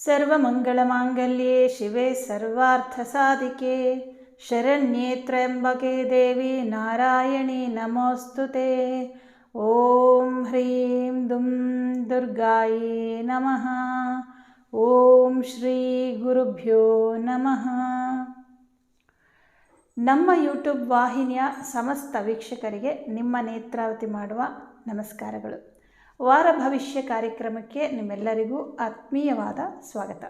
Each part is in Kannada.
ಸರ್ವಮಂಗಳಮಾಂಗಲ್ಯೆ ಶಿವೆ ಸರ್ವಾರ್ಥಸಾಧಿಕೆ ಶರಣ್ಯೇ ತ್ರ್ಯಂಬಕೆ ದೇವಿ ನಾರಾಯಣಿ ನಮೋಸ್ತುತೆ. ಓಂ ಹ್ರೀಂ ದುಂ ದುರ್ಗಾಯೇ ನಮಃ. ಓಂ ಶ್ರೀ ಗುರುಭ್ಯೋ ನಮಃ. ನಮ್ಮ ಯೂಟ್ಯೂಬ್ ವಾಹಿನಿಯ ಸಮಸ್ತ ವೀಕ್ಷಕರಿಗೆ ನಿಮ್ಮ ನೇತ್ರಾವತಿ ಮಾಡುವ ನಮಸ್ಕಾರಗಳು. ವಾರ ಭವಿಷ್ಯ ಕಾರ್ಯಕ್ರಮಕ್ಕೆ ನಿಮ್ಮೆಲ್ಲರಿಗೂ ಆತ್ಮೀಯವಾದ ಸ್ವಾಗತ.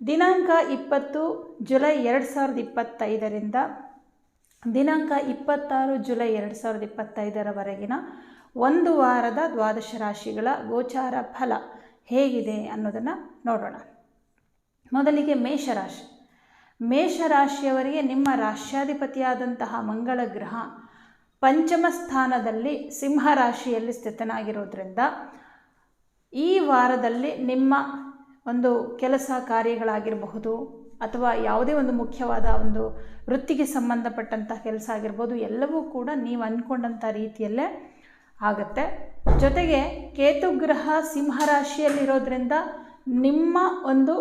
ದಿನಾಂಕ 20 ಜುಲೈ 2025ರಿಂದ ದಿನಾಂಕ 26 ಜುಲೈ 2025ರವರೆಗಿನ ಒಂದು ವಾರದ ದ್ವಾದಶ ರಾಶಿಗಳ ಗೋಚಾರ ಫಲ ಹೇಗಿದೆ ಅನ್ನೋದನ್ನು ನೋಡೋಣ. ಮೊದಲಿಗೆ ಮೇಷರಾಶಿ. ಮೇಷರಾಶಿಯವರಿಗೆ ನಿಮ್ಮ ರಾಶ್ಯಾಧಿಪತಿಯಾದಂತಹ ಮಂಗಳ ಗ್ರಹ ಪಂಚಮ ಸ್ಥಾನದಲ್ಲಿ ಸಿಂಹರಾಶಿಯಲ್ಲಿ ಸ್ಥಿತನಾಗಿರೋದ್ರಿಂದ ಈ ವಾರದಲ್ಲಿ ನಿಮ್ಮ ಒಂದು ಕೆಲಸ ಕಾರ್ಯಗಳಾಗಿರಬಹುದು ಅಥವಾ ಯಾವುದೇ ಒಂದು ಮುಖ್ಯವಾದ ಒಂದು ವೃತ್ತಿಗೆ ಸಂಬಂಧಪಟ್ಟಂಥ ಕೆಲಸ ಆಗಿರ್ಬೋದು, ಎಲ್ಲವೂ ಕೂಡ ನೀವು ಅಂದ್ಕೊಂಡಂಥ ರೀತಿಯಲ್ಲೇ ಆಗುತ್ತೆ. ಜೊತೆಗೆ ಕೇತು ಗ್ರಹ ಸಿಂಹರಾಶಿಯಲ್ಲಿರೋದ್ರಿಂದ ನಿಮ್ಮ ಒಂದು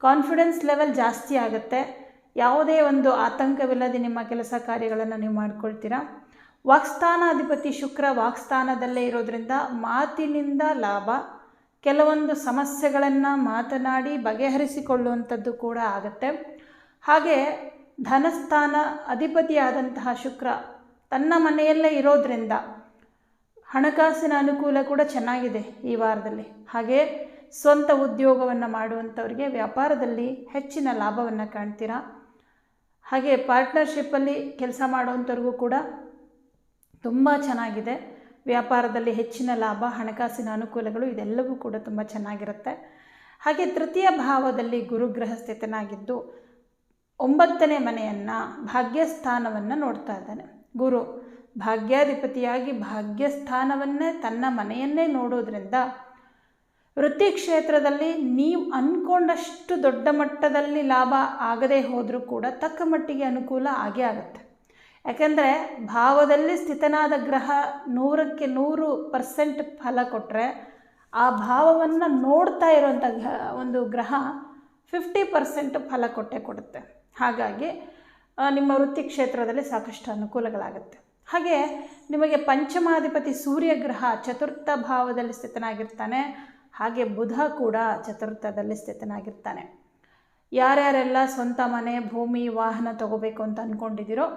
ಕಾನ್ಫಿಡೆನ್ಸ್ ಲೆವೆಲ್ ಜಾಸ್ತಿ ಆಗುತ್ತೆ. ಯಾವುದೇ ಒಂದು ಆತಂಕವಿಲ್ಲದೆ ನಿಮ್ಮ ಕೆಲಸ ಕಾರ್ಯಗಳನ್ನು ನೀವು ಮಾಡ್ಕೊಳ್ತೀರಾ. ವಾಕ್ಸ್ಥಾನಾಧಿಪತಿ ಶುಕ್ರ ವಾಕ್ಸ್ಥಾನದಲ್ಲೇ ಇರೋದ್ರಿಂದ ಮಾತಿನಿಂದ ಲಾಭ, ಕೆಲವೊಂದು ಸಮಸ್ಯೆಗಳನ್ನು ಮಾತನಾಡಿ ಬಗೆಹರಿಸಿಕೊಳ್ಳುವಂಥದ್ದು ಕೂಡ ಆಗುತ್ತೆ. ಹಾಗೆ ಧನಸ್ಥಾನ ಅಧಿಪತಿಯಾದಂತಹ ಶುಕ್ರ ತನ್ನ ಮನೆಯಲ್ಲೇ ಇರೋದ್ರಿಂದ ಹಣಕಾಸಿನ ಅನುಕೂಲ ಕೂಡ ಚೆನ್ನಾಗಿದೆ ಈ ವಾರದಲ್ಲಿ. ಹಾಗೆ ಸ್ವಂತ ಉದ್ಯೋಗವನ್ನು ಮಾಡುವಂಥವ್ರಿಗೆ ವ್ಯಾಪಾರದಲ್ಲಿ ಹೆಚ್ಚಿನ ಲಾಭವನ್ನು ಕಾಣ್ತೀರಾ. ಹಾಗೆ ಪಾರ್ಟ್ನರ್ಶಿಪ್ಪಲ್ಲಿ ಕೆಲಸ ಮಾಡುವಂಥವ್ರಿಗೂ ಕೂಡ ತುಂಬ ಚೆನ್ನಾಗಿದೆ. ವ್ಯಾಪಾರದಲ್ಲಿ ಹೆಚ್ಚಿನ ಲಾಭ, ಹಣಕಾಸಿನ ಅನುಕೂಲಗಳು ಇದೆಲ್ಲವೂ ಕೂಡ ತುಂಬ ಚೆನ್ನಾಗಿರುತ್ತೆ. ಹಾಗೆ ತೃತೀಯ ಭಾವದಲ್ಲಿ ಗುರುಗ್ರಹ ಸ್ಥಿತನಾಗಿದ್ದು 9ನೇ ಮನೆಯನ್ನು ಭಾಗ್ಯಸ್ಥಾನವನ್ನು ನೋಡ್ತಾ ಇದ್ದಾನೆ. ಗುರು ಭಾಗ್ಯಾಧಿಪತಿಯಾಗಿ ಭಾಗ್ಯಸ್ಥಾನವನ್ನೇ ತನ್ನ ಮನೆಯನ್ನೇ ನೋಡೋದ್ರಿಂದ ವೃತ್ತಿ ಕ್ಷೇತ್ರದಲ್ಲಿ ನೀವು ಅಂದ್ಕೊಂಡಷ್ಟು ದೊಡ್ಡ ಮಟ್ಟದಲ್ಲಿ ಲಾಭ ಆಗದೇ ಹೋದರೂ ಕೂಡ ತಕ್ಕ ಮಟ್ಟಿಗೆ ಅನುಕೂಲ ಆಗೇ ಆಗುತ್ತೆ. ಯಾಕೆಂದರೆ ಭಾವದಲ್ಲಿ ಸ್ಥಿತನಾದ ಗ್ರಹ 100ಕ್ಕೆ 100% ಫಲ ಕೊಟ್ಟರೆ ಆ ಭಾವವನ್ನು ನೋಡ್ತಾ ಇರುವಂಥ ಒಂದು ಗ್ರಹ 50% ಫಲ ಕೊಡುತ್ತೆ. ಹಾಗಾಗಿ ನಿಮ್ಮ ವೃತ್ತಿ ಕ್ಷೇತ್ರದಲ್ಲಿ ಸಾಕಷ್ಟು ಅನುಕೂಲಗಳಾಗುತ್ತೆ. ಹಾಗೆ ನಿಮಗೆ ಪಂಚಮಾಧಿಪತಿ ಸೂರ್ಯಗ್ರಹ ಚತುರ್ಥ ಭಾವದಲ್ಲಿ ಸ್ಥಿತನಾಗಿರ್ತಾನೆ. ಹಾಗೆ ಬುಧ ಕೂಡ ಚತುರ್ಥದಲ್ಲಿ ಸ್ಥಿತನಾಗಿರ್ತಾನೆ. ಯಾರ್ಯಾರೆಲ್ಲ ಸ್ವಂತ ಮನೆ, ಭೂಮಿ, ವಾಹನ ತಗೋಬೇಕು ಅಂತ ಅಂದ್ಕೊಂಡಿದ್ದೀರೋ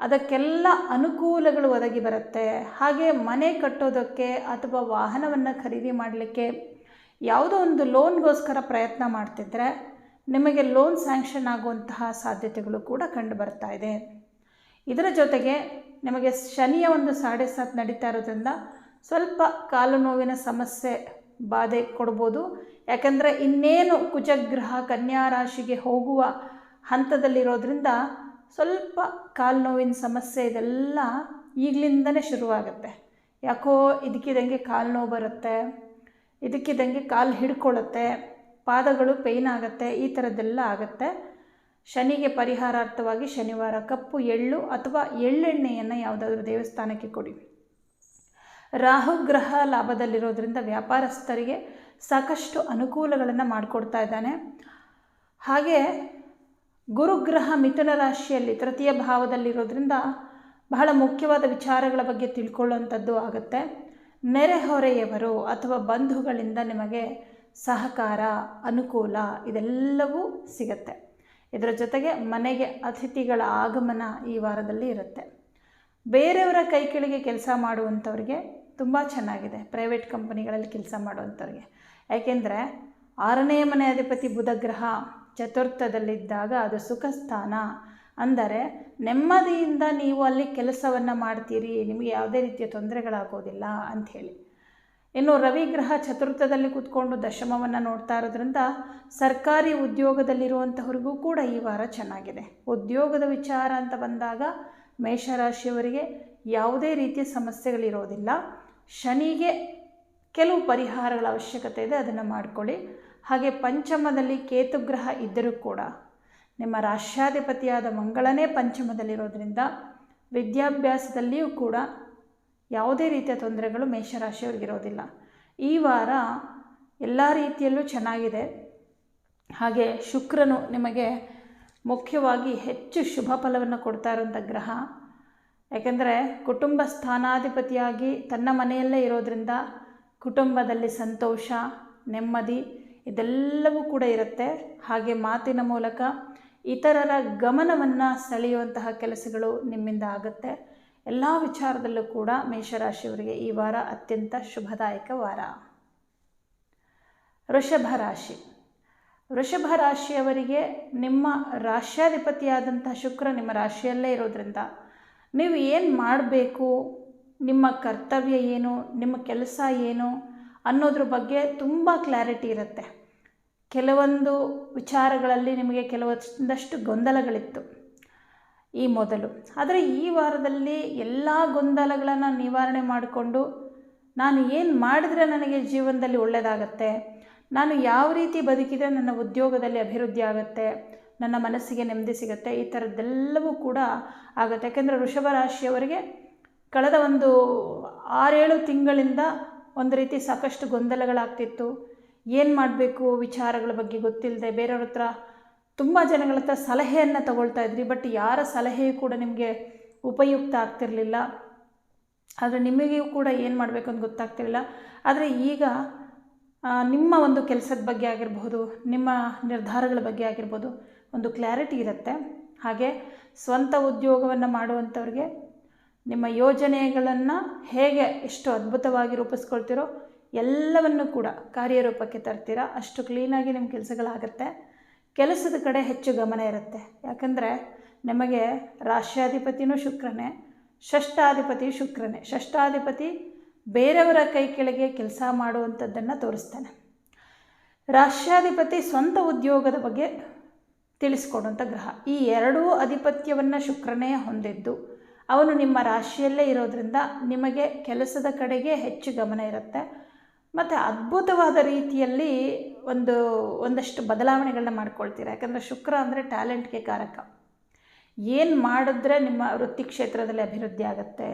ಅದಕ್ಕೆಲ್ಲ ಅನುಕೂಲಗಳು ಒದಗಿ ಬರುತ್ತೆ. ಹಾಗೆ ಮನೆ ಕಟ್ಟೋದಕ್ಕೆ ಅಥವಾ ವಾಹನವನ್ನು ಖರೀದಿ ಮಾಡಲಿಕ್ಕೆ ಯಾವುದೋ ಒಂದು ಲೋನ್ಗೋಸ್ಕರ ಪ್ರಯತ್ನ ಮಾಡ್ತಿದ್ರೆ ನಿಮಗೆ ಲೋನ್ ಸ್ಯಾಂಕ್ಷನ್ ಆಗುವಂತಹ ಸಾಧ್ಯತೆಗಳು ಕೂಡ ಕಂಡು ಬರ್ತಾ ಇದೆ. ಇದರ ಜೊತೆಗೆ ನಿಮಗೆ ಶನಿಯ ಒಂದು 7.5 ನಡೀತಾ ಇರೋದ್ರಿಂದ ಸ್ವಲ್ಪ ಕಾಲು ನೋವಿನ ಸಮಸ್ಯೆ ಬಾಧೆ ಕೊಡ್ಬೋದು. ಯಾಕಂದರೆ ಇನ್ನೇನು ಕುಜಗ್ರಹ ಕನ್ಯಾ ರಾಶಿಗೆ ಹೋಗುವ ಹಂತದಲ್ಲಿರೋದ್ರಿಂದ ಸ್ವಲ್ಪ ಕಾಲು ನೋವಿನ ಸಮಸ್ಯೆ ಇದೆಲ್ಲ ಈಗಲಿಂದನೇ ಶುರುವಾಗುತ್ತೆ. ಯಾಕೋ ಇದಕ್ಕಿದಂಗೆ ಕಾಲು ನೋವು ಬರುತ್ತೆ, ಇದಕ್ಕಿದಂಗೆ ಕಾಲು ಹಿಡ್ಕೊಳ್ಳುತ್ತೆ, ಪಾದಗಳು ಪೇಯ್ನ್ ಆಗುತ್ತೆ, ಈ ಥರದ್ದೆಲ್ಲ ಆಗುತ್ತೆ. ಶನಿಗೆ ಪರಿಹಾರಾರ್ಥವಾಗಿ ಶನಿವಾರ ಕಪ್ಪು ಎಳ್ಳು ಅಥವಾ ಎಳ್ಳೆಣ್ಣೆಯನ್ನು ಯಾವುದಾದ್ರೂ ದೇವಸ್ಥಾನಕ್ಕೆ ಕೊಡಿ. ರಾಹುಗ್ರಹ ಲಾಭದಲ್ಲಿರೋದ್ರಿಂದ ವ್ಯಾಪಾರಸ್ಥರಿಗೆ ಸಾಕಷ್ಟು ಅನುಕೂಲಗಳನ್ನು ಮಾಡಿಕೊಡ್ತಾ ಇದ್ದಾನೆ. ಹಾಗೆ ಗುರುಗ್ರಹ ಮಿಥುನ ರಾಶಿಯಲ್ಲಿ ತೃತೀಯ ಭಾವದಲ್ಲಿರೋದ್ರಿಂದ ಬಹಳ ಮುಖ್ಯವಾದ ವಿಚಾರಗಳ ಬಗ್ಗೆ ತಿಳ್ಕೊಳ್ಳುವಂಥದ್ದು ಆಗುತ್ತೆ. ನೆರೆಹೊರೆಯವರು ಅಥವಾ ಬಂಧುಗಳಿಂದ ನಿಮಗೆ ಸಹಕಾರ, ಅನುಕೂಲ ಇದೆಲ್ಲವೂ ಸಿಗುತ್ತೆ. ಇದರ ಜೊತೆಗೆ ಮನೆಗೆ ಅತಿಥಿಗಳ ಆಗಮನ ಈ ವಾರದಲ್ಲಿ ಇರುತ್ತೆ. ಬೇರೆಯವರ ಕೈ ಕೆಳಗೆ ಕೆಲಸ ಮಾಡುವಂಥವ್ರಿಗೆ ತುಂಬ ಚೆನ್ನಾಗಿದೆ. ಪ್ರೈವೇಟ್ ಕಂಪನಿಗಳಲ್ಲಿ ಕೆಲಸ ಮಾಡುವಂಥವ್ರಿಗೆ. ಯಾಕೆಂದರೆ 6ನೇ ಮನೆ ಅಧಿಪತಿ ಬುಧಗ್ರಹ ಚತುರ್ಥದಲ್ಲಿದ್ದಾಗ ಅದು ಸುಖ ಸ್ಥಾನ. ಅಂದರೆ ನೆಮ್ಮದಿಯಿಂದ ನೀವು ಅಲ್ಲಿ ಕೆಲಸವನ್ನು ಮಾಡ್ತೀರಿ, ನಿಮಗೆ ಯಾವುದೇ ರೀತಿಯ ತೊಂದರೆಗಳಾಗೋದಿಲ್ಲ ಅಂಥೇಳಿ. ಇನ್ನು ರವಿಗ್ರಹ ಚತುರ್ಥದಲ್ಲಿ ಕೂತ್ಕೊಂಡು ದಶಮವನ್ನು ನೋಡ್ತಾ ಇರೋದ್ರಿಂದ ಸರ್ಕಾರಿ ಉದ್ಯೋಗದಲ್ಲಿರುವಂಥವ್ರಿಗೂ ಕೂಡ ಈ ವಾರ ಚೆನ್ನಾಗಿದೆ. ಉದ್ಯೋಗದ ವಿಚಾರ ಅಂತ ಬಂದಾಗ ಮೇಷರಾಶಿಯವರಿಗೆ ಯಾವುದೇ ರೀತಿಯ ಸಮಸ್ಯೆಗಳಿರೋದಿಲ್ಲ. ಶನಿಗೆ ಕೆಲವು ಪರಿಹಾರಗಳ ಅವಶ್ಯಕತೆ ಇದೆ, ಅದನ್ನು ಮಾಡಿಕೊಳ್ಳಿ. ಹಾಗೆ ಪಂಚಮದಲ್ಲಿ ಕೇತುಗ್ರಹ ಇದ್ದರೂ ಕೂಡ ನಿಮ್ಮ ರಾಶ್ಯಾಧಿಪತಿಯಾದ ಮಂಗಳನೇ ಪಂಚಮದಲ್ಲಿರೋದ್ರಿಂದ ವಿದ್ಯಾಭ್ಯಾಸದಲ್ಲಿಯೂ ಕೂಡ ಯಾವುದೇ ರೀತಿಯ ತೊಂದರೆಗಳು ಮೇಷರಾಶಿಯವರಿಗಿರೋದಿಲ್ಲ. ಈ ವಾರ ಎಲ್ಲ ರೀತಿಯಲ್ಲೂ ಚೆನ್ನಾಗಿದೆ. ಹಾಗೆ ಶುಕ್ರನು ನಿಮಗೆ ಮುಖ್ಯವಾಗಿ ಹೆಚ್ಚು ಶುಭ ಫಲವನ್ನು ಕೊಡ್ತಾ ಇರುವಂಥ ಗ್ರಹ. ಯಾಕೆಂದರೆ ಕುಟುಂಬ ಸ್ಥಾನಾಧಿಪತಿಯಾಗಿ ತನ್ನ ಮನೆಯಲ್ಲೇ ಇರೋದರಿಂದ ಕುಟುಂಬದಲ್ಲಿ ಸಂತೋಷ, ನೆಮ್ಮದಿ ಇದೆಲ್ಲವೂ ಕೂಡ ಇರುತ್ತೆ. ಹಾಗೆ ಮಾತಿನ ಮೂಲಕ ಇತರರ ಗಮನವನ್ನು ಸೆಳೆಯುವಂತಹ ಕೆಲಸಗಳು ನಿಮ್ಮಿಂದ ಆಗುತ್ತೆ. ಎಲ್ಲ ವಿಚಾರದಲ್ಲೂ ಕೂಡ ಮೇಷರಾಶಿಯವರಿಗೆ ಈ ವಾರ ಅತ್ಯಂತ ಶುಭದಾಯಕ ವಾರ. ವೃಷಭ ರಾಶಿ. ವೃಷಭ ರಾಶಿಯವರಿಗೆ ನಿಮ್ಮ ರಾಶ್ಯಾಧಿಪತಿಯಾದಂಥ ಶುಕ್ರ ನಿಮ್ಮ ರಾಶಿಯಲ್ಲೇ ಇರೋದ್ರಿಂದ ನೀವು ಏನು ಮಾಡಬೇಕು, ನಿಮ್ಮ ಕರ್ತವ್ಯ ಏನು, ನಿಮ್ಮ ಕೆಲಸ ಏನು ಅನ್ನೋದ್ರ ಬಗ್ಗೆ ತುಂಬ ಕ್ಲಾರಿಟಿ ಇರುತ್ತೆ. ಕೆಲವೊಂದು ವಿಚಾರಗಳಲ್ಲಿ ನಿಮಗೆ ಕೆಲವೊಂದಷ್ಟು ಗೊಂದಲಗಳಿತ್ತು ಈ ಮೊದಲು. ಆದರೆ ಈ ವಾರದಲ್ಲಿ ಎಲ್ಲ ಗೊಂದಲಗಳನ್ನು ನಿವಾರಣೆ ಮಾಡಿಕೊಂಡು ನಾನು ಏನು ಮಾಡಿದರೆ ನನಗೆ ಜೀವನದಲ್ಲಿ ಒಳ್ಳೆಯದಾಗತ್ತೆ, ನಾನು ಯಾವ ರೀತಿ ಬದುಕಿದರೆ ನನ್ನ ಉದ್ಯೋಗದಲ್ಲಿ ಅಭಿವೃದ್ಧಿ ಆಗುತ್ತೆ, ನನ್ನ ಮನಸ್ಸಿಗೆ ನೆಮ್ಮದಿ ಸಿಗುತ್ತೆ, ಈ ಥರದ್ದೆಲ್ಲವೂ ಕೂಡ ಆಗುತ್ತೆ. ಯಾಕೆಂದರೆ ವೃಷಭ ರಾಶಿಯವರಿಗೆ ಕಳೆದ ಒಂದು 6-7 ತಿಂಗಳಿಂದ ಒಂದು ರೀತಿ ಸಾಕಷ್ಟು ಗೊಂದಲಗಳಾಗ್ತಿತ್ತು. ಏನು ಮಾಡಬೇಕು ವಿಚಾರಗಳ ಬಗ್ಗೆ ಗೊತ್ತಿಲ್ಲದೆ ಬೇರೆಯವ್ರ ಹತ್ರ, ತುಂಬ ಜನಗಳ ಹತ್ರ ಸಲಹೆಯನ್ನು ತಗೊಳ್ತಾ ಇದ್ರಿ. ಬಟ್ ಯಾರ ಸಲಹೆಯೂ ಕೂಡ ನಿಮಗೆ ಉಪಯುಕ್ತ ಆಗ್ತಿರಲಿಲ್ಲ. ಆದರೆ ನಿಮಗೆಯೂ ಕೂಡ ಏನು ಮಾಡಬೇಕು ಅಂತ ಗೊತ್ತಾಗ್ತಿರಲಿಲ್ಲ. ಆದರೆ ಈಗ ನಿಮ್ಮ ಒಂದು ಕೆಲಸದ ಬಗ್ಗೆ ಆಗಿರ್ಬೋದು, ನಿಮ್ಮ ನಿರ್ಧಾರಗಳ ಬಗ್ಗೆ ಆಗಿರ್ಬೋದು ಒಂದು ಕ್ಲಾರಿಟಿ ಇರುತ್ತೆ. ಹಾಗೆ ಸ್ವಂತ ಉದ್ಯೋಗವನ್ನು ಮಾಡುವಂಥವ್ರಿಗೆ ನಿಮ್ಮ ಯೋಜನೆಗಳನ್ನು ಹೇಗೆ ಎಷ್ಟು ಅದ್ಭುತವಾಗಿ ರೂಪಿಸ್ಕೊಳ್ತೀರೋ ಎಲ್ಲವನ್ನು ಕೂಡ ಕಾರ್ಯರೂಪಕ್ಕೆ ತರ್ತೀರ. ಅಷ್ಟು ಕ್ಲೀನಾಗಿ ನಿಮ್ಮ ಕೆಲಸಗಳಾಗತ್ತೆ. ಕೆಲಸದ ಕಡೆ ಹೆಚ್ಚು ಗಮನ ಇರುತ್ತೆ. ಯಾಕಂದರೆ ನಿಮಗೆ ರಾಶ್ಯಾಧಿಪತಿನೂ ಶುಕ್ರನೇ, ಷಷ್ಠಾಧಿಪತಿ ಶುಕ್ರನೇ. ಷಷ್ಠಾಧಿಪತಿ ಬೇರೆಯವರ ಕೈ ಕೆಳಗೆ ಕೆಲಸ ಮಾಡುವಂಥದ್ದನ್ನು ತೋರಿಸ್ತಾನೆ. ರಾಶ್ಯಾಧಿಪತಿ ಸ್ವಂತ ಉದ್ಯೋಗದ ಬಗ್ಗೆ ತಿಳಿಸ್ಕೊಡುವಂಥ ಗ್ರಹ. ಈ ಎರಡೂ ಅಧಿಪತ್ಯವನ್ನು ಶುಕ್ರನೇ ಹೊಂದಿದ್ದು ಅವನು ನಿಮ್ಮ ರಾಶಿಯಲ್ಲೇ ಇರೋದರಿಂದ ನಿಮಗೆ ಕೆಲಸದ ಕಡೆಗೆ ಹೆಚ್ಚು ಗಮನ ಇರುತ್ತೆ. ಮತ್ತು ಅದ್ಭುತವಾದ ರೀತಿಯಲ್ಲಿ ಒಂದಷ್ಟು ಬದಲಾವಣೆಗಳನ್ನ ಮಾಡ್ಕೊಳ್ತೀರ. ಯಾಕಂದರೆ ಶುಕ್ರ ಅಂದರೆ ಟ್ಯಾಲೆಂಟ್ಗೆ ಕಾರಕ. ಏನು ಮಾಡಿದ್ರೆ ನಿಮ್ಮ ವೃತ್ತಿ ಕ್ಷೇತ್ರದಲ್ಲಿ ಅಭಿವೃದ್ಧಿ ಆಗುತ್ತೆ,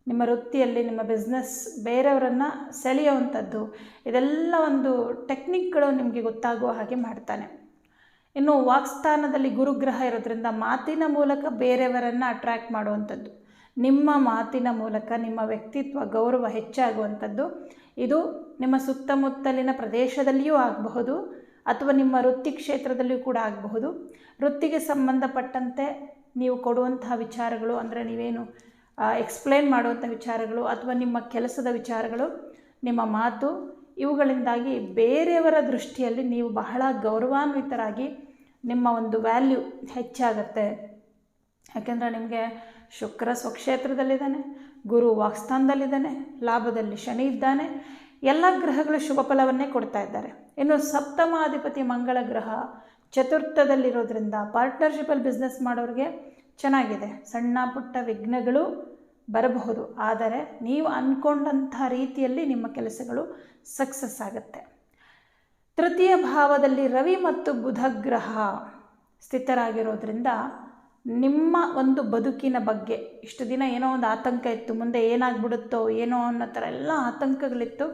ನಿಮ್ಮ ವೃತ್ತಿಯಲ್ಲಿ ನಿಮ್ಮ ಬಿಸ್ನೆಸ್ ಬೇರೆಯವರನ್ನು ಸೆಳೆಯುವಂಥದ್ದು, ಇದೆಲ್ಲ ಒಂದು ಟೆಕ್ನಿಕ್ಗಳು ನಿಮಗೆ ಗೊತ್ತಾಗುವ ಹಾಗೆ ಮಾಡ್ತಾನೆ. ಇನ್ನು ವಾಕ್ಸ್ಥಾನದಲ್ಲಿ ಗುರುಗ್ರಹ ಇರೋದ್ರಿಂದ ಮಾತಿನ ಮೂಲಕ ಬೇರೆಯವರನ್ನು ಅಟ್ರ್ಯಾಕ್ಟ್ ಮಾಡುವಂಥದ್ದು, ನಿಮ್ಮ ಮಾತಿನ ಮೂಲಕ ನಿಮ್ಮ ವ್ಯಕ್ತಿತ್ವ ಗೌರವ ಹೆಚ್ಚಾಗುವಂಥದ್ದು. ಇದು ನಿಮ್ಮ ಸುತ್ತಮುತ್ತಲಿನ ಪ್ರದೇಶದಲ್ಲಿಯೂ ಆಗಬಹುದು ಅಥವಾ ನಿಮ್ಮ ವೃತ್ತಿ ಕ್ಷೇತ್ರದಲ್ಲಿಯೂ ಕೂಡ ಆಗಬಹುದು. ವೃತ್ತಿಗೆ ಸಂಬಂಧಪಟ್ಟಂತೆ ನೀವು ಕೊಡುವಂತಹ ವಿಚಾರಗಳು, ಅಂದರೆ ನೀವೇನು ಎಕ್ಸ್ಪ್ಲೇನ್ ಮಾಡುವಂಥ ವಿಚಾರಗಳು ಅಥವಾ ನಿಮ್ಮ ಕೆಲಸದ ವಿಚಾರಗಳು, ನಿಮ್ಮ ಮಾತು, ಇವುಗಳಿಂದಾಗಿ ಬೇರೆಯವರ ದೃಷ್ಟಿಯಲ್ಲಿ ನೀವು ಬಹಳ ಗೌರವಾನ್ವಿತರಾಗಿ ನಿಮ್ಮ ಒಂದು ವ್ಯಾಲ್ಯೂ ಹೆಚ್ಚಾಗತ್ತೆ. ಯಾಕೆಂದರೆ ನಿಮಗೆ ಶುಕ್ರ ಸ್ವಕ್ಷೇತ್ರದಲ್ಲಿದ್ದಾನೆ, ಗುರು ವಾಕ್ಸ್ಥಾನದಲ್ಲಿದ್ದಾನೆ, ಲಾಭದಲ್ಲಿ ಶನಿ ಇದ್ದಾನೆ. ಎಲ್ಲ ಗ್ರಹಗಳು ಶುಭ ಫಲವನ್ನೇ ಕೊಡ್ತಾ ಇದ್ದಾರೆ. ಇನ್ನು ಸಪ್ತಮಾಧಿಪತಿ ಮಂಗಳ ಗ್ರಹ ಚತುರ್ಥದಲ್ಲಿರೋದ್ರಿಂದ ಪಾರ್ಟ್ನರ್ಶಿಪಲ್ಲಿ ಬಿಸ್ನೆಸ್ ಮಾಡೋರಿಗೆ ಚೆನ್ನಾಗಿದೆ. ಸಣ್ಣ ಪುಟ್ಟ ವಿಘ್ನಗಳು ಬರಬಹುದು, ಆದರೆ ನೀವು ಅಂದ್ಕೊಂಡಂಥ ರೀತಿಯಲ್ಲಿ ನಿಮ್ಮ ಕೆಲಸಗಳು ಸಕ್ಸಸ್ ಆಗುತ್ತೆ. ತೃತೀಯ ಭಾವದಲ್ಲಿ ರವಿ ಮತ್ತು ಬುಧ ಗ್ರಹ ಸ್ಥಿತರಾಗಿರೋದ್ರಿಂದ ನಿಮ್ಮ ಒಂದು ಬದುಕಿನ ಬಗ್ಗೆ ಇಷ್ಟು ದಿನ ಏನೋ ಒಂದು ಆತಂಕ ಇತ್ತು, ಮುಂದೆ ಏನಾಗ್ಬಿಡುತ್ತೋ ಏನೋ ಅನ್ನೋ ಥರ ಎಲ್ಲ ಆತಂಕಗಳಿತ್ತು.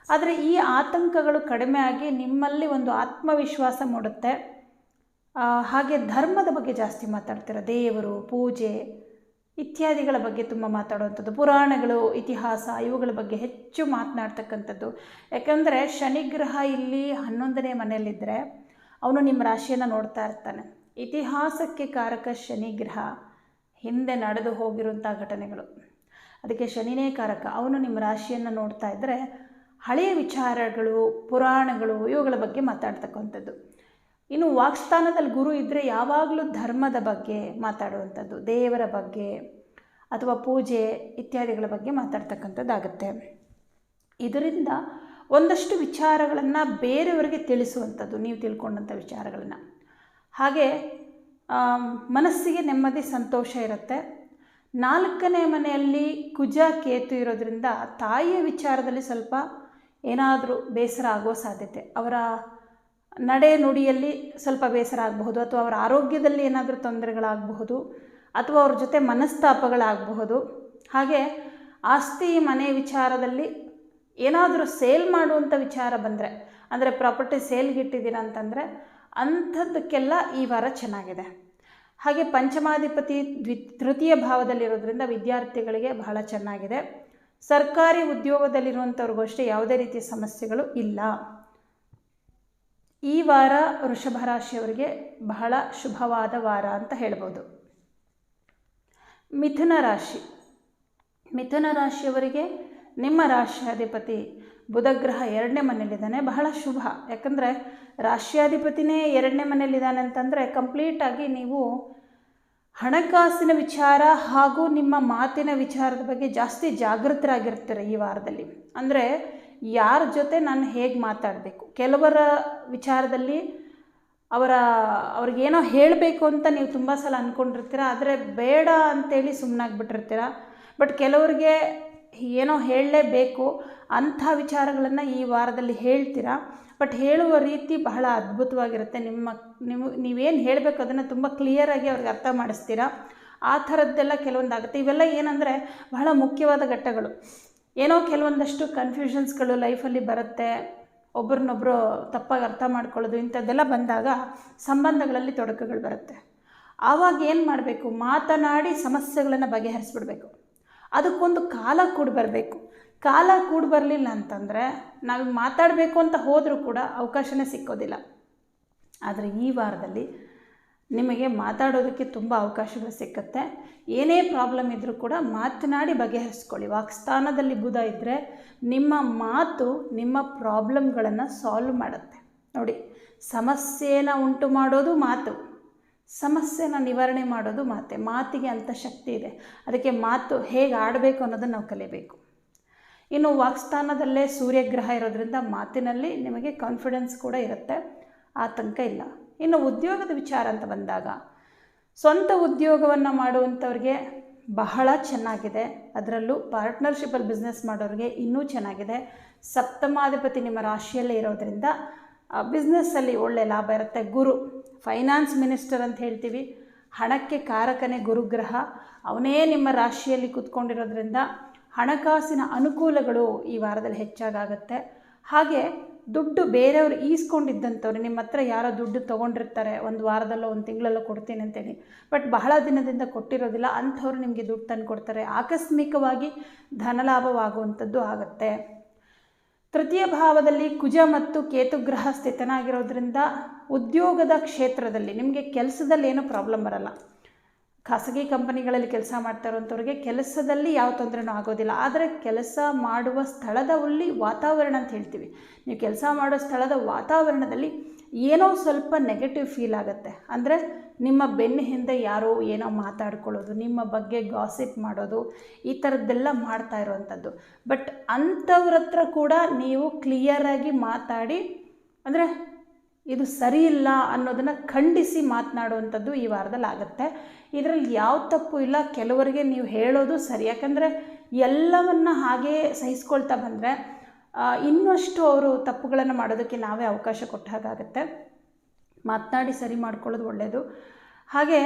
ಆದರೆ ಈ ಆತಂಕಗಳು ಕಡಿಮೆ ಆಗಿ ನಿಮ್ಮಲ್ಲಿ ಒಂದು ಆತ್ಮವಿಶ್ವಾಸ ಮೂಡುತ್ತೆ. ಹಾಗೆ ಧರ್ಮದ ಬಗ್ಗೆ ಜಾಸ್ತಿ ಮಾತಾಡ್ತೀರ. ದೇವರು, ಪೂಜೆ ಇತ್ಯಾದಿಗಳ ಬಗ್ಗೆ ತುಂಬ ಮಾತಾಡುವಂಥದ್ದು, ಪುರಾಣಗಳು, ಇತಿಹಾಸ ಇವುಗಳ ಬಗ್ಗೆ ಹೆಚ್ಚು ಮಾತನಾಡ್ತಕ್ಕಂಥದ್ದು. ಯಾಕಂದರೆ ಶನಿಗ್ರಹ ಇಲ್ಲಿ 11ನೇ ಮನೆಯಲ್ಲಿದ್ದರೆ ಅವನು ನಿಮ್ಮ ರಾಶಿಯನ್ನು ನೋಡ್ತಾ ಇರ್ತಾನೆ. ಇತಿಹಾಸಕ್ಕೆ ಕಾರಕ ಶನಿಗ್ರಹ, ಹಿಂದೆ ನಡೆದು ಹೋಗಿರುವಂಥ ಘಟನೆಗಳು, ಅದಕ್ಕೆ ಶನಿನೇ ಕಾರಕ. ಅವನು ನಿಮ್ಮ ರಾಶಿಯನ್ನು ನೋಡ್ತಾ ಇದ್ದರೆ ಹಳೆಯ ವಿಚಾರಗಳು, ಪುರಾಣಗಳು ಇವುಗಳ ಬಗ್ಗೆ ಮಾತಾಡ್ತಕ್ಕಂಥದ್ದು. ಇನ್ನು ವಾಕ್ಸ್ಥಾನದಲ್ಲಿ ಗುರು ಇದ್ದರೆ ಯಾವಾಗಲೂ ಧರ್ಮದ ಬಗ್ಗೆ ಮಾತಾಡುವಂಥದ್ದು, ದೇವರ ಬಗ್ಗೆ ಅಥವಾ ಪೂಜೆ ಇತ್ಯಾದಿಗಳ ಬಗ್ಗೆ ಮಾತಾಡ್ತಕ್ಕಂಥದ್ದಾಗುತ್ತೆ. ಇದರಿಂದ ಒಂದಷ್ಟು ವಿಚಾರಗಳನ್ನು ಬೇರೆಯವರಿಗೆ ತಿಳಿಸುವಂಥದ್ದು, ನೀವು ತಿಳ್ಕೊಂಡಂಥ ವಿಚಾರಗಳನ್ನು. ಹಾಗೆ ಮನಸ್ಸಿಗೆ ನೆಮ್ಮದಿ, ಸಂತೋಷ ಇರುತ್ತೆ. 4ನೇ ಮನೆಯಲ್ಲಿ ಕುಜ ಕೇತು ಇರೋದ್ರಿಂದ ತಾಯಿಯ ವಿಚಾರದಲ್ಲಿ ಸ್ವಲ್ಪ ಏನಾದರೂ ಬೇಸರ ಆಗೋ ಸಾಧ್ಯತೆ, ಅವರ ನಡೆ ನುಡಿಯಲ್ಲಿ ಸ್ವಲ್ಪ ಬೇಸರ ಆಗಬಹುದು, ಅಥವಾ ಅವರ ಆರೋಗ್ಯದಲ್ಲಿ ಏನಾದರೂ ತೊಂದರೆಗಳಾಗಬಹುದು, ಅಥವಾ ಅವ್ರ ಜೊತೆ ಮನಸ್ತಾಪಗಳಾಗಬಹುದು. ಹಾಗೆ ಆಸ್ತಿ ಮನೆ ವಿಚಾರದಲ್ಲಿ ಏನಾದರೂ ಸೇಲ್ ಮಾಡುವಂಥ ವಿಚಾರ ಬಂದರೆ, ಅಂದರೆ ಪ್ರಾಪರ್ಟಿ ಸೇಲ್ಗಿಟ್ಟಿದ್ದೀರಾ ಅಂತಂದರೆ ಅಂಥದ್ದಕ್ಕೆಲ್ಲ ಈ ವಾರ ಚೆನ್ನಾಗಿದೆ. ಹಾಗೆ ಪಂಚಮಾಧಿಪತಿ ತೃತೀಯ ಭಾವದಲ್ಲಿರೋದ್ರಿಂದ ವಿದ್ಯಾರ್ಥಿಗಳಿಗೆ ಬಹಳ ಚೆನ್ನಾಗಿದೆ. ಸರ್ಕಾರಿ ಉದ್ಯೋಗದಲ್ಲಿರುವಂಥವ್ರಿಗೂ ಅಷ್ಟೇ ಯಾವುದೇ ರೀತಿಯ ಸಮಸ್ಯೆಗಳು ಇಲ್ಲ. ಈ ವಾರ ವೃಷಭ ರಾಶಿಯವರಿಗೆ ಬಹಳ ಶುಭವಾದ ವಾರ ಅಂತ ಹೇಳ್ಬೋದು. ಮಿಥುನ ರಾಶಿ. ಮಿಥುನ ರಾಶಿಯವರಿಗೆ ನಿಮ್ಮ ರಾಶ್ಯಾಧಿಪತಿ ಬುಧಗ್ರಹ 2ನೇ ಮನೆಯಲ್ಲಿದ್ದಾನೆ, ಬಹಳ ಶುಭ. ಯಾಕಂದರೆ ರಾಶ್ಯಾಧಿಪತಿನೇ 2ನೇ ಮನೆಯಲ್ಲಿದ್ದಾನೆ ಅಂತಂದರೆ ಕಂಪ್ಲೀಟಾಗಿ ನೀವು ಹಣಕಾಸಿನ ವಿಚಾರ ಹಾಗೂ ನಿಮ್ಮ ಮಾತಿನ ವಿಚಾರದ ಬಗ್ಗೆ ಜಾಸ್ತಿ ಜಾಗೃತರಾಗಿರ್ತೀರ ಈ ವಾರದಲ್ಲಿ. ಅಂದರೆ ಯಾರ ಜೊತೆ ನಾನು ಹೇಗೆ ಮಾತಾಡಬೇಕು, ಕೆಲವರ ವಿಚಾರದಲ್ಲಿ ಅವ್ರಿಗೇನೋ ಹೇಳಬೇಕು ಅಂತ ನೀವು ತುಂಬ ಸಲ ಅಂದ್ಕೊಂಡಿರ್ತೀರ, ಆದರೆ ಬೇಡ ಅಂತೇಳಿ ಸುಮ್ಮನಾಗ್ಬಿಟ್ಟಿರ್ತೀರ. ಬಟ್ ಕೆಲವರಿಗೆ ಏನೋ ಹೇಳಲೇಬೇಕು ಅಂಥ ವಿಚಾರಗಳನ್ನು ಈ ವಾರದಲ್ಲಿ ಹೇಳ್ತೀರಾ. ಬಟ್ ಹೇಳುವ ರೀತಿ ಬಹಳ ಅದ್ಭುತವಾಗಿರುತ್ತೆ. ನೀವೇನು ಹೇಳಬೇಕು ಅದನ್ನು ತುಂಬ ಕ್ಲಿಯರಾಗಿ ಅವ್ರಿಗೆ ಅರ್ಥ ಮಾಡಿಸ್ತೀರಾ. ಆ ಥರದ್ದೆಲ್ಲ ಕೆಲವೊಂದಾಗುತ್ತೆ. ಇವೆಲ್ಲ ಏನಂದರೆ ಬಹಳ ಮುಖ್ಯವಾದ ಘಟ್ಟಗಳು. ಏನೋ ಕೆಲವೊಂದಷ್ಟು ಕನ್ಫ್ಯೂಷನ್ಸ್ಗಳು ಲೈಫಲ್ಲಿ ಬರುತ್ತೆ, ಒಬ್ರನ್ನೊಬ್ಬರು ತಪ್ಪಾಗಿ ಅರ್ಥ ಮಾಡ್ಕೊಳ್ಳೋದು, ಇಂಥದ್ದೆಲ್ಲ ಬಂದಾಗ ಸಂಬಂಧಗಳಲ್ಲಿ ತೊಡಕುಗಳು ಬರುತ್ತೆ. ಆವಾಗ ಏನು ಮಾಡಬೇಕು, ಮಾತನಾಡಿ ಸಮಸ್ಯೆಗಳನ್ನು ಬಗೆಹರಿಸ್ಬಿಡ್ಬೇಕು. ಅದಕ್ಕೊಂದು ಕಾಲ ಕೂಡ ಬರಬೇಕು. ಕಾಲ ಕೂಡ ಬರಲಿಲ್ಲ ಅಂತಂದರೆ ನಾವು ಮಾತಾಡಬೇಕು ಅಂತ ಹೋದರೂ ಕೂಡ ಅವಕಾಶನೇ ಸಿಕ್ಕೋದಿಲ್ಲ. ಆದರೆ ಈ ವಾರದಲ್ಲಿ ನಿಮಗೆ ಮಾತಾಡೋದಕ್ಕೆ ತುಂಬ ಅವಕಾಶಗಳು ಸಿಕ್ಕತ್ತೆ. ಏನೇ ಪ್ರಾಬ್ಲಮ್ ಇದ್ದರೂ ಕೂಡ ಮಾತನಾಡಿ ಬಗೆಹರಿಸ್ಕೊಳ್ಳಿ. ವಾಕ್ಸ್ಥಾನದಲ್ಲಿ ಬುಧ ಇದ್ದರೆ ನಿಮ್ಮ ಮಾತು ನಿಮ್ಮ ಪ್ರಾಬ್ಲಮ್ಗಳನ್ನು ಸಾಲ್ವ್ ಮಾಡುತ್ತೆ. ನೋಡಿ, ಸಮಸ್ಯೆನ ಉಂಟು ಮಾಡೋದು ಮಾತು, ಸಮಸ್ಯೆನ ನಿವಾರಣೆ ಮಾಡೋದು ಮಾತಿಗೆ ಅಂಥ ಶಕ್ತಿ ಇದೆ. ಅದಕ್ಕೆ ಮಾತು ಹೇಗೆ ಆಡಬೇಕು ಅನ್ನೋದನ್ನು ನಾವು ಕಲಿಬೇಕು. ಇನ್ನು ವಾಕ್ಸ್ಥಾನದಲ್ಲೇ ಸೂರ್ಯಗ್ರಹ ಇರೋದ್ರಿಂದ ಮಾತಿನಲ್ಲಿ ನಿಮಗೆ ಕಾನ್ಫಿಡೆನ್ಸ್ ಕೂಡ ಇರುತ್ತೆ, ಆತಂಕ ಇಲ್ಲ. ಇನ್ನು ಉದ್ಯೋಗದ ವಿಚಾರ ಅಂತ ಬಂದಾಗ ಸ್ವಂತ ಉದ್ಯೋಗವನ್ನು ಮಾಡುವಂಥವ್ರಿಗೆ ಬಹಳ ಚೆನ್ನಾಗಿದೆ. ಅದರಲ್ಲೂ ಪಾರ್ಟ್ನರ್ಶಿಪ್ಪಲ್ಲಿ ಬಿಸ್ನೆಸ್ ಮಾಡೋರಿಗೆ ಇನ್ನೂ ಚೆನ್ನಾಗಿದೆ. ಸಪ್ತಮಾಧಿಪತಿ ನಿಮ್ಮ ರಾಶಿಯಲ್ಲೇ ಇರೋದರಿಂದ ಬಿಸ್ನೆಸ್ಸಲ್ಲಿ ಒಳ್ಳೆಯ ಲಾಭ ಇರುತ್ತೆ. ಗುರು ಫೈನಾನ್ಸ್ ಮಿನಿಸ್ಟರ್ ಅಂತ ಹೇಳ್ತೀವಿ, ಹಣಕ್ಕೆ ಕಾರಕನೇ ಗುರುಗ್ರಹ, ಅವನೇ ನಿಮ್ಮ ರಾಶಿಯಲ್ಲಿ ಕೂತ್ಕೊಂಡಿರೋದ್ರಿಂದ ಹಣಕಾಸಿನ ಅನುಕೂಲಗಳು ಈ ವಾರದಲ್ಲಿ ಹೆಚ್ಚಾಗುತ್ತೆ. ಹಾಗೆ ದುಡ್ಡು ಬೇರೆಯವರು ಈಸ್ಕೊಂಡಿದ್ದಂಥವ್ರು, ನಿಮ್ಮ ಹತ್ರ ಯಾರೋ ದುಡ್ಡು ತೊಗೊಂಡಿರ್ತಾರೆ, ಒಂದು ವಾರದಲ್ಲೋ ಒಂದು ತಿಂಗಳಲ್ಲೋ ಕೊಡ್ತೀನಿ ಅಂತೇಳಿ, ಬಟ್ ಬಹಳ ದಿನದಿಂದ ಕೊಟ್ಟಿರೋದಿಲ್ಲ, ಅಂಥವ್ರು ನಿಮಗೆ ದುಡ್ಡು ತಂದು ಕೊಡ್ತಾರೆ. ಆಕಸ್ಮಿಕವಾಗಿ ಧನಲಾಭವಾಗುವಂಥದ್ದು ಆಗುತ್ತೆ. ತೃತೀಯ ಭಾವದಲ್ಲಿ ಕುಜ ಮತ್ತು ಕೇತುಗ್ರಹ ಸ್ಥಿತನಾಗಿರೋದ್ರಿಂದ ಉದ್ಯೋಗದ ಕ್ಷೇತ್ರದಲ್ಲಿ ನಿಮಗೆ ಕೆಲಸದಲ್ಲಿ ಏನೂ ಪ್ರಾಬ್ಲಮ್ ಬರಲ್ಲ. ಖಾಸಗಿ ಕಂಪನಿಗಳಲ್ಲಿ ಕೆಲಸ ಮಾಡ್ತಾ ಇರೋಂಥವ್ರಿಗೆ ಕೆಲಸದಲ್ಲಿ ಯಾವ ತೊಂದರೆನೂ ಆಗೋದಿಲ್ಲ. ಆದರೆ ಕೆಲಸ ಮಾಡುವ ಸ್ಥಳದಲ್ಲಿ ವಾತಾವರಣ ಅಂತ ಹೇಳ್ತೀವಿ, ನೀವು ಕೆಲಸ ಮಾಡೋ ಸ್ಥಳದ ವಾತಾವರಣದಲ್ಲಿ ಏನೋ ಸ್ವಲ್ಪ ನೆಗೆಟಿವ್ ಫೀಲ್ ಆಗುತ್ತೆ. ಅಂದರೆ ನಿಮ್ಮ ಬೆನ್ನ ಹಿಂದೆ ಯಾರೋ ಏನೋ ಮಾತಾಡ್ಕೊಳ್ಳೋದು, ನಿಮ್ಮ ಬಗ್ಗೆ ಗಾಸಿಪ್ ಮಾಡೋದು, ಈ ಥರದ್ದೆಲ್ಲ ಮಾಡ್ತಾ ಇರೋವಂಥದ್ದು. ಬಟ್ ಅಂಥವ್ರ ಹತ್ರ ಕೂಡ ನೀವು ಕ್ಲಿಯರಾಗಿ ಮಾತಾಡಿ, ಅಂದರೆ ಇದು ಸರಿ ಇಲ್ಲ ಅನ್ನೋದನ್ನು ಖಂಡಿಸಿ ಮಾತನಾಡುವಂಥದ್ದು ಈ ವಾರದಲ್ಲಿ ಆಗುತ್ತೆ. ಇದರಲ್ಲಿ ಯಾವ ತಪ್ಪು ಇಲ್ಲ. ಕೆಲವರಿಗೆ ನೀವು ಹೇಳೋದು ಸರಿ, ಯಾಕಂದರೆ ಎಲ್ಲವನ್ನು ಹಾಗೇ ಸಹಿಸ್ಕೊಳ್ತಾ ಬಂದರೆ ಇನ್ನಷ್ಟು ಅವರು ತಪ್ಪುಗಳನ್ನು ಮಾಡೋದಕ್ಕೆ ನಾವೇ ಅವಕಾಶ ಕೊಟ್ಟ ಹಾಗಾಗುತ್ತೆ. ಮಾತನಾಡಿ ಸರಿ ಮಾಡ್ಕೊಳ್ಳೋದು ಒಳ್ಳೆಯದು. ಹಾಗೆ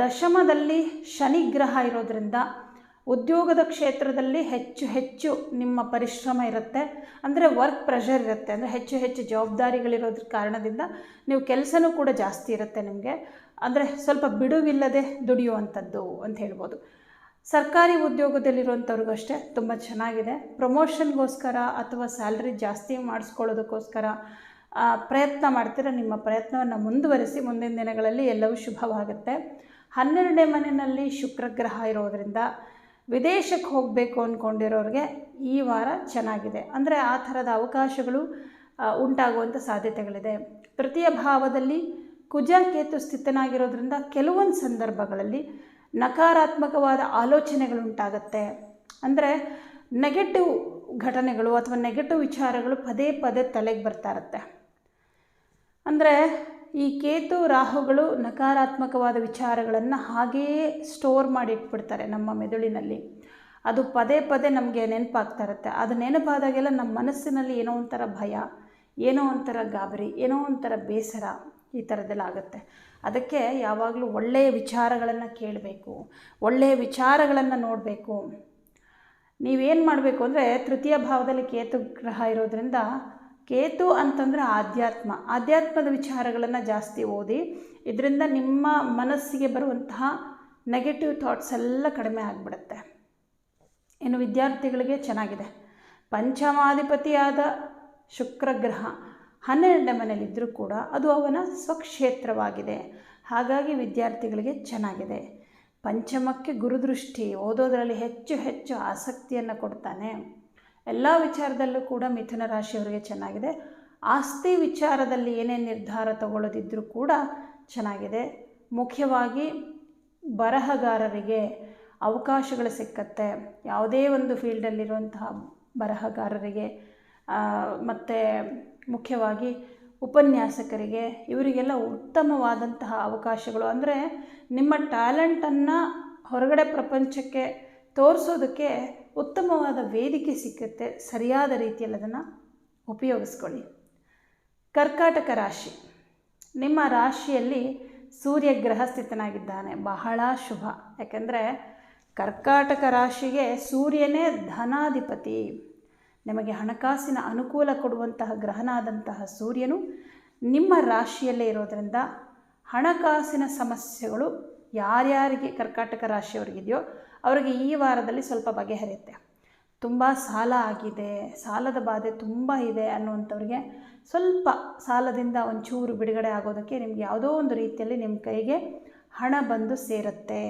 ದಶಮದಲ್ಲಿ ಶನಿಗ್ರಹ ಇರೋದರಿಂದ ಉದ್ಯೋಗದ ಕ್ಷೇತ್ರದಲ್ಲಿ ಹೆಚ್ಚು ನಿಮ್ಮ ಪರಿಶ್ರಮ ಇರುತ್ತೆ. ಅಂದರೆ ವರ್ಕ್ ಪ್ರೆಷರ್ ಇರುತ್ತೆ, ಅಂದರೆ ಹೆಚ್ಚು ಜವಾಬ್ದಾರಿಗಳಿರೋದ್ರ ಕಾರಣದಿಂದ ನೀವು ಕೆಲಸನೂ ಕೂಡ ಜಾಸ್ತಿ ಇರುತ್ತೆ ನಿಮಗೆ. ಅಂದರೆ ಸ್ವಲ್ಪ ಬಿಡುವಿಲ್ಲದೆ ದುಡಿಯುವಂಥದ್ದು ಅಂತ ಹೇಳ್ಬೋದು. ಸರ್ಕಾರಿ ಉದ್ಯೋಗದಲ್ಲಿರುವಂಥವ್ರಿಗೂ ಅಷ್ಟೇ ತುಂಬ ಚೆನ್ನಾಗಿದೆ. ಪ್ರಮೋಷನ್ಗೋಸ್ಕರ ಅಥವಾ ಸ್ಯಾಲ್ರಿ ಜಾಸ್ತಿ ಮಾಡಿಸ್ಕೊಳ್ಳೋದಕ್ಕೋಸ್ಕರ ಪ್ರಯತ್ನ ಮಾಡ್ತೀರ. ನಿಮ್ಮ ಪ್ರಯತ್ನವನ್ನು ಮುಂದುವರಿಸಿ, ಮುಂದಿನ ದಿನಗಳಲ್ಲಿ ಎಲ್ಲವೂ ಶುಭವಾಗುತ್ತೆ. 12ನೇ ಮನೆಯಲ್ಲಿ ಶುಕ್ರಗ್ರಹ ಇರೋದರಿಂದ ವಿದೇಶಕ್ಕೆ ಹೋಗಬೇಕು ಅಂದ್ಕೊಂಡಿರೋರಿಗೆ ಈ ವಾರ ಚೆನ್ನಾಗಿದೆ. ಅಂದರೆ ಆ ಥರದ ಅವಕಾಶಗಳು ಉಂಟಾಗುವಂಥ ಸಾಧ್ಯತೆಗಳಿದೆ. ತೃತೀಯ ಭಾವದಲ್ಲಿ ಕುಜ ಕೇತು ಸ್ಥಿತನಾಗಿರೋದ್ರಿಂದ ಕೆಲವೊಂದು ಸಂದರ್ಭಗಳಲ್ಲಿ ನಕಾರಾತ್ಮಕವಾದ ಆಲೋಚನೆಗಳು ಉಂಟಾಗುತ್ತೆ. ಅಂದರೆ ನೆಗೆಟಿವ್ ಘಟನೆಗಳು ಅಥವಾ ನೆಗೆಟಿವ್ ವಿಚಾರಗಳು ಪದೇ ತಲೆಗೆ ಬರ್ತಾ ಇರುತ್ತೆ. ಅಂದರೆ ಈ ಕೇತು ರಾಹುಗಳು ನಕಾರಾತ್ಮಕವಾದ ವಿಚಾರಗಳನ್ನು ಹಾಗೆಯೇ ಸ್ಟೋರ್ ಮಾಡಿ ಇಟ್ಬಿಡ್ತಾರೆ ನಮ್ಮ ಮೆದುಳಿನಲ್ಲಿ. ಅದು ಪದೇ ನಮಗೆ ನೆನಪಾಗ್ತಾ ಇರುತ್ತೆ. ಅದು ನೆನಪಾದಾಗೆಲ್ಲ ನಮ್ಮ ಮನಸ್ಸಿನಲ್ಲಿ ಏನೋ ಒಂಥರ ಭಯ, ಏನೋ ಒಂಥರ ಗಾಬರಿ, ಏನೋ ಒಂಥರ ಬೇಸರ, ಈ ಥರದ್ದೆಲ್ಲ ಆಗುತ್ತೆ. ಅದಕ್ಕೆ ಯಾವಾಗಲೂ ಒಳ್ಳೆಯ ವಿಚಾರಗಳನ್ನು ಕೇಳಬೇಕು, ಒಳ್ಳೆಯ ವಿಚಾರಗಳನ್ನು ನೋಡಬೇಕು. ನೀವೇನು ಮಾಡಬೇಕು ಅಂದರೆ, ತೃತೀಯ ಭಾವದಲ್ಲಿ ಕೇತು ಗ್ರಹ ಇರೋದ್ರಿಂದ ಕೇತು ಅಂತಂದರೆ ಆಧ್ಯಾತ್ಮದ ವಿಚಾರಗಳನ್ನು ಜಾಸ್ತಿ ಓದಿ. ಇದರಿಂದ ನಿಮ್ಮ ಮನಸ್ಸಿಗೆ ಬರುವಂತಹ ನೆಗೆಟಿವ್ ಥಾಟ್ಸ್ ಎಲ್ಲ ಕಡಿಮೆ ಆಗಿಬಿಡುತ್ತೆ. ಇನ್ನು ವಿದ್ಯಾರ್ಥಿಗಳಿಗೆ ಚೆನ್ನಾಗಿದೆ. ಪಂಚಮಾಧಿಪತಿಯಾದ ಶುಕ್ರ ಗ್ರಹ 12ನೇ ಮನೆಯಲ್ಲಿದ್ದರೂ ಕೂಡ ಅದು ಅವನ ಸ್ವಕ್ಷೇತ್ರವಾಗಿದೆ. ಹಾಗಾಗಿ ವಿದ್ಯಾರ್ಥಿಗಳಿಗೆ ಚೆನ್ನಾಗಿದೆ. ಪಂಚಮಕ್ಕೆ ಗುರುದೃಷ್ಟಿ, ಓದೋದರಲ್ಲಿ ಹೆಚ್ಚು ಆಸಕ್ತಿಯನ್ನು ಕೊಡ್ತಾನೆ. ಎಲ್ಲ ವಿಚಾರದಲ್ಲೂ ಕೂಡ ಮಿಥುನ ರಾಶಿಯವರಿಗೆ ಚೆನ್ನಾಗಿದೆ. ಆಸ್ತಿ ವಿಚಾರದಲ್ಲಿ ಏನೇ ನಿರ್ಧಾರ ತಗೊಳ್ಳೋದಿದ್ರೂ ಕೂಡ ಚೆನ್ನಾಗಿದೆ. ಮುಖ್ಯವಾಗಿ ಬರಹಗಾರರಿಗೆ ಅವಕಾಶಗಳು ಸಿಕ್ಕತ್ತೆ. ಯಾವುದೇ ಒಂದು ಫೀಲ್ಡಲ್ಲಿರುವಂತಹ ಬರಹಗಾರರಿಗೆ ಮತ್ತು ಮುಖ್ಯವಾಗಿ ಉಪನ್ಯಾಸಕರಿಗೆ, ಇವರಿಗೆಲ್ಲ ಉತ್ತಮವಾದಂತಹ ಅವಕಾಶಗಳು, ಅಂದರೆ ನಿಮ್ಮ ಟ್ಯಾಲೆಂಟನ್ನು ಹೊರಗಡೆ ಪ್ರಪಂಚಕ್ಕೆ ತೋರಿಸೋದಕ್ಕೆ ಉತ್ತಮವಾದ ವೇದಿಕೆ ಸಿಕ್ಕುತ್ತೆ. ಸರಿಯಾದ ರೀತಿಯಲ್ಲಿ ಅದನ್ನು ಉಪಯೋಗಿಸ್ಕೊಳ್ಳಿ. ಕರ್ಕಾಟಕ ರಾಶಿ, ನಿಮ್ಮ ರಾಶಿಯಲ್ಲಿ ಸೂರ್ಯ ಗ್ರಹ ಸ್ಥಿತನಾಗಿದ್ದಾನೆ. ಬಹಳ ಶುಭ. ಯಾಕೆಂದರೆ ಕರ್ಕಾಟಕ ರಾಶಿಗೆ ಸೂರ್ಯನೇ ಧನಾಧಿಪತಿ. ನಿಮಗೆ ಹಣಕಾಸಿನ ಅನುಕೂಲ ಕೊಡುವಂತಹ ಗ್ರಹನಾದಂತಹ ಸೂರ್ಯನು ನಿಮ್ಮ ರಾಶಿಯಲ್ಲೇ ಇರೋದರಿಂದ ಹಣಕಾಸಿನ ಸಮಸ್ಯೆಗಳು ಯಾರ್ಯಾರಿಗೆ ಕರ್ಕಾಟಕ ರಾಶಿಯವರಿಗಿದೆಯೋ ಅವರಿಗೆ ಈ ವಾರದಲ್ಲಿ ಸ್ವಲ್ಪ ಬಗೆಹರಿಯುತ್ತೆ. ತುಂಬ ಸಾಲ ಆಗಿದೆ, ಸಾಲದ ಬಾಧೆ ತುಂಬ ಇದೆ ಅನ್ನುವಂಥವ್ರಿಗೆ ಸ್ವಲ್ಪ ಸಾಲದಿಂದ ಒಂಚೂರು ಬಿಡುಗಡೆ ಆಗೋದಕ್ಕೆ ನಿಮ್ಗೆ ಯಾವುದೋ ಒಂದು ರೀತಿಯಲ್ಲಿ ನಿಮ್ಮ ಕೈಗೆ ಹಣ ಬಂದು ಸೇರುತ್ತೆ.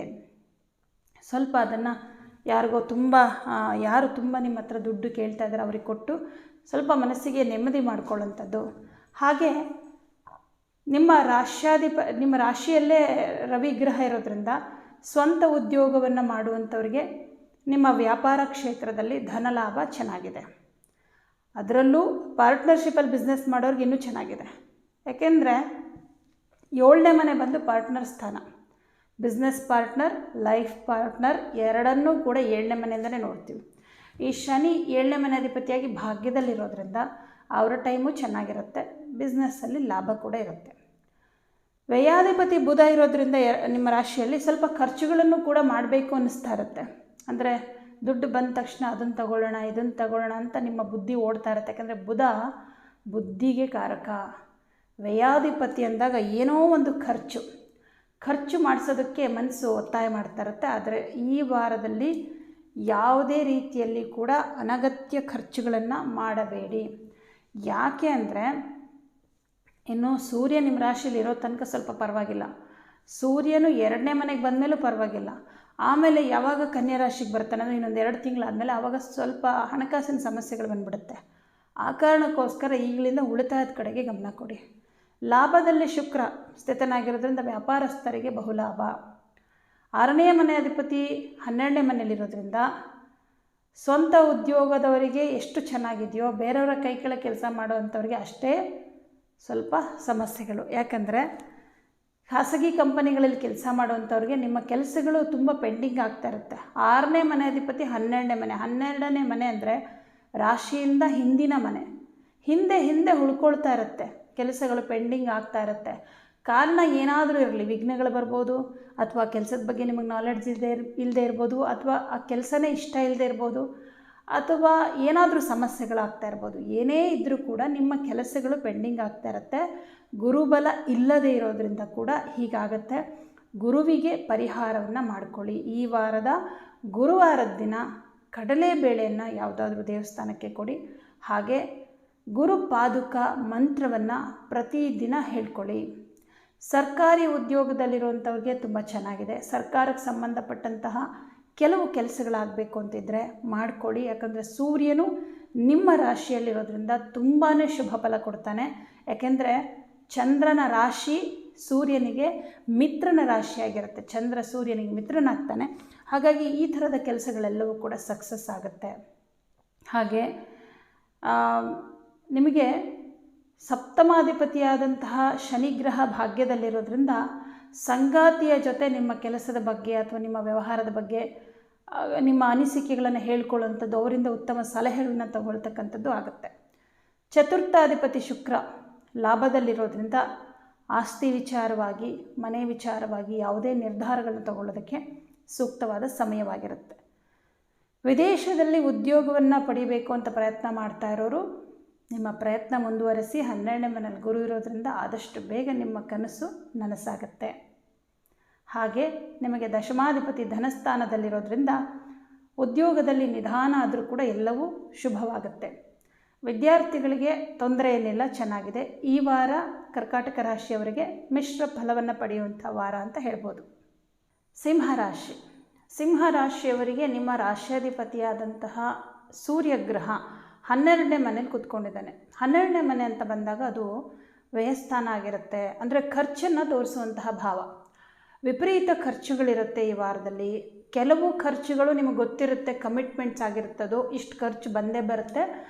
ಸ್ವಲ್ಪ ಅದನ್ನು ಯಾರು ತುಂಬ ನಿಮ್ಮ ಹತ್ರ ದುಡ್ಡು ಕೇಳ್ತಾ ಇದ್ದಾರೆ ಅವ್ರಿಗೆ ಕೊಟ್ಟು ಸ್ವಲ್ಪ ಮನಸ್ಸಿಗೆ ನೆಮ್ಮದಿ ಮಾಡಿಕೊಳ್ಳುವಂಥದ್ದು. ಹಾಗೆ ನಿಮ್ಮ ರಾಶಿಯಲ್ಲೇ ರವಿ ಗ್ರಹ ಇರೋದ್ರಿಂದ ಸ್ವಂತ ಉದ್ಯೋಗವನ್ನು ಮಾಡುವಂಥವ್ರಿಗೆ ನಿಮ್ಮ ವ್ಯಾಪಾರ ಕ್ಷೇತ್ರದಲ್ಲಿ ಧನಲಾಭ ಚೆನ್ನಾಗಿದೆ. ಅದರಲ್ಲೂ ಪಾರ್ಟ್ನರ್ಶಿಪ್ಪಲ್ಲಿ ಬಿಸ್ನೆಸ್ ಮಾಡೋರಿಗೆ ಇನ್ನೂ ಚೆನ್ನಾಗಿದೆ. ಯಾಕೆಂದರೆ 7ನೇ ಮನೆ ಬಂದು ಪಾರ್ಟ್ನರ್ ಸ್ಥಾನ. ಬಿಸ್ನೆಸ್ ಪಾರ್ಟ್ನರ್, ಲೈಫ್ ಪಾರ್ಟ್ನರ್ ಎರಡನ್ನೂ ಕೂಡ 7ನೇ ಮನೆಯಿಂದಲೇ ನೋಡ್ತೀವಿ. ಈ ಶನಿ 7ನೇ ಮನೆ ಅಧಿಪತಿಯಾಗಿ ಭಾಗ್ಯದಲ್ಲಿರೋದ್ರಿಂದ ಅವರ ಟೈಮು ಚೆನ್ನಾಗಿರುತ್ತೆ. ಬಿಸ್ನೆಸ್ಸಲ್ಲಿ ಲಾಭ ಕೂಡ ಇರುತ್ತೆ. ವ್ಯಯಾಧಿಪತಿ ಬುಧ ಇರೋದ್ರಿಂದ ನಿಮ್ಮ ರಾಶಿಯಲ್ಲಿ ಸ್ವಲ್ಪ ಖರ್ಚುಗಳನ್ನು ಕೂಡ ಮಾಡಬೇಕು ಅನ್ನಿಸ್ತಾ ಇರುತ್ತೆ. ಅಂದರೆ ದುಡ್ಡು ಬಂದ ತಕ್ಷಣ ಅದನ್ನು ತಗೊಳ್ಳೋಣ ಇದನ್ನು ತಗೊಳ್ಳೋಣ ಅಂತ ನಿಮ್ಮ ಬುದ್ಧಿ ಓಡ್ತಾ ಇರುತ್ತೆ. ಯಾಕಂದರೆ ಬುಧ ಬುದ್ಧಿಗೆ ಕಾರಕ. ವ್ಯಯಾಧಿಪತಿ ಅಂದಾಗ ಏನೋ ಒಂದು ಖರ್ಚು ಮಾಡಿಸೋದಕ್ಕೆ ಮನಸ್ಸು ಒತ್ತಾಯ ಮಾಡ್ತಾ ಇರುತ್ತೆ. ಆದರೆ ಈ ವಾರದಲ್ಲಿ ಯಾವುದೇ ರೀತಿಯಲ್ಲಿ ಕೂಡ ಅನಗತ್ಯ ಖರ್ಚುಗಳನ್ನು ಮಾಡಬೇಡಿ. ಯಾಕೆ ಅಂದರೆ ಇನ್ನು ಸೂರ್ಯ ನಿಮ್ಮ ರಾಶಿಯಲ್ಲಿ ಇರೋ ತನಕ ಸ್ವಲ್ಪ ಪರವಾಗಿಲ್ಲ. ಸೂರ್ಯನು 2ನೇ ಮನೆಗೆ ಬಂದಮೇಲೂ ಪರವಾಗಿಲ್ಲ. ಆಮೇಲೆ ಯಾವಾಗ ಕನ್ಯಾ ರಾಶಿಗೆ ಬರ್ತಾನೆ ಅಂದರೆ ಇನ್ನೊಂದು 2 ತಿಂಗಳಾದಮೇಲೆ ಆವಾಗ ಸ್ವಲ್ಪ ಹಣಕಾಸಿನ ಸಮಸ್ಯೆಗಳು ಬಂದುಬಿಡುತ್ತೆ. ಆ ಕಾರಣಕ್ಕೋಸ್ಕರ ಈಗಲಿಂದ ಉಳಿತಾಯದ ಕಡೆಗೆ ಗಮನ ಕೊಡಿ. ಲಾಭದಲ್ಲಿ ಶುಕ್ರ ಸ್ಥಿತನಾಗಿರೋದ್ರಿಂದ ವ್ಯಾಪಾರಸ್ಥರಿಗೆ ಬಹುಲಾಭ. 6ನೇ ಮನೆ ಅಧಿಪತಿ 12ನೇ ಮನೆಯಲ್ಲಿರೋದ್ರಿಂದ ಸ್ವಂತ ಉದ್ಯೋಗದವರಿಗೆ ಎಷ್ಟು ಚೆನ್ನಾಗಿದೆಯೋ ಬೇರೆಯವರ ಕೈ ಕೆಳಗೆ ಕೆಲಸ ಮಾಡೋವಂಥವ್ರಿಗೆ ಅಷ್ಟೇ ಸ್ವಲ್ಪ ಸಮಸ್ಯೆಗಳು. ಯಾಕಂದರೆ ಖಾಸಗಿ ಕಂಪನಿಗಳಲ್ಲಿ ಕೆಲಸ ಮಾಡುವಂಥವ್ರಿಗೆ ನಿಮ್ಮ ಕೆಲಸಗಳು ತುಂಬ ಪೆಂಡಿಂಗ್ ಆಗ್ತಾ ಇರುತ್ತೆ. 6ನೇ ಮನೆ ಅಧಿಪತಿ 12ನೇ ಮನೆ ಅಂದರೆ ರಾಶಿಯಿಂದ ಹಿಂದಿನ ಮನೆ. ಹಿಂದೆ ಉಳ್ಕೊಳ್ತಾ ಇರುತ್ತೆ, ಕೆಲಸಗಳು ಪೆಂಡಿಂಗ್ ಆಗ್ತಾ ಇರುತ್ತೆ. ಕಾರಣ ಏನಾದರೂ ಇರಲಿ, ವಿಘ್ನಗಳು ಬರ್ಬೋದು, ಅಥವಾ ಕೆಲಸದ ಬಗ್ಗೆ ನಿಮಗೆ ನಾಲೆಡ್ಜ್ ಇಲ್ಲದೆ ಇರ್ಬೋದು, ಅಥವಾ ಆ ಕೆಲಸನೇ ಇಷ್ಟ ಇಲ್ಲದೆ ಇರ್ಬೋದು, ಅಥವಾ ಏನಾದರೂ ಸಮಸ್ಯೆಗಳಾಗ್ತಾ ಇರ್ಬೋದು. ಏನೇ ಇದ್ದರೂ ಕೂಡ ನಿಮ್ಮ ಕೆಲಸಗಳು ಪೆಂಡಿಂಗ್ ಆಗ್ತಾ ಇರುತ್ತೆ. ಗುರುಬಲ ಇಲ್ಲದೇ ಇರೋದ್ರಿಂದ ಕೂಡ ಹೀಗಾಗತ್ತೆ. ಗುರುವಿಗೆ ಪರಿಹಾರವನ್ನು ಮಾಡಿಕೊಳ್ಳಿ. ಈ ವಾರದ ಗುರುವಾರದ ದಿನ ಕಡಲೆಬೇಳೆಯನ್ನು ಯಾವುದಾದ್ರೂ ದೇವಸ್ಥಾನಕ್ಕೆ ಕೊಡಿ. ಹಾಗೆ ಗುರು ಪಾದುಕ ಮಂತ್ರವನ್ನು ಪ್ರತಿದಿನ ಹೇಳ್ಕೊಳ್ಳಿ. ಸರ್ಕಾರಿ ಉದ್ಯೋಗದಲ್ಲಿರುವಂಥವ್ರಿಗೆ ತುಂಬ ಚೆನ್ನಾಗಿದೆ. ಸರ್ಕಾರಕ್ಕೆ ಸಂಬಂಧಪಟ್ಟಂತಹ ಕೆಲವು ಕೆಲಸಗಳಾಗಬೇಕು ಅಂತಿದ್ದರೆ ಮಾಡಿಕೊಳ್ಳಿ. ಯಾಕಂದರೆ ಸೂರ್ಯನು ನಿಮ್ಮ ರಾಶಿಯಲ್ಲಿರೋದ್ರಿಂದ ತುಂಬಾ ಶುಭ ಫಲ ಕೊಡ್ತಾನೆ. ಯಾಕೆಂದರೆ ಚಂದ್ರನ ರಾಶಿ ಸೂರ್ಯನಿಗೆ ಮಿತ್ರನ ರಾಶಿಯಾಗಿರುತ್ತೆ. ಚಂದ್ರ ಸೂರ್ಯನಿಗೆ ಮಿತ್ರನಾಗ್ತಾನೆ. ಹಾಗಾಗಿ ಈ ಥರದ ಕೆಲಸಗಳೆಲ್ಲವೂ ಕೂಡ ಸಕ್ಸಸ್ ಆಗುತ್ತೆ. ಹಾಗೆ ನಿಮಗೆ ಸಪ್ತಮಾಧಿಪತಿಯಾದಂತಹ ಶನಿಗ್ರಹ ಭಾಗ್ಯದಲ್ಲಿರೋದ್ರಿಂದ ಸಂಗಾತಿಯ ಜೊತೆ ನಿಮ್ಮ ಕೆಲಸದ ಬಗ್ಗೆ ಅಥವಾ ನಿಮ್ಮ ವ್ಯವಹಾರದ ಬಗ್ಗೆ ನಿಮ್ಮ ಅನಿಸಿಕೆಗಳನ್ನು ಹೇಳ್ಕೊಳ್ಳುವಂಥದ್ದು, ಅವರಿಂದ ಉತ್ತಮ ಸಲಹೆಗಳನ್ನು ತಗೊಳ್ತಕ್ಕಂಥದ್ದು ಆಗುತ್ತೆ. ಚತುರ್ಥಾಧಿಪತಿ ಶುಕ್ರ ಲಾಭದಲ್ಲಿರೋದ್ರಿಂದ ಆಸ್ತಿ ವಿಚಾರವಾಗಿ, ಮನೆ ವಿಚಾರವಾಗಿ ಯಾವುದೇ ನಿರ್ಧಾರಗಳನ್ನು ತಗೊಳ್ಳೋದಕ್ಕೆ ಸೂಕ್ತವಾದ ಸಮಯವಾಗಿರುತ್ತೆ. ವಿದೇಶದಲ್ಲಿ ಉದ್ಯೋಗವನ್ನು ಪಡಿಬೇಕು ಅಂತ ಪ್ರಯತ್ನ ಮಾಡ್ತಾ ಇರೋರು ನಿಮ್ಮ ಪ್ರಯತ್ನ ಮುಂದುವರಿಸಿ. 12ನೇ ಮನೇಲಿ ಗುರು ಇರೋದ್ರಿಂದ ಆದಷ್ಟು ಬೇಗ ನಿಮ್ಮ ಕನಸು ನನಸಾಗುತ್ತೆ. ಹಾಗೆ ನಿಮಗೆ ದಶಮಾಧಿಪತಿ ಧನಸ್ಥಾನದಲ್ಲಿರೋದ್ರಿಂದ ಉದ್ಯೋಗದಲ್ಲಿ ನಿಧಾನ ಆದರೂ ಕೂಡ ಎಲ್ಲವೂ ಶುಭವಾಗುತ್ತೆ. ವಿದ್ಯಾರ್ಥಿಗಳಿಗೆ ತೊಂದರೆ ಏನಿಲ್ಲ, ಚೆನ್ನಾಗಿದೆ. ಈ ವಾರ ಕರ್ಕಾಟಕ ರಾಶಿಯವರಿಗೆ ಮಿಶ್ರ ಫಲವನ್ನು ಪಡೆಯುವಂಥ ವಾರ ಅಂತ ಹೇಳ್ಬೋದು. ಸಿಂಹರಾಶಿ. ಸಿಂಹರಾಶಿಯವರಿಗೆ ನಿಮ್ಮ ರಾಶ್ಯಾಧಿಪತಿಯಾದಂತಹ ಸೂರ್ಯಗ್ರಹ 12ನೇ ಮನೇಲಿ ಕೂತ್ಕೊಂಡಿದ್ದಾನೆ. 12ನೇ ಮನೆ ಅಂತ ಬಂದಾಗ ಅದು ವ್ಯಯಸ್ಥಾನ ಆಗಿರುತ್ತೆ, ಅಂದರೆ ಖರ್ಚನ್ನು ತೋರಿಸುವಂತಹ ಭಾವ. ವಿಪರೀತ ಖರ್ಚುಗಳಿರುತ್ತೆ ಈ ವಾರದಲ್ಲಿ. ಕೆಲವು ಖರ್ಚುಗಳು ನಿಮಗೆ ಗೊತ್ತಿರುತ್ತೆ, ಕಮಿಟ್ಮೆಂಟ್ಸ್ ಆಗಿರುತ್ತದೋ ಇಷ್ಟು ಖರ್ಚು ಬಂದೇ ಬರುತ್ತೆ,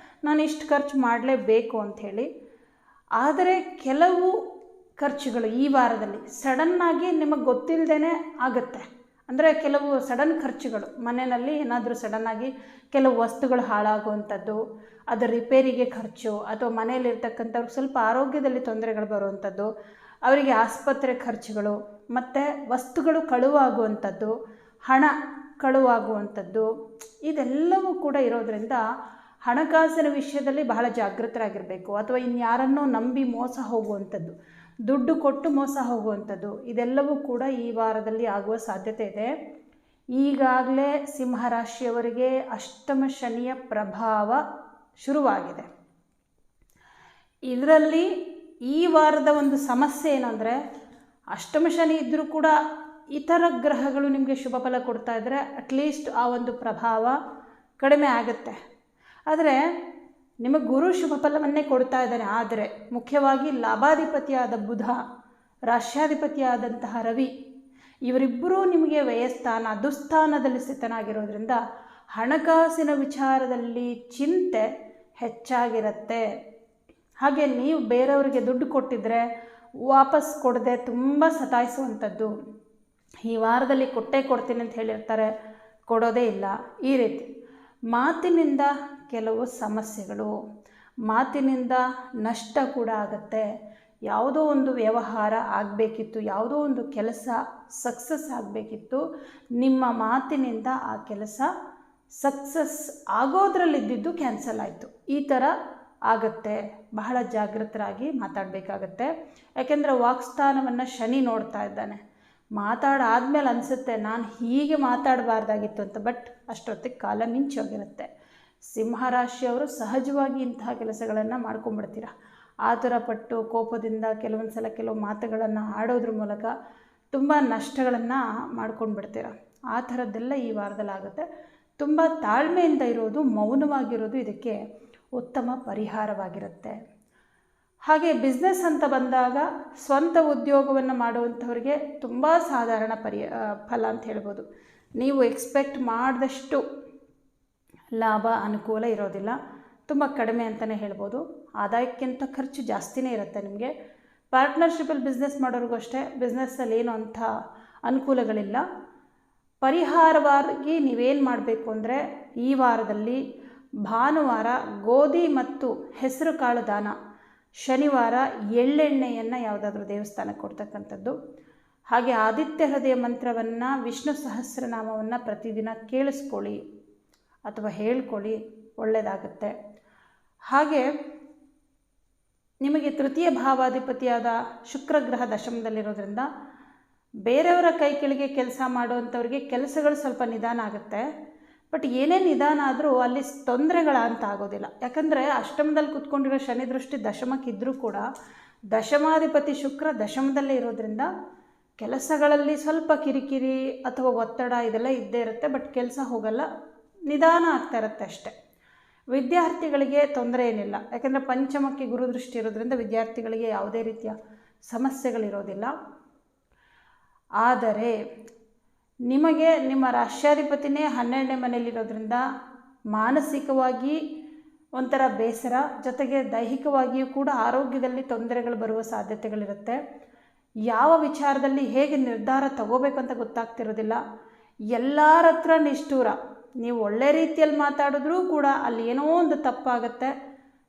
ನಾನು ಇಷ್ಟು ಖರ್ಚು ಮಾಡಲೇಬೇಕು ಅಂಥೇಳಿ. ಆದರೆ ಕೆಲವು ಖರ್ಚುಗಳು ಈ ವಾರದಲ್ಲಿ ಸಡನ್ನಾಗಿ ನಿಮಗೆ ಗೊತ್ತಿಲ್ಲದೇ ಆಗುತ್ತೆ. ಅಂದರೆ ಕೆಲವು ಸಡನ್ ಖರ್ಚುಗಳು, ಮನೆಯಲ್ಲಿ ಏನಾದರೂ ಸಡನ್ನಾಗಿ ಕೆಲವು ವಸ್ತುಗಳು ಹಾಳಾಗುವಂಥದ್ದು, ಅದರ ರಿಪೇರಿಗೆ ಖರ್ಚು, ಅಥವಾ ಮನೆಯಲ್ಲಿರ್ತಕ್ಕಂಥವ್ರಿಗೆ ಸ್ವಲ್ಪ ಆರೋಗ್ಯದಲ್ಲಿ ತೊಂದರೆಗಳು ಬರುವಂಥದ್ದು, ಅವರಿಗೆ ಆಸ್ಪತ್ರೆ ಖರ್ಚುಗಳು, ಮತ್ತು ವಸ್ತುಗಳು ಕಳುವಾಗುವಂಥದ್ದು, ಹಣ ಕಳುವಾಗುವಂಥದ್ದು, ಇದೆಲ್ಲವೂ ಕೂಡ ಇರೋದರಿಂದ ಹಣಕಾಸಿನ ವಿಷಯದಲ್ಲಿ ಬಹಳ ಜಾಗೃತರಾಗಿರಬೇಕು. ಅಥವಾ ಇನ್ಯಾರನ್ನೋ ನಂಬಿ ಮೋಸ ಹೋಗುವಂಥದ್ದು, ದುಡ್ಡು ಕೊಟ್ಟು ಮೋಸ ಹೋಗುವಂಥದ್ದು, ಇದೆಲ್ಲವೂ ಕೂಡ ಈ ವಾರದಲ್ಲಿ ಆಗುವ ಸಾಧ್ಯತೆ ಇದೆ. ಈಗಾಗಲೇ ಸಿಂಹರಾಶಿಯವರಿಗೆ ಅಷ್ಟಮ ಶನಿಯ ಪ್ರಭಾವ ಶುರುವಾಗಿದೆ. ಇದರಲ್ಲಿ ಈ ವಾರದ ಒಂದು ಸಮಸ್ಯೆ ಏನು ಅಂದರೆ, ಅಷ್ಟಮ ಶನಿ ಇದ್ದರೂ ಕೂಡ ಇತರ ಗ್ರಹಗಳು ನಿಮಗೆ ಶುಭ ಫಲ ಕೊಡ್ತಾ ಇದ್ದರೆ ಅಟ್ಲೀಸ್ಟ್ ಆ ಒಂದು ಪ್ರಭಾವ ಕಡಿಮೆ ಆಗುತ್ತೆ. ಆದರೆ ನಿಮಗೆ ಗುರು ಶುಭ ಫಲವನ್ನೇ ಕೊಡ್ತಾ ಇದ್ದಾನೆ. ಆದರೆ ಮುಖ್ಯವಾಗಿ ಲಾಭಾಧಿಪತಿಯಾದ ಬುಧ, ರಾಶ್ಯಾಧಿಪತಿಯಾದಂತಹ ರವಿ, ಇವರಿಬ್ಬರೂ ನಿಮಗೆ ವ್ಯಯಸ್ಥಾನ ದುಸ್ಥಾನದಲ್ಲಿ ಸ್ಥಿತನಾಗಿರೋದ್ರಿಂದ ಹಣಕಾಸಿನ ವಿಚಾರದಲ್ಲಿ ಚಿಂತೆ ಹೆಚ್ಚಾಗಿರುತ್ತೆ. ಹಾಗೆ ನೀವು ಬೇರೆಯವರಿಗೆ ದುಡ್ಡು ಕೊಟ್ಟಿದ್ದರೆ ವಾಪಸ್ ಕೊಡದೆ ತುಂಬ ಸತಾಯಿಸುವಂಥದ್ದು. ಈ ವಾರದಲ್ಲಿ ಕೊಟ್ಟೇ ಕೊಡ್ತೀನಿ ಅಂತ ಹೇಳಿರ್ತಾರೆ, ಕೊಡೋದೇ ಇಲ್ಲ. ಈ ರೀತಿ ಮಾತಿನಿಂದ ಕೆಲವು ಸಮಸ್ಯೆಗಳು, ಮಾತಿನಿಂದ ನಷ್ಟ ಕೂಡ ಆಗುತ್ತೆ. ಯಾವುದೋ ಒಂದು ವ್ಯವಹಾರ ಆಗಬೇಕಿತ್ತು, ಯಾವುದೋ ಒಂದು ಕೆಲಸ ಸಕ್ಸಸ್ ಆಗಬೇಕಿತ್ತು, ನಿಮ್ಮ ಮಾತಿನಿಂದ ಆ ಕೆಲಸ ಸಕ್ಸಸ್ ಆಗೋದ್ರಲ್ಲಿದ್ದಿದ್ದು ಕ್ಯಾನ್ಸಲ್ ಆಯಿತು. ಈ ಥರ ಆಗುತ್ತೆ. ಬಹಳ ಜಾಗೃತರಾಗಿ ಮಾತಾಡಬೇಕಾಗತ್ತೆ. ಯಾಕೆಂದರೆ ವಾಕ್ಸ್ಥಾನವನ್ನು ಶನಿ ನೋಡ್ತಾ ಇದ್ದಾನೆ. ಮಾತಾಡಾದ್ಮೇಲೆ ಅನಿಸುತ್ತೆ ನಾನು ಹೀಗೆ ಮಾತಾಡಬಾರ್ದಾಗಿತ್ತು ಅಂತ, ಬಟ್ ಅಷ್ಟೊತ್ತಿಗೆ ಕಾಲ ಮಿಂಚೋಗಿರುತ್ತೆ. ಸಿಂಹರಾಶಿಯವರು ಸಹಜವಾಗಿ ಇಂತಹ ಕೆಲಸಗಳನ್ನು ಮಾಡ್ಕೊಂಡ್ಬಿಡ್ತೀರ. ಆತುರ ಪಟ್ಟು ಕೋಪದಿಂದ ಕೆಲವೊಂದು ಸಲ ಕೆಲವು ಮಾತುಗಳನ್ನು ಆಡೋದ್ರ ಮೂಲಕ ತುಂಬ ನಷ್ಟಗಳನ್ನು ಮಾಡ್ಕೊಂಡು ಬಿಡ್ತೀರ. ಆ ಥರದ್ದೆಲ್ಲ ಈ ವಾರದಲ್ಲಿ ಆಗುತ್ತೆ. ತುಂಬ ತಾಳ್ಮೆಯಿಂದ ಇರೋದು, ಮೌನವಾಗಿರೋದು ಇದಕ್ಕೆ ಉತ್ತಮ ಪರಿಹಾರವಾಗಿರುತ್ತೆ. ಹಾಗೆ ಬಿಸ್ನೆಸ್ ಅಂತ ಬಂದಾಗ ಸ್ವಂತ ಉದ್ಯೋಗವನ್ನು ಮಾಡುವಂಥವ್ರಿಗೆ ತುಂಬ ಸಾಧಾರಣ ಫಲ ಅಂತ ಹೇಳ್ಬೋದು. ನೀವು ಎಕ್ಸ್ಪೆಕ್ಟ್ ಮಾಡಿದಷ್ಟು ಲಾಭ ಅನುಕೂಲ ಇರೋದಿಲ್ಲ, ತುಂಬ ಕಡಿಮೆ ಅಂತಲೇ ಹೇಳ್ಬೋದು. ಆದಾಯಕ್ಕಿಂತ ಖರ್ಚು ಜಾಸ್ತಿನೇ ಇರುತ್ತೆ ನಿಮಗೆ. ಪಾರ್ಟ್ನರ್ಶಿಪಲ್ಲಿ ಬಿಸ್ನೆಸ್ ಮಾಡೋರಿಗೂ ಅಷ್ಟೇ ಬಿಸ್ನೆಸ್ಸಲ್ಲಿ ಏನು ಅಂಥ ಅನುಕೂಲಗಳಿಲ್ಲ. ಪರಿಹಾರವಾಗಿ ನೀವೇನು ಮಾಡಬೇಕು ಅಂದರೆ, ಈ ವಾರದಲ್ಲಿ ಭಾನುವಾರ ಗೋಧಿ ಮತ್ತು ಹೆಸರು ಕಾಳು ದಾನ, ಶನಿವಾರ ಎಳ್ಳೆಣ್ಣೆಯನ್ನು ಯಾವುದಾದ್ರೂ ದೇವಸ್ಥಾನಕ್ಕೆ ಕೊಡ್ತಕ್ಕಂಥದ್ದು. ಹಾಗೆ ಆದಿತ್ಯ ಹೃದಯ ಮಂತ್ರವನ್ನು, ವಿಷ್ಣು ಸಹಸ್ರನಾಮವನ್ನು ಪ್ರತಿದಿನ ಕೇಳಿಸ್ಕೊಳ್ಳಿ ಅಥವಾ ಹೇಳ್ಕೊಳ್ಳಿ, ಒಳ್ಳೆಯದಾಗುತ್ತೆ. ಹಾಗೆ ನಿಮಗೆ ತೃತೀಯ ಭಾವಾಧಿಪತಿಯಾದ ಶುಕ್ರಗ್ರಹ ದಶಮದಲ್ಲಿರೋದ್ರಿಂದ ಬೇರೆಯವರ ಕೈ ಕೆಳಗೆ ಕೆಲಸ ಮಾಡುವಂಥವ್ರಿಗೆ ಕೆಲಸಗಳು ಸ್ವಲ್ಪ ನಿಧಾನ ಆಗುತ್ತೆ. ಬಟ್ ಏನೇ ನಿಧಾನ ಆದರೂ ಅಲ್ಲಿ ತೊಂದರೆಗಳಂತ ಆಗೋದಿಲ್ಲ. ಯಾಕಂದರೆ ಅಷ್ಟಮದಲ್ಲಿ ಕೂತ್ಕೊಂಡಿರೋ ಶನಿ ದೃಷ್ಟಿ ದಶಮಕ್ಕಿದ್ದರೂ ಕೂಡ ದಶಮಾಧಿಪತಿ ಶುಕ್ರ ದಶಮದಲ್ಲೇ ಇರೋದ್ರಿಂದ ಕೆಲಸಗಳಲ್ಲಿ ಸ್ವಲ್ಪ ಕಿರಿಕಿರಿ ಅಥವಾ ಒತ್ತಡ ಇದೆಲ್ಲ ಇದ್ದೇ ಇರುತ್ತೆ. ಬಟ್ ಕೆಲಸ ಹೋಗಲ್ಲ, ನಿಧಾನ ಆಗ್ತಾ ಇರುತ್ತೆ ಅಷ್ಟೆ. ವಿದ್ಯಾರ್ಥಿಗಳಿಗೆ ತೊಂದರೆ ಏನಿಲ್ಲ, ಯಾಕೆಂದರೆ ಪಂಚಮಕ್ಕೆ ಗುರುದೃಷ್ಟಿ ಇರೋದ್ರಿಂದ ವಿದ್ಯಾರ್ಥಿಗಳಿಗೆ ಯಾವುದೇ ರೀತಿಯ ಸಮಸ್ಯೆಗಳಿರೋದಿಲ್ಲ. ಆದರೆ ನಿಮಗೆ ನಿಮ್ಮ ರಾಶ್ಯಾಧಿಪತಿನೇ 12ನೇ ಮನೆಯಲ್ಲಿರೋದ್ರಿಂದ ಮಾನಸಿಕವಾಗಿ ಒಂಥರ ಬೇಸರ, ಜೊತೆಗೆ ದೈಹಿಕವಾಗಿಯೂ ಕೂಡ ಆರೋಗ್ಯದಲ್ಲಿ ತೊಂದರೆಗಳು ಬರುವ ಸಾಧ್ಯತೆಗಳಿರುತ್ತೆ. ಯಾವ ವಿಚಾರದಲ್ಲಿ ಹೇಗೆ ನಿರ್ಧಾರ ತಗೋಬೇಕು ಅಂತ ಗೊತ್ತಾಗ್ತಿರೋದಿಲ್ಲ. ಎಲ್ಲರ ಹತ್ರ ನಿಷ್ಠೂರ. ನೀವು ಒಳ್ಳೆ ರೀತಿಯಲ್ಲಿ ಮಾತಾಡಿದ್ರೂ ಕೂಡ ಅಲ್ಲಿ ಏನೋ ಒಂದು ತಪ್ಪಾಗುತ್ತೆ.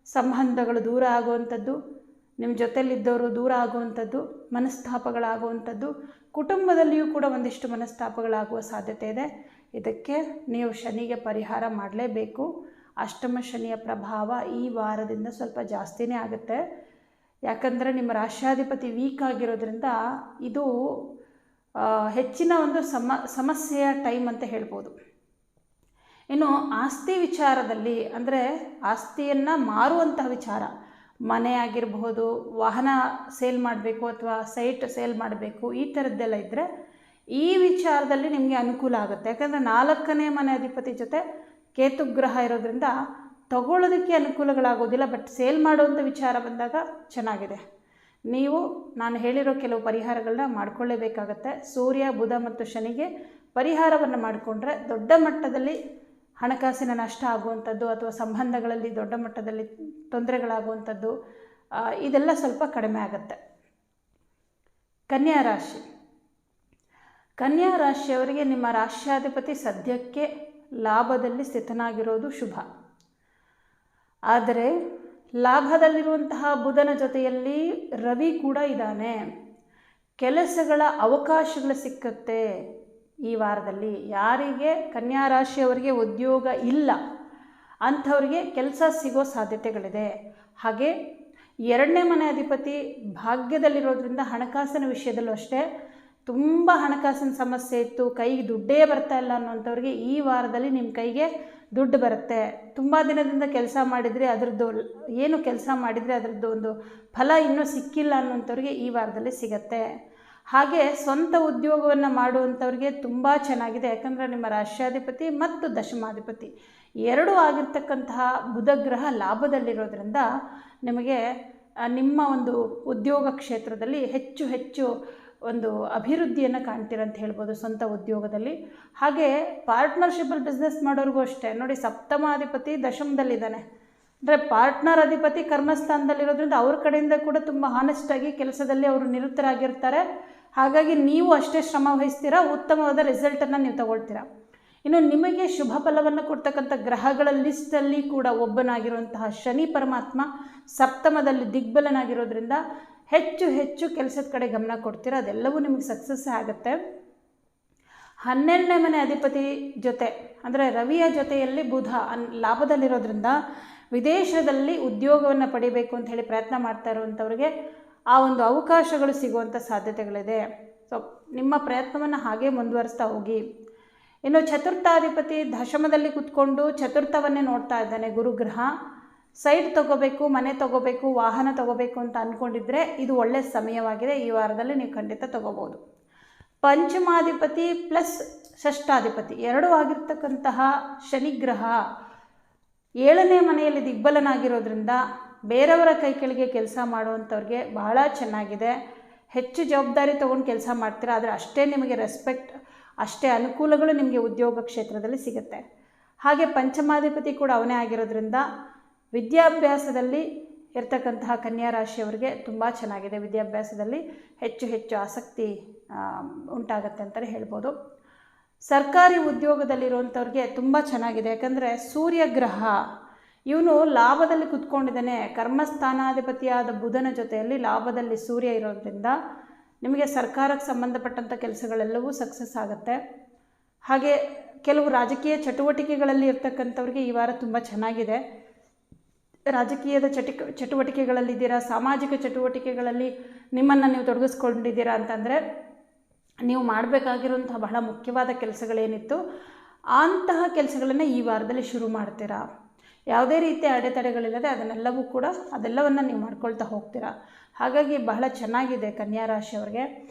ಸಂಬಂಧಗಳು ದೂರ ಆಗುವಂಥದ್ದು, ನಿಮ್ಮ ಜೊತೆಯಲ್ಲಿದ್ದವರು ದೂರ ಆಗುವಂಥದ್ದು, ಮನಸ್ತಾಪಗಳಾಗುವಂಥದ್ದು, ಕುಟುಂಬದಲ್ಲಿಯೂ ಕೂಡ ಒಂದಿಷ್ಟು ಮನಸ್ತಾಪಗಳಾಗುವ ಸಾಧ್ಯತೆ ಇದೆ. ಇದಕ್ಕೆ ನೀವು ಶನಿಗೆ ಪರಿಹಾರ ಮಾಡಲೇಬೇಕು. ಅಷ್ಟಮ ಶನಿಯ ಪ್ರಭಾವ ಈ ವಾರದಿಂದ ಸ್ವಲ್ಪ ಜಾಸ್ತಿನೇ ಆಗುತ್ತೆ. ಯಾಕಂದರೆ ನಿಮ್ಮ ರಾಶ್ಯಾಧಿಪತಿ ವೀಕ್ ಆಗಿರೋದ್ರಿಂದ ಇದು ಹೆಚ್ಚಿನ ಒಂದು ಸಮಸ್ಯೆಯ ಟೈಮ್ ಅಂತ ಹೇಳ್ಬೋದು. ಇನ್ನು ಆಸ್ತಿ ವಿಚಾರದಲ್ಲಿ ಅಂದರೆ ಆಸ್ತಿಯನ್ನು ಮಾರುವಂತಹ ವಿಚಾರ, ಮನೆ ಆಗಿರಬಹುದು, ವಾಹನ ಸೇಲ್ ಮಾಡಬೇಕು ಅಥವಾ ಸೈಟ್ ಸೇಲ್ ಮಾಡಬೇಕು, ಈ ಥರದ್ದೆಲ್ಲ ಇದ್ದರೆ ಈ ವಿಚಾರದಲ್ಲಿ ನಿಮಗೆ ಅನುಕೂಲ ಆಗುತ್ತೆ. ಯಾಕಂದರೆ 4ನೇ ಮನೆ ಅಧಿಪತಿ ಜೊತೆ ಕೇತು ಗ್ರಹ ಇರೋದ್ರಿಂದ ತಗೊಳ್ಳೋದಕ್ಕೆ ಅನುಕೂಲಗಳಾಗೋದಿಲ್ಲ. ಬಟ್ ಸೇಲ್ ಮಾಡುವಂಥ ವಿಚಾರ ಬಂದಾಗ ಚೆನ್ನಾಗಿದೆ. ನೀವು ನಾನು ಹೇಳಿರೋ ಕೆಲವು ಪರಿಹಾರಗಳನ್ನ ಮಾಡ್ಕೊಳ್ಳೇಬೇಕಾಗತ್ತೆ. ಸೂರ್ಯ, ಬುಧ ಮತ್ತು ಶನಿಗೆ ಪರಿಹಾರವನ್ನು ಮಾಡಿಕೊಂಡ್ರೆ ದೊಡ್ಡ ಮಟ್ಟದಲ್ಲಿ ಹಣಕಾಸಿನ ನಷ್ಟ ಆಗುವಂಥದ್ದು ಅಥವಾ ಸಂಬಂಧಗಳಲ್ಲಿ ದೊಡ್ಡ ಮಟ್ಟದಲ್ಲಿ ತೊಂದರೆಗಳಾಗುವಂಥದ್ದು ಇದೆಲ್ಲ ಸ್ವಲ್ಪ ಕಡಿಮೆ ಆಗುತ್ತೆ. ಕನ್ಯಾ ರಾಶಿ. ಕನ್ಯಾ ರಾಶಿಯವರಿಗೆ ನಿಮ್ಮ ರಾಶ್ಯಾಧಿಪತಿ ಸದ್ಯಕ್ಕೆ ಲಾಭದಲ್ಲಿ ಸ್ಥಿತನಾಗಿರೋದು ಶುಭ. ಆದರೆ ಲಾಭದಲ್ಲಿರುವಂತಹ ಬುಧನ ಜೊತೆಯಲ್ಲಿ ರವಿ ಕೂಡ ಇದ್ದಾನೆ. ಕೆಲಸಗಳ ಅವಕಾಶಗಳು ಸಿಕ್ಕತ್ತೆ ಈ ವಾರದಲ್ಲಿ. ಯಾರಿಗೆ ಕನ್ಯಾ ರಾಶಿಯವರಿಗೆ ಉದ್ಯೋಗ ಇಲ್ಲ ಅಂಥವ್ರಿಗೆ ಕೆಲಸ ಸಿಗೋ ಸಾಧ್ಯತೆಗಳಿದೆ. ಹಾಗೆ 2ನೇ ಮನೆ ಅಧಿಪತಿ ಭಾಗ್ಯದಲ್ಲಿರೋದ್ರಿಂದ ಹಣಕಾಸಿನ ವಿಷಯದಲ್ಲೂ ಅಷ್ಟೇ ತುಂಬ ಹಣಕಾಸಿನ ಸಮಸ್ಯೆ ಇತ್ತು, ಕೈಗೆ ದುಡ್ಡೇ ಬರ್ತಾ ಇಲ್ಲ ಅನ್ನೋಂಥವ್ರಿಗೆ ಈ ವಾರದಲ್ಲಿ ನಿಮ್ಮ ಕೈಗೆ ದುಡ್ಡು ಬರುತ್ತೆ. ತುಂಬ ದಿನದಿಂದ ಕೆಲಸ ಮಾಡಿದರೆ ಅದರದ್ದು ಒಂದು ಫಲ ಇನ್ನೂ ಸಿಕ್ಕಿಲ್ಲ ಅನ್ನೋಂಥವ್ರಿಗೆ ಈ ವಾರದಲ್ಲಿ ಸಿಗತ್ತೆ. ಹಾಗೆ ಸ್ವಂತ ಉದ್ಯೋಗವನ್ನು ಮಾಡುವಂಥವ್ರಿಗೆ ತುಂಬ ಚೆನ್ನಾಗಿದೆ. ಯಾಕಂದರೆ ನಿಮ್ಮ ರಾಶ್ಯಾಧಿಪತಿ ಮತ್ತು ದಶಮಾಧಿಪತಿ ಎರಡೂ ಆಗಿರ್ತಕ್ಕಂತಹ ಬುಧ ಗ್ರಹ ಲಾಭದಲ್ಲಿರೋದ್ರಿಂದ ನಿಮಗೆ ನಿಮ್ಮ ಒಂದು ಉದ್ಯೋಗ ಕ್ಷೇತ್ರದಲ್ಲಿ ಹೆಚ್ಚು ಒಂದು ಅಭಿವೃದ್ಧಿಯನ್ನು ಕಾಣ್ತೀರ ಅಂತ ಹೇಳ್ಬೋದು ಸ್ವಂತ ಉದ್ಯೋಗದಲ್ಲಿ. ಹಾಗೆ ಪಾರ್ಟ್ನರ್ಶಿಪ್ಪಲ್ಲಿ ಬಿಸ್ನೆಸ್ ಮಾಡೋರಿಗೂ ಅಷ್ಟೇ ನೋಡಿ, ಸಪ್ತಮಾಧಿಪತಿ ದಶಮದಲ್ಲಿದ್ದಾನೆ. ಅಂದರೆ ಪಾರ್ಟ್ನರ್ ಅಧಿಪತಿ ಕರ್ಮಸ್ಥಾನದಲ್ಲಿರೋದ್ರಿಂದ ಅವ್ರ ಕಡೆಯಿಂದ ಕೂಡ ತುಂಬ ಹಾನೆಸ್ಟಾಗಿ ಕೆಲಸದಲ್ಲಿ ಅವರು ನಿರತರಾಗಿರ್ತಾರೆ. ಹಾಗಾಗಿ ನೀವು ಅಷ್ಟೇ ಶ್ರಮ ವಹಿಸ್ತೀರಾ, ಉತ್ತಮವಾದ ರಿಸಲ್ಟನ್ನು ನೀವು ತಗೊಳ್ತೀರಾ. ಇನ್ನು ನಿಮಗೆ ಶುಭ ಫಲವನ್ನು ಕೊಡ್ತಕ್ಕಂಥ ಗ್ರಹಗಳ ಲಿಸ್ಟಲ್ಲಿ ಕೂಡ ಒಬ್ಬನಾಗಿರುವಂತಹ ಶನಿ ಪರಮಾತ್ಮ ಸಪ್ತಮದಲ್ಲಿ ದಿಗ್ಬಲನಾಗಿರೋದ್ರಿಂದ ಹೆಚ್ಚು ಕೆಲಸದ ಕಡೆ ಗಮನ ಕೊಡ್ತೀರಾ. ಅದೆಲ್ಲವೂ ನಿಮಗೆ ಸಕ್ಸಸ್ ಆಗುತ್ತೆ. 12ನೇ ಮನೆ ಅಧಿಪತಿ ಜೊತೆ ಅಂದರೆ ರವಿಯ ಜೊತೆಯಲ್ಲಿ ಬುಧ ಲಾಭದಲ್ಲಿರೋದ್ರಿಂದ ವಿದೇಶದಲ್ಲಿ ಉದ್ಯೋಗವನ್ನು ಪಡಿಬೇಕು ಅಂತ ಹೇಳಿ ಪ್ರಯತ್ನ ಮಾಡ್ತಾ ಇರುವಂಥವ್ರಿಗೆ ಆ ಒಂದು ಅವಕಾಶಗಳು ಸಿಗುವಂಥ ಸಾಧ್ಯತೆಗಳಿದೆ. ಸೊ ನಿಮ್ಮ ಪ್ರಯತ್ನವನ್ನು ಹಾಗೆ ಮುಂದುವರಿಸ್ತಾ ಹೋಗಿ. ಇನ್ನು ಚತುರ್ಥಾಧಿಪತಿ ದಶಮದಲ್ಲಿ ಕೂತ್ಕೊಂಡು ಚತುರ್ಥವನ್ನೇ ನೋಡ್ತಾ ಇದ್ದಾನೆ ಗುರುಗ್ರಹ. ಸೈಟ್ ತೊಗೋಬೇಕು, ಮನೆ ತೊಗೋಬೇಕು, ವಾಹನ ತೊಗೋಬೇಕು ಅಂತ ಅಂದ್ಕೊಂಡಿದ್ರೆ ಇದು ಒಳ್ಳೆಯ ಸಮಯವಾಗಿದೆ. ಈ ವಾರದಲ್ಲಿ ನೀವು ಖಂಡಿತ ತೊಗೋಬೋದು. ಪಂಚಮಾಧಿಪತಿ ಪ್ಲಸ್ ಷಷ್ಠಾಧಿಪತಿ ಎರಡೂ ಆಗಿರ್ತಕ್ಕಂತಹ ಶನಿಗ್ರಹ 7ನೇ ಮನೆಯಲ್ಲಿ ದಿಗ್ಬಲನಾಗಿರೋದ್ರಿಂದ ಬೇರೆಯವರ ಕೈ ಕೆಳಗೆ ಕೆಲಸ ಮಾಡುವಂಥವ್ರಿಗೆ ಬಹಳ ಚೆನ್ನಾಗಿದೆ. ಹೆಚ್ಚು ಜವಾಬ್ದಾರಿ ತೊಗೊಂಡು ಕೆಲಸ ಮಾಡ್ತೀರಾ, ಆದರೆ ಅಷ್ಟೇ ನಿಮಗೆ ರೆಸ್ಪೆಕ್ಟ್, ಅಷ್ಟೇ ಅನುಕೂಲಗಳು ನಿಮಗೆ ಉದ್ಯೋಗ ಕ್ಷೇತ್ರದಲ್ಲಿ ಸಿಗುತ್ತೆ. ಹಾಗೆ ಪಂಚಮಾಧಿಪತಿ ಕೂಡ ಅವನೇ ಆಗಿರೋದ್ರಿಂದ ವಿದ್ಯಾಭ್ಯಾಸದಲ್ಲಿ ಇರ್ತಕ್ಕಂತಹ ಕನ್ಯಾ ರಾಶಿಯವರಿಗೆ ತುಂಬ ಚೆನ್ನಾಗಿದೆ. ವಿದ್ಯಾಭ್ಯಾಸದಲ್ಲಿ ಹೆಚ್ಚು ಆಸಕ್ತಿ ಉಂಟಾಗತ್ತೆ ಅಂತಲೇ ಹೇಳ್ಬೋದು. ಸರ್ಕಾರಿ ಉದ್ಯೋಗದಲ್ಲಿರುವಂಥವ್ರಿಗೆ ತುಂಬ ಚೆನ್ನಾಗಿದೆ. ಯಾಕಂದರೆ ಸೂರ್ಯಗ್ರಹ ಇವನು ಲಾಭದಲ್ಲಿ ಕುತ್ಕೊಂಡಿದ್ದಾನೆ. ಕರ್ಮಸ್ಥಾನಾಧಿಪತಿಯಾದ ಬುಧನ ಜೊತೆಯಲ್ಲಿ ಲಾಭದಲ್ಲಿ ಸೂರ್ಯ ಇರೋದ್ರಿಂದ ನಿಮಗೆ ಸರ್ಕಾರಕ್ಕೆ ಸಂಬಂಧಪಟ್ಟಂಥ ಕೆಲಸಗಳೆಲ್ಲವೂ ಸಕ್ಸಸ್ ಆಗುತ್ತೆ. ಹಾಗೆ ಕೆಲವು ರಾಜಕೀಯ ಚಟುವಟಿಕೆಗಳಲ್ಲಿ ಇರ್ತಕ್ಕಂಥವ್ರಿಗೆ ಈ ವಾರ ತುಂಬ ಚೆನ್ನಾಗಿದೆ. ರಾಜಕೀಯದ ಚಟುವಟಿಕೆಗಳಲ್ಲಿದ್ದೀರಾ, ಸಾಮಾಜಿಕ ಚಟುವಟಿಕೆಗಳಲ್ಲಿ ನಿಮ್ಮನ್ನು ನೀವು ತೊಡಗಿಸ್ಕೊಂಡಿದ್ದೀರಾ ಅಂತಂದರೆ ನೀವು ಮಾಡಬೇಕಾಗಿರುವಂತಹ ಬಹಳ ಮುಖ್ಯವಾದ ಕೆಲಸಗಳೇನಿತ್ತು ಅಂತಹ ಕೆಲಸಗಳನ್ನು ಈ ವಾರದಲ್ಲಿ ಶುರು ಮಾಡ್ತೀರಾ. ಯಾವುದೇ ರೀತಿಯ ಅಡೆತಡೆಗಳಿಲ್ಲದೆ ಅದೆಲ್ಲವನ್ನು ನೀವು ಮಾಡ್ಕೊಳ್ತಾ ಹೋಗ್ತೀರಾ. ಹಾಗಾಗಿ ಬಹಳ ಚೆನ್ನಾಗಿದೆ ಕನ್ಯಾ ರಾಶಿಯವರಿಗೆ.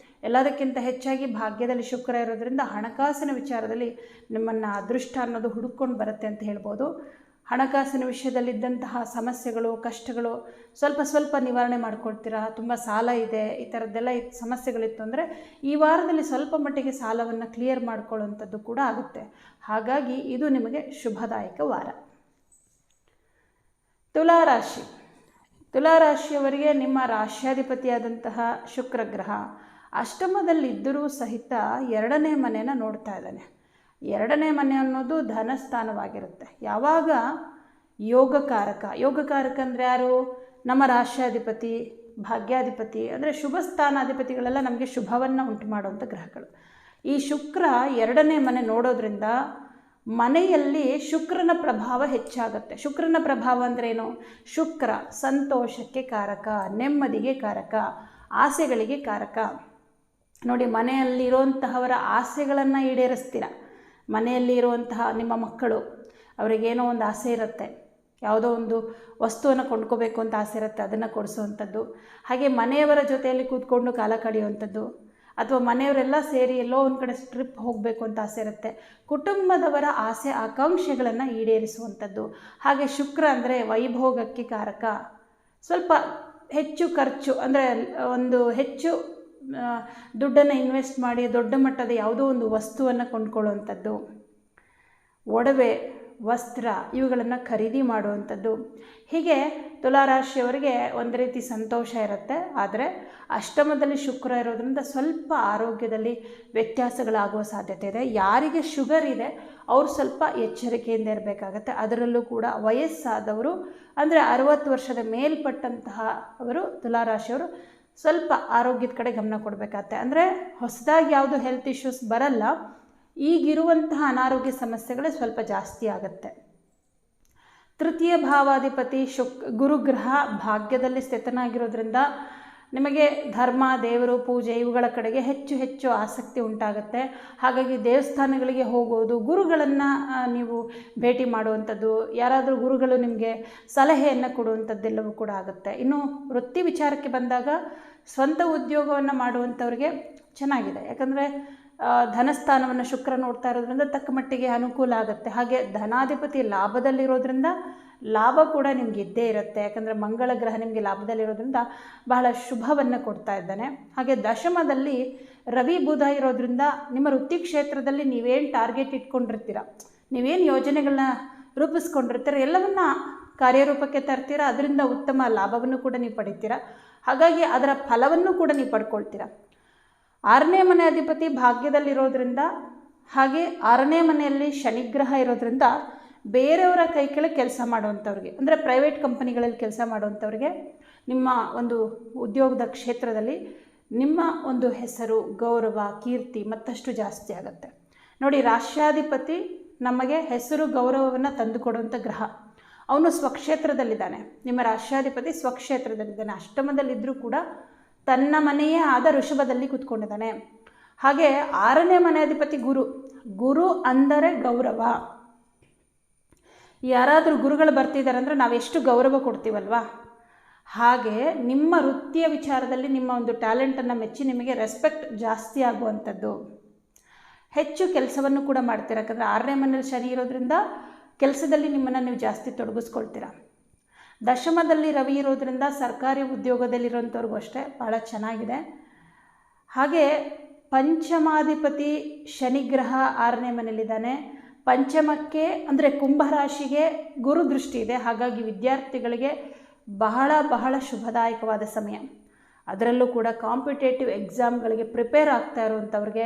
ಎಲ್ಲದಕ್ಕಿಂತ ಹೆಚ್ಚಾಗಿ ಭಾಗ್ಯದಲ್ಲಿ ಶುಕ್ರ ಇರೋದ್ರಿಂದ ಹಣಕಾಸಿನ ವಿಚಾರದಲ್ಲಿ ನಿಮ್ಮನ್ನು ಅದೃಷ್ಟ ಅನ್ನೋದು ಹುಡುಕೊಂಡು ಬರುತ್ತೆ ಅಂತ ಹೇಳ್ಬೋದು. ಹಣಕಾಸಿನ ವಿಷಯದಲ್ಲಿದ್ದಂತಹ ಸಮಸ್ಯೆಗಳು, ಕಷ್ಟಗಳು ಸ್ವಲ್ಪ ನಿವಾರಣೆ ಮಾಡ್ಕೊಳ್ತೀರಾ. ತುಂಬ ಸಾಲ ಇದೆ, ಈ ಥರದ್ದೆಲ್ಲ ಸಮಸ್ಯೆಗಳಿತ್ತು ಅಂದರೆ ಈ ವಾರದಲ್ಲಿ ಸ್ವಲ್ಪ ಮಟ್ಟಿಗೆ ಸಾಲವನ್ನು ಕ್ಲಿಯರ್ ಮಾಡ್ಕೊಳ್ಳುವಂಥದ್ದು ಕೂಡ ಆಗುತ್ತೆ. ಹಾಗಾಗಿ ಇದು ನಿಮಗೆ ಶುಭದಾಯಕ ವಾರ. ತುಲಾರಾಶಿ. ತುಲಾರಾಶಿಯವರಿಗೆ ನಿಮ್ಮ ರಾಶ್ಯಾಧಿಪತಿಯಾದಂತಹ ಶುಕ್ರಗ್ರಹ ಅಷ್ಟಮದಲ್ಲಿದ್ದರೂ ಸಹಿತ 2ನೇ ಮನೆಯನ್ನು ನೋಡ್ತಾ ಇದ್ದಾನೆ. 2ನೇ ಮನೆ ಅನ್ನೋದು ಧನಸ್ಥಾನವಾಗಿರುತ್ತೆ. ಯಾವಾಗ ಯೋಗಕಾರಕ ಅಂದರೆ ಯಾರು? ನಮ್ಮ ರಾಶ್ಯಾಧಿಪತಿ, ಭಾಗ್ಯಾಧಿಪತಿ ಅಂದರೆ ಶುಭ ಸ್ಥಾನಾಧಿಪತಿಗಳೆಲ್ಲ ನಮಗೆ ಶುಭವನ್ನು ಉಂಟು ಮಾಡುವಂಥ ಗ್ರಹಗಳು. ಈ ಶುಕ್ರ 2ನೇ ಮನೆ ನೋಡೋದ್ರಿಂದ ಮನೆಯಲ್ಲಿ ಶುಕ್ರನ ಪ್ರಭಾವ ಹೆಚ್ಚಾಗುತ್ತೆ. ಶುಕ್ರನ ಪ್ರಭಾವ ಅಂದ್ರೇನು? ಶುಕ್ರ ಸಂತೋಷಕ್ಕೆ ಕಾರಕ, ನೆಮ್ಮದಿಗೆ ಕಾರಕ, ಆಸೆಗಳಿಗೆ ಕಾರಕ. ನೋಡಿ, ಮನೆಯಲ್ಲಿರುವಂತಹವರ ಆಸೆಗಳನ್ನು ಈಡೇರಿಸ್ತೀರ. ಮನೆಯಲ್ಲಿ ಇರುವಂತಹ ನಿಮ್ಮ ಮಕ್ಕಳು, ಅವರಿಗೇನೋ ಒಂದು ಆಸೆ ಇರುತ್ತೆ, ಯಾವುದೋ ಒಂದು ವಸ್ತುವನ್ನು ಕೊಂಡ್ಕೋಬೇಕು ಅಂತ ಆಸೆ ಇರುತ್ತೆ, ಅದನ್ನು ಕೊಡಿಸುವಂಥದ್ದು. ಹಾಗೆ ಮನೆಯವರ ಜೊತೆಯಲ್ಲಿ ಕೂತ್ಕೊಂಡು ಕಾಲ ಕಳೆಯುವಂಥದ್ದು, ಅಥವಾ ಮನೆಯವರೆಲ್ಲ ಸೇರಿ ಎಲ್ಲೋ ಒಂದು ಕಡೆ ಟ್ರಿಪ್ ಹೋಗಬೇಕು ಅಂತ ಆಸೆ ಇರುತ್ತೆ. ಕುಟುಂಬದವರ ಆಸೆ ಆಕಾಂಕ್ಷೆಗಳನ್ನು ಈಡೇರಿಸುವಂಥದ್ದು. ಹಾಗೆ ಶುಕ್ರ ಅಂದರೆ ವೈಭೋಗಕ್ಕೆ ಕಾರಕ. ಸ್ವಲ್ಪ ಹೆಚ್ಚು ಖರ್ಚು ಅಂದರೆ ಒಂದು ಹೆಚ್ಚು ದುಡ್ಡನ್ನು ಇನ್ವೆಸ್ಟ್ ಮಾಡಿ ದೊಡ್ಡ ಮಟ್ಟದ ಯಾವುದೋ ಒಂದು ವಸ್ತುವನ್ನು ಕೊಂಡ್ಕೊಳ್ಳುವಂಥದ್ದು, ಒಡವೆ, ವಸ್ತ್ರ ಇವುಗಳನ್ನು ಖರೀದಿ ಮಾಡುವಂಥದ್ದು. ಹೀಗೆ ತುಲಾರಾಶಿಯವರಿಗೆ ಒಂದು ರೀತಿ ಸಂತೋಷ ಇರುತ್ತೆ. ಆದರೆ ಅಷ್ಟಮದಲ್ಲಿ ಶುಕ್ರ ಇರೋದ್ರಿಂದ ಸ್ವಲ್ಪ ಆರೋಗ್ಯದಲ್ಲಿ ವ್ಯತ್ಯಾಸಗಳಾಗುವ ಸಾಧ್ಯತೆ ಇದೆ. ಯಾರಿಗೆ ಶುಗರ್ ಇದೆ ಅವರು ಸ್ವಲ್ಪ ಎಚ್ಚರಿಕೆಯಿಂದ ಇರಬೇಕಾಗತ್ತೆ. ಅದರಲ್ಲೂ ಕೂಡ ವಯಸ್ಸಾದವರು ಅಂದರೆ 60 ವರ್ಷದ ಮೇಲ್ಪಟ್ಟಂತಹ ಅವರು ತುಲಾರಾಶಿಯವರು ಸ್ವಲ್ಪ ಆರೋಗ್ಯದ ಕಡೆ ಗಮನ ಕೊಡಬೇಕಾಗತ್ತೆ. ಅಂದರೆ ಹೊಸದಾಗಿ ಯಾವುದು ಹೆಲ್ತ್ ಇಶ್ಯೂಸ್ ಬರಲ್ಲ, ಈಗಿರುವಂತಹ ಅನಾರೋಗ್ಯ ಸಮಸ್ಯೆಗಳೇ ಸ್ವಲ್ಪ ಜಾಸ್ತಿ ಆಗುತ್ತೆ. ತೃತೀಯ ಭಾವಾಧಿಪತಿ ಗುರುಗ್ರಹ ಭಾಗ್ಯದಲ್ಲಿ ಸ್ಥಿತನಾಗಿರೋದ್ರಿಂದ ನಿಮಗೆ ಧರ್ಮ, ದೇವರು, ಪೂಜೆ ಇವುಗಳ ಕಡೆಗೆ ಹೆಚ್ಚು ಹೆಚ್ಚು ಆಸಕ್ತಿ ಉಂಟಾಗುತ್ತೆ. ಹಾಗಾಗಿ ದೇವಸ್ಥಾನಗಳಿಗೆ ಹೋಗೋದು, ಗುರುಗಳನ್ನು ನೀವು ಭೇಟಿ ಮಾಡುವಂಥದ್ದು, ಯಾರಾದರೂ ಗುರುಗಳು ನಿಮಗೆ ಸಲಹೆಯನ್ನು ಕೊಡುವಂಥದ್ದೆಲ್ಲವೂ ಕೂಡ ಆಗುತ್ತೆ. ಇನ್ನು ವೃತ್ತಿ ವಿಚಾರಕ್ಕೆ ಬಂದಾಗ ಸ್ವಂತ ಉದ್ಯೋಗವನ್ನು ಮಾಡುವಂಥವ್ರಿಗೆ ಚೆನ್ನಾಗಿದೆ. ಯಾಕಂದರೆ ಧನಸ್ಥಾನವನ್ನು ಶುಕ್ರ ನೋಡ್ತಾ ಇರೋದ್ರಿಂದ ತಕ್ಕ ಮಟ್ಟಿಗೆ ಅನುಕೂಲ ಆಗುತ್ತೆ. ಹಾಗೆ ಧನಾಧಿಪತಿ ಲಾಭದಲ್ಲಿರೋದ್ರಿಂದ ಲಾಭ ಕೂಡ ನಿಮ್ಗೆ ಇದ್ದೇ ಇರುತ್ತೆ. ಯಾಕಂದರೆ ಮಂಗಳ ಗ್ರಹ ನಿಮಗೆ ಲಾಭದಲ್ಲಿರೋದ್ರಿಂದ ಬಹಳ ಶುಭವನ್ನು ಕೊಡ್ತಾ ಇದ್ದಾನೆ. ಹಾಗೆ ದಶಮದಲ್ಲಿ ರವಿ ಬುಧ ಇರೋದ್ರಿಂದ ನಿಮ್ಮ ವೃತ್ತಿ ಕ್ಷೇತ್ರದಲ್ಲಿ ನೀವೇನು ಟಾರ್ಗೆಟ್ ಇಟ್ಕೊಂಡಿರ್ತೀರ, ನೀವೇನು ಯೋಜನೆಗಳನ್ನ ರೂಪಿಸ್ಕೊಂಡಿರ್ತೀರ ಎಲ್ಲವನ್ನ ಕಾರ್ಯರೂಪಕ್ಕೆ ತರ್ತೀರ. ಅದರಿಂದ ಉತ್ತಮ ಲಾಭವನ್ನು ಕೂಡ ನೀವು ಪಡಿತೀರ. ಹಾಗಾಗಿ ಅದರ ಫಲವನ್ನು ಕೂಡ ನೀವು ಪಡ್ಕೊಳ್ತೀರ. 6ನೇ ಮನೆ ಅಧಿಪತಿ ಭಾಗ್ಯದಲ್ಲಿರೋದ್ರಿಂದ, ಹಾಗೆ 6ನೇ ಮನೆಯಲ್ಲಿ ಶನಿಗ್ರಹ ಇರೋದ್ರಿಂದ ಬೇರೆಯವರ ಕೈ ಕೆಳಗೆ ಕೆಲಸ ಮಾಡುವಂಥವ್ರಿಗೆ ಅಂದರೆ ಪ್ರೈವೇಟ್ ಕಂಪನಿಗಳಲ್ಲಿ ಕೆಲಸ ಮಾಡುವಂಥವ್ರಿಗೆ ನಿಮ್ಮ ಒಂದು ಉದ್ಯೋಗದ ಕ್ಷೇತ್ರದಲ್ಲಿ ನಿಮ್ಮ ಒಂದು ಹೆಸರು, ಗೌರವ, ಕೀರ್ತಿ ಮತ್ತಷ್ಟು ಜಾಸ್ತಿ ಆಗುತ್ತೆ. ನೋಡಿ, ರಾಷ್ಟ್ರಾಧಿಪತಿ ನಮಗೆ ಹೆಸರು ಗೌರವವನ್ನು ತಂದುಕೊಡುವಂಥ ಗ್ರಹ. ಅವನು ಸ್ವಕ್ಷೇತ್ರದಲ್ಲಿದ್ದಾನೆ. ನಿಮ್ಮ ರಾಷ್ಟ್ರಾಧಿಪತಿ ಸ್ವಕ್ಷೇತ್ರದಲ್ಲಿದ್ದಾನೆ. ಅಷ್ಟಮದಲ್ಲಿದ್ದರೂ ಕೂಡ ತನ್ನ ಮನೆಯೇ ಆದ ಋಷಭದಲ್ಲಿ ಕೂತ್ಕೊಂಡಿದ್ದಾನೆ. ಹಾಗೆ 6ನೇ ಮನೆ ಅಧಿಪತಿ ಗುರು ಅಂದರೆ ಗೌರವ. ಯಾರಾದರೂ ಗುರುಗಳು ಬರ್ತಿದ್ದಾರೆ ಅಂದರೆ ನಾವು ಎಷ್ಟು ಗೌರವ ಕೊಡ್ತೀವಲ್ವಾ, ಹಾಗೆ ನಿಮ್ಮ ವೃತ್ತಿಯ ವಿಚಾರದಲ್ಲಿ ನಿಮ್ಮ ಒಂದು ಟ್ಯಾಲೆಂಟನ್ನು ಮೆಚ್ಚಿ ನಿಮಗೆ ರೆಸ್ಪೆಕ್ಟ್ ಜಾಸ್ತಿ ಆಗುವಂಥದ್ದು. ಹೆಚ್ಚು ಕೆಲಸವನ್ನು ಕೂಡ ಮಾಡ್ತೀರ. ಯಾಕಂದರೆ 6ನೇ ಮನೆಯಲ್ಲಿ ಶನಿ ಇರೋದ್ರಿಂದ ಕೆಲಸದಲ್ಲಿ ನಿಮ್ಮನ್ನು ನೀವು ಜಾಸ್ತಿ ತೊಡಗಿಸ್ಕೊಳ್ತೀರ. ದಶಮದಲ್ಲಿ ರವಿ ಇರೋದ್ರಿಂದ ಸರ್ಕಾರಿ ಉದ್ಯೋಗದಲ್ಲಿರೋಂಥವ್ರಿಗೂ ಅಷ್ಟೇ ಭಾಳ ಚೆನ್ನಾಗಿದೆ. ಹಾಗೆ ಪಂಚಮಾಧಿಪತಿ ಶನಿಗ್ರಹ 6ನೇ ಮನೆಯಲ್ಲಿದ್ದಾನೆ. ಪಂಚಮಕ್ಕೆ ಅಂದರೆ ಕುಂಭರಾಶಿಗೆ ಗುರು ದೃಷ್ಟಿ ಇದೆ. ಹಾಗಾಗಿ ವಿದ್ಯಾರ್ಥಿಗಳಿಗೆ ಬಹಳ ಬಹಳ ಶುಭದಾಯಕವಾದ ಸಮಯ. ಅದರಲ್ಲೂ ಕೂಡ ಕಾಂಪಿಟೇಟಿವ್ ಎಕ್ಸಾಮ್ಗಳಿಗೆ ಪ್ರಿಪೇರ್ ಆಗ್ತಾ ಇರುವಂಥವ್ರಿಗೆ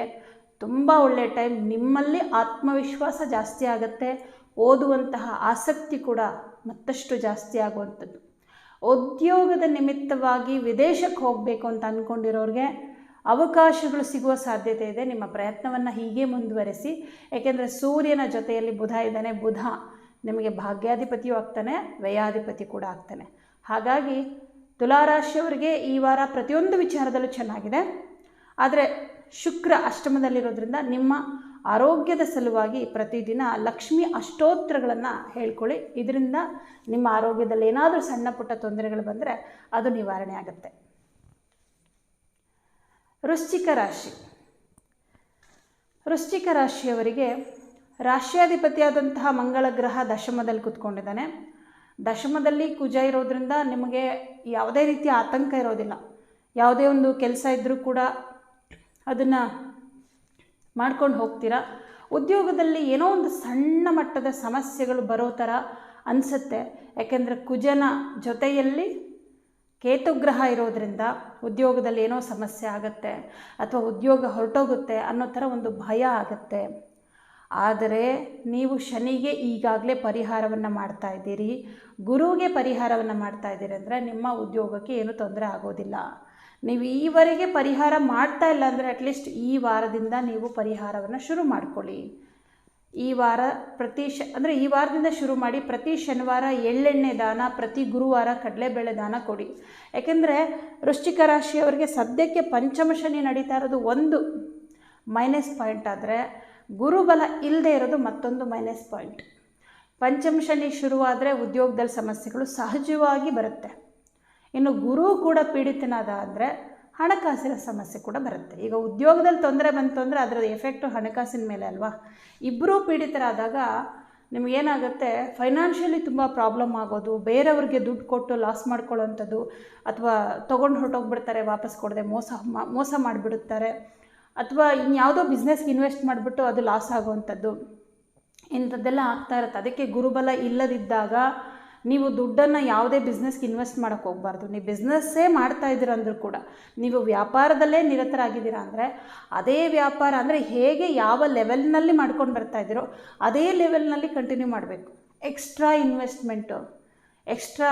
ತುಂಬ ಒಳ್ಳೆಯ ಟೈಮ್. ನಿಮ್ಮಲ್ಲಿ ಆತ್ಮವಿಶ್ವಾಸ ಜಾಸ್ತಿ ಆಗುತ್ತೆ. ಓದುವಂತಹ ಆಸಕ್ತಿ ಕೂಡ ಮತ್ತಷ್ಟು ಜಾಸ್ತಿ ಆಗುವಂಥದ್ದು. ಉದ್ಯೋಗದ ನಿಮಿತ್ತವಾಗಿ ವಿದೇಶಕ್ಕೆ ಹೋಗಬೇಕು ಅಂತ ಅಂದ್ಕೊಂಡಿರೋರಿಗೆ ಅವಕಾಶಗಳು ಸಿಗುವ ಸಾಧ್ಯತೆ ಇದೆ. ನಿಮ್ಮ ಪ್ರಯತ್ನವನ್ನು ಹೀಗೆ ಮುಂದುವರೆಸಿ. ಏಕೆಂದರೆ ಸೂರ್ಯನ ಜೊತೆಯಲ್ಲಿ ಬುಧ ಇದ್ದಾನೆ. ಬುಧ ನಿಮಗೆ ಭಾಗ್ಯಾಧಿಪತಿಯೂ ಆಗ್ತಾನೆ, ವ್ಯಯಾಧಿಪತಿ ಕೂಡ ಆಗ್ತಾನೆ. ಹಾಗಾಗಿ ತುಲಾರಾಶಿಯವರಿಗೆ ಈ ವಾರ ಪ್ರತಿಯೊಂದು ವಿಚಾರದಲ್ಲೂ ಚೆನ್ನಾಗಿದೆ. ಆದರೆ ಶುಕ್ರ ಅಷ್ಟಮದಲ್ಲಿರೋದ್ರಿಂದ ನಿಮ್ಮ ಆರೋಗ್ಯದ ಸಲುವಾಗಿ ಪ್ರತಿದಿನ ಲಕ್ಷ್ಮಿ ಅಷ್ಟೋತ್ತರಗಳನ್ನು ಹೇಳ್ಕೊಳ್ಳಿ. ಇದರಿಂದ ನಿಮ್ಮ ಆರೋಗ್ಯದಲ್ಲಿ ಏನಾದರೂ ಸಣ್ಣ ಪುಟ್ಟ ತೊಂದರೆಗಳು ಬಂದರೆ ಅದು ನಿವಾರಣೆ ಆಗುತ್ತೆ. ವೃಶ್ಚಿಕ ರಾಶಿಯವರಿಗೆ ರಾಶ್ಯಾಧಿಪತಿಯಾದಂತಹ ಮಂಗಳ ಗ್ರಹ ದಶಮದಲ್ಲಿ ಕೂತ್ಕೊಂಡಿದ್ದಾನೆ. ದಶಮದಲ್ಲಿ ಕುಜ ಇರೋದ್ರಿಂದ ನಿಮಗೆ ಯಾವುದೇ ರೀತಿಯ ಆತಂಕ ಇರೋದಿಲ್ಲ. ಯಾವುದೇ ಒಂದು ಕೆಲಸ ಇದ್ದರೂ ಕೂಡ ಅದನ್ನು ಮಾಡ್ಕೊಂಡು ಹೋಗ್ತೀರಾ. ಉದ್ಯೋಗದಲ್ಲಿ ಏನೋ ಒಂದು ಸಣ್ಣ ಮಟ್ಟದ ಸಮಸ್ಯೆಗಳು ಬರೋ ಥರ ಅನಿಸುತ್ತೆ. ಯಾಕೆಂದರೆ ಕುಜನ ಜೊತೆಯಲ್ಲಿ ಕೇತುಗ್ರಹ ಇರೋದ್ರಿಂದ ಉದ್ಯೋಗದಲ್ಲಿ ಏನೋ ಸಮಸ್ಯೆ ಆಗುತ್ತೆ ಅಥವಾ ಉದ್ಯೋಗ ಹೊರಟೋಗುತ್ತೆ ಅನ್ನೋ ಥರ ಒಂದು ಭಯ ಆಗುತ್ತೆ. ಆದರೆ ನೀವು ಶನಿಗೆ ಈಗಾಗಲೇ ಪರಿಹಾರವನ್ನು ಮಾಡ್ತಾ ಇದ್ದೀರಿ, ಗುರುವಿಗೆ ಪರಿಹಾರವನ್ನು ಮಾಡ್ತಾ ಇದ್ದೀರಿ ಅಂದರೆ ನಿಮ್ಮ ಉದ್ಯೋಗಕ್ಕೆ ಏನೂ ತೊಂದರೆ ಆಗೋದಿಲ್ಲ. ನೀವು ಈವರೆಗೆ ಪರಿಹಾರ ಮಾಡ್ತಾ ಇಲ್ಲ ಅಂದರೆ ಅಟ್ಲೀಸ್ಟ್ ಈ ವಾರದಿಂದ ನೀವು ಪರಿಹಾರವನ್ನು ಶುರು ಮಾಡ್ಕೊಳ್ಳಿ. ಈ ವಾರ ಅಂದರೆ ಈ ವಾರದಿಂದ ಶುರು ಮಾಡಿ ಪ್ರತಿ ಶನಿವಾರ ಎಳ್ಳೆಣ್ಣೆ ದಾನ, ಪ್ರತಿ ಗುರುವಾರ ಕಡಲೆಬೇಳೆ ದಾನ ಕೊಡಿ. ಯಾಕೆಂದರೆ ವೃಶ್ಚಿಕ ರಾಶಿಯವರಿಗೆ ಸದ್ಯಕ್ಕೆ ಪಂಚಮ ಶನಿ ನಡೀತಾ ಇರೋದು ಒಂದು ಮೈನಸ್ ಪಾಯಿಂಟ್, ಆದರೆ ಗುರುಬಲ ಇಲ್ಲದೆ ಇರೋದು ಮತ್ತೊಂದು ಮೈನಸ್ ಪಾಯಿಂಟ್. ಪಂಚಮ ಶನಿ ಶುರುವಾದರೆ ಉದ್ಯೋಗದಲ್ಲಿ ಸಮಸ್ಯೆಗಳು ಸಹಜವಾಗಿ ಬರುತ್ತೆ. ಇನ್ನು ಗುರು ಕೂಡ ಪೀಡಿತನಾದ ಅಂದರೆ ಹಣಕಾಸಿನ ಸಮಸ್ಯೆ ಕೂಡ ಬರುತ್ತೆ. ಈಗ ಉದ್ಯೋಗದಲ್ಲಿ ತೊಂದರೆ ಬಂತು ಅಂದರೆ ಅದರ ಎಫೆಕ್ಟು ಹಣಕಾಸಿನ ಮೇಲೆ ಅಲ್ವಾ. ಇಬ್ಬರೂ ಪೀಡಿತರಾದಾಗ ನಿಮಗೇನಾಗುತ್ತೆ, ಫೈನಾನ್ಷಿಯಲಿ ತುಂಬ ಪ್ರಾಬ್ಲಮ್ ಆಗೋದು, ಬೇರೆಯವ್ರಿಗೆ ದುಡ್ಡು ಕೊಟ್ಟು ಲಾಸ್ ಮಾಡ್ಕೊಳ್ಳೋವಂಥದ್ದು, ಅಥವಾ ತೊಗೊಂಡು ಹೊರಟೋಗ್ಬಿಡ್ತಾರೆ ವಾಪಸ್ ಕೊಡದೆ ಮೋಸ ಮಾಡಿಬಿಡುತ್ತಾರೆ, ಅಥವಾ ಇನ್ಯಾವುದೋ ಬಿಸ್ನೆಸ್ಗೆ ಇನ್ವೆಸ್ಟ್ ಮಾಡಿಬಿಟ್ಟು ಅದು ಲಾಸ್ ಆಗುವಂಥದ್ದು, ಇಂಥದ್ದೆಲ್ಲ ಆಗ್ತಾ ಇರುತ್ತೆ. ಅದಕ್ಕೆ ಗುರುಬಲ ಇಲ್ಲದಿದ್ದಾಗ ನೀವು ದುಡ್ಡನ್ನು ಯಾವುದೇ ಬಿಸ್ನೆಸ್ಗೆ ಇನ್ವೆಸ್ಟ್ ಮಾಡೋಕ್ಕೆ ಹೋಗಬಾರ್ದು. ನೀವು ಬಿಸ್ನೆಸ್ಸೇ ಮಾಡ್ತಾ ಇದ್ದೀರ ಅಂದರೂ ಕೂಡ, ನೀವು ವ್ಯಾಪಾರದಲ್ಲೇ ನಿರತರಾಗಿದ್ದೀರಾ ಅಂದರೆ ಅದೇ ವ್ಯಾಪಾರ ಅಂದರೆ ಹೇಗೆ ಯಾವ ಲೆವೆಲ್ನಲ್ಲಿ ಮಾಡ್ಕೊಂಡು ಬರ್ತಾ ಇದ್ದೀರೋ ಅದೇ ಲೆವೆಲ್ನಲ್ಲಿ ಕಂಟಿನ್ಯೂ ಮಾಡಬೇಕು. ಎಕ್ಸ್ಟ್ರಾ ಇನ್ವೆಸ್ಟ್ಮೆಂಟು, ಎಕ್ಸ್ಟ್ರಾ